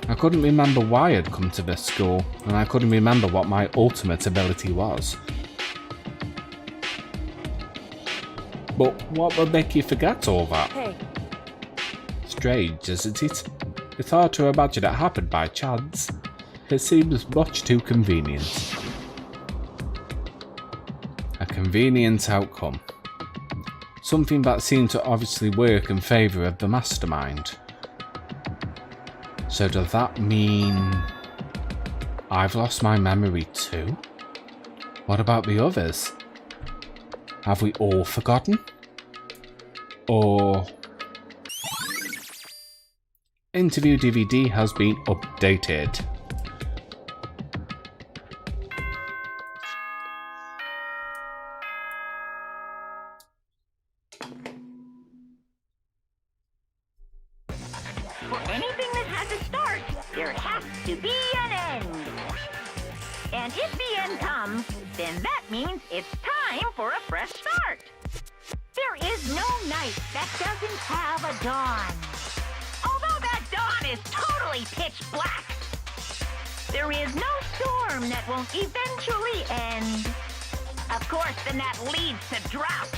I couldn't remember why I'd come to this school, and I couldn't remember what my ultimate ability was. But what would make you forget all that? Hey, Strange, isn't it? It's hard to imagine it happened by chance. It seems much too convenient. A convenient outcome. Something that seemed to obviously work in favour of the mastermind. So does that mean I've lost my memory too? What about the others? Have we all forgotten? Or... Interview DVD has been updated. For anything that has a start, there has to be an end. And if the end comes, then that means it's time for a fresh start. There is no night that doesn't have a dawn. Although that dawn is totally pitch black. There is no storm that won't eventually end. Of course, then that leads to drought.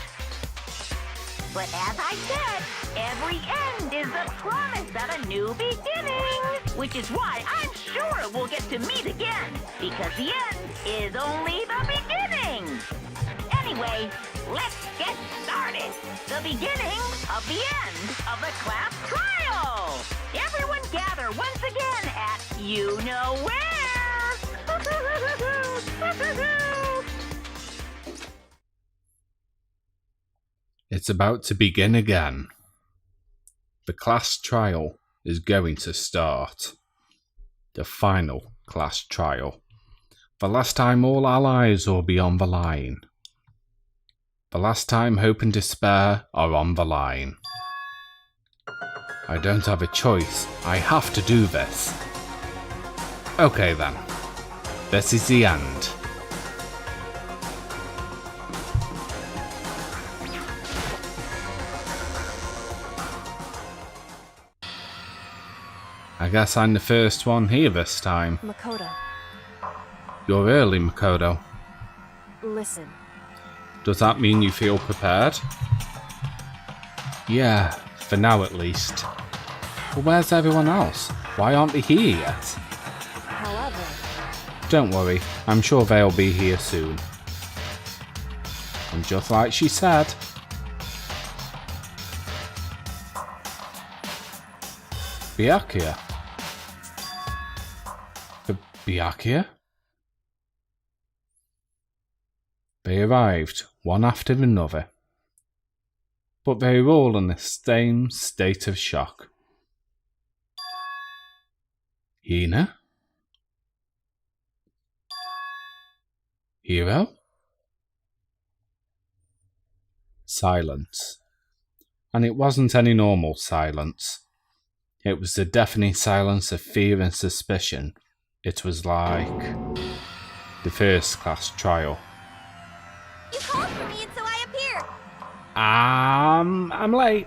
But as I said, every end is the promise of a new beginning. Which is why I'm sure we'll get to meet again. Because the end is only the beginning. Anyway, let's get started. The beginning of the end of the class trial. Everyone gather once again at you-know-where. It's about to begin again. The class trial is going to start. The final class trial. The last time all allies will be on the line. The last time hope and despair are on the line. I don't have a choice. I have to do this. Okay then. This is the end. I guess I'm the first one here this time. Makoto, You're early, Makoto. listen. Does that mean you feel prepared? Yeah, for now at least. But where's everyone else? Why aren't they here yet? However, Don't worry, I'm sure they'll be here soon. And just like she said... Byakuya? The Byakuya? They arrived, one after another. But they were all in the same state of shock. Hina? Hiro? Silence. And it wasn't any normal silence. It was the deafening silence of fear and suspicion. It was like the first class trial. You called for me and so I appeared. I'm late.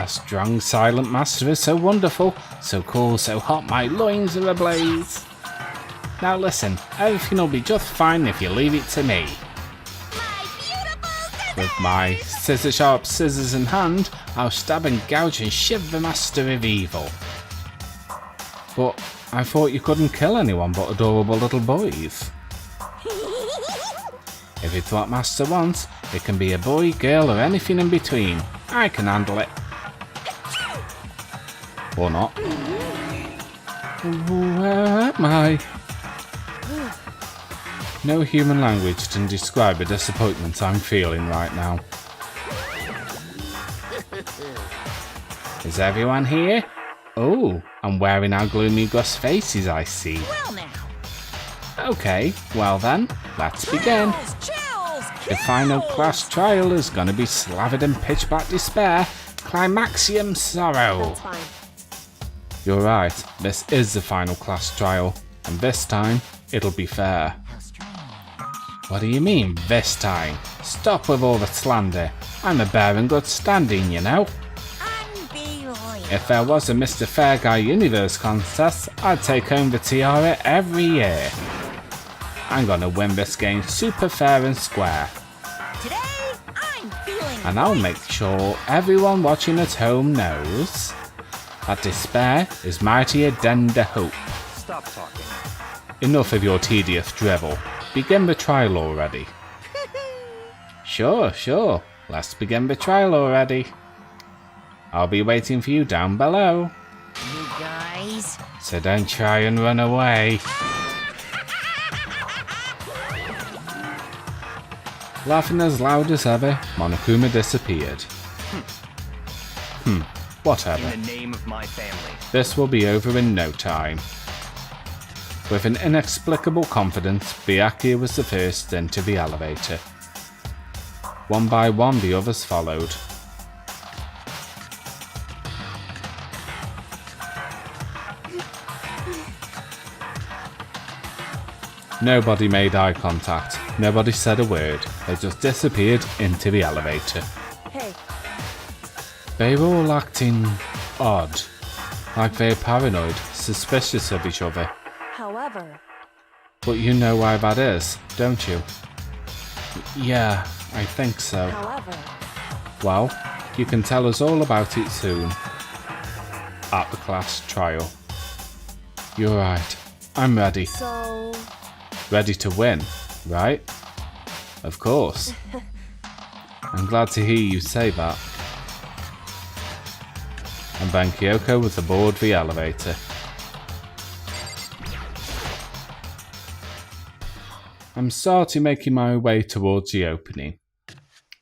Our strong, silent master is so wonderful, so cool, so hot, my loins are ablaze. Now listen, everything will be just fine if you leave it to me. With my scissor-sharp scissors in hand, I'll stab and gouge and shiv the master of evil. But I thought you couldn't kill anyone but adorable little boys. If it's what master wants, it can be a boy, girl, or anything in between. I can handle it. Or not. Where am I? No human language can describe the disappointment I'm feeling right now. Is everyone here? Oh, I'm wearing our gloomy Gus faces, I see. Well now. Okay, well then, let's begin. The final class trial is gonna be slathered in pitch black despair, climaxium sorrow. That's fine. You're right, this is the final class trial, and this time, it'll be fair. What do you mean, this time? Stop with all the slander. I'm a bear in good standing, you know. If there was a Mr. Fair Guy Universe contest, I'd take home the tiara every year. I'm gonna win this game super fair and square. Today, I'm feeling And I'll make sure everyone watching at home knows that despair is mightier than the hope. Stop talking. Enough of your tedious drivel. Begin the trial already. Sure. Let's begin the trial already. I'll be waiting for you down below. you guys. So don't try and run away. Laughing as loud as ever, Monokuma disappeared. Whatever. In the name of my family. This will be over in no time. With an inexplicable confidence, Byakuya was the first into the elevator. One by one, the others followed. Nobody made eye contact. Nobody said a word. They just disappeared into the elevator. Hey, They were all acting odd. Like they're paranoid, suspicious of each other. however, But you know why that is, don't you? Yeah, I think so. however, Well, you can tell us all about it soon. At the class trial. You're right. I'm ready. so Ready to win, right? Of course. I'm glad to hear you say that. And then Kyoko was aboard the elevator. I'm slowly making my way towards the opening.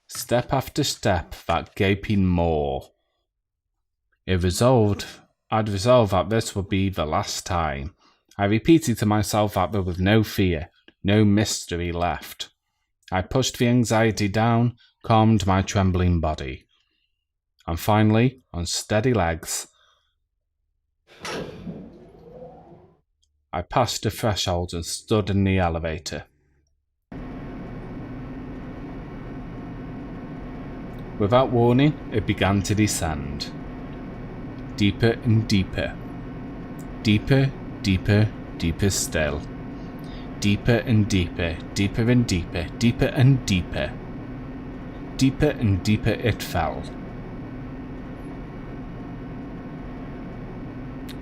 Step after step, that gaping maw. I'd resolved that this would be the last time. I repeated to myself that there was no fear, no mystery left. I pushed the anxiety down, calmed my trembling body. And finally, on steady legs, I passed the threshold and stood in the elevator. Without warning, it began to descend. Deeper and deeper. Deeper, deeper, deeper still. Deeper and deeper, deeper and deeper, deeper and deeper. Deeper and deeper it fell.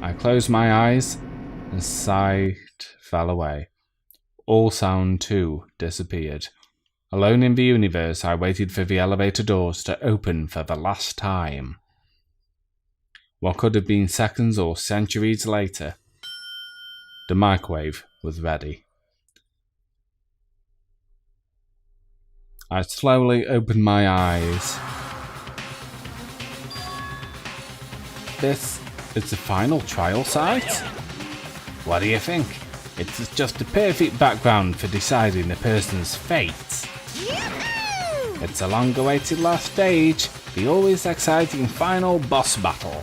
I closed my eyes and sight fell away. All sound too disappeared. Alone in the universe, I waited for the elevator doors to open for the last time. What could have been seconds or centuries later, the microwave was ready. I slowly opened my eyes. This is the final trial site? What do you think? It's just the perfect background for deciding a person's fate. It's a long-awaited last stage, the always exciting final boss battle.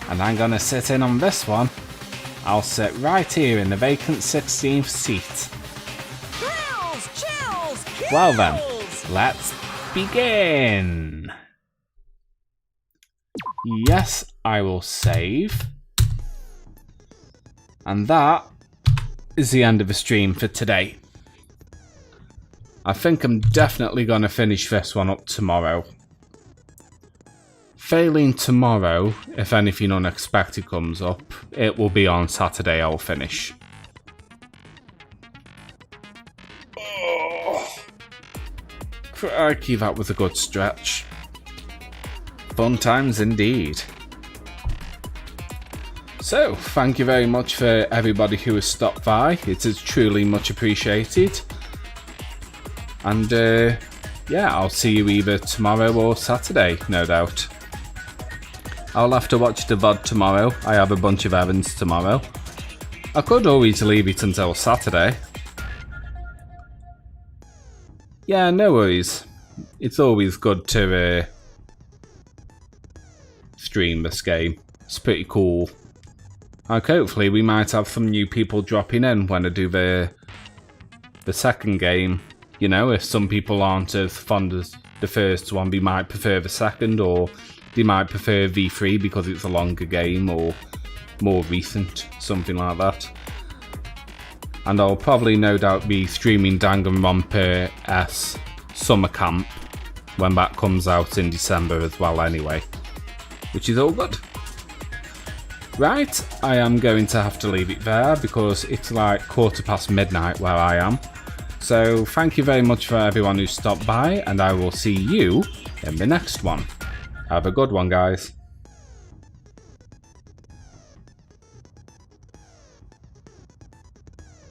And I'm gonna sit in on this one. I'll sit right here in the vacant 16th seat. Well then, let's begin! Yes, I will save. And that is the end of the stream for today. I think I'm definitely going to finish this one up tomorrow. Failing tomorrow, if anything unexpected comes up, it will be on Saturday I'll finish. Oh, crikey, that was a good stretch. Fun times indeed. So, thank you very much for everybody who has stopped by. It is truly much appreciated. And yeah, I'll see you either tomorrow or Saturday, no doubt. I'll have to watch the VOD tomorrow. I have a bunch of errands tomorrow. I could always leave it until Saturday. Yeah, no worries. It's always good to stream this game. It's pretty cool. Like, hopefully we might have some new people dropping in when I do the second game. You know, if some people aren't as fond as the first one, they might prefer the second, or they might prefer V3 because it's a longer game or more recent, something like that. And I'll probably no doubt be streaming Danganronpa S Summer Camp when that comes out in December as well anyway, which is all good. Right, I am going to have to leave it there because it's like midnight where I am. So thank you very much for everyone who stopped by, and I will see you in the next one. Have a good one, guys.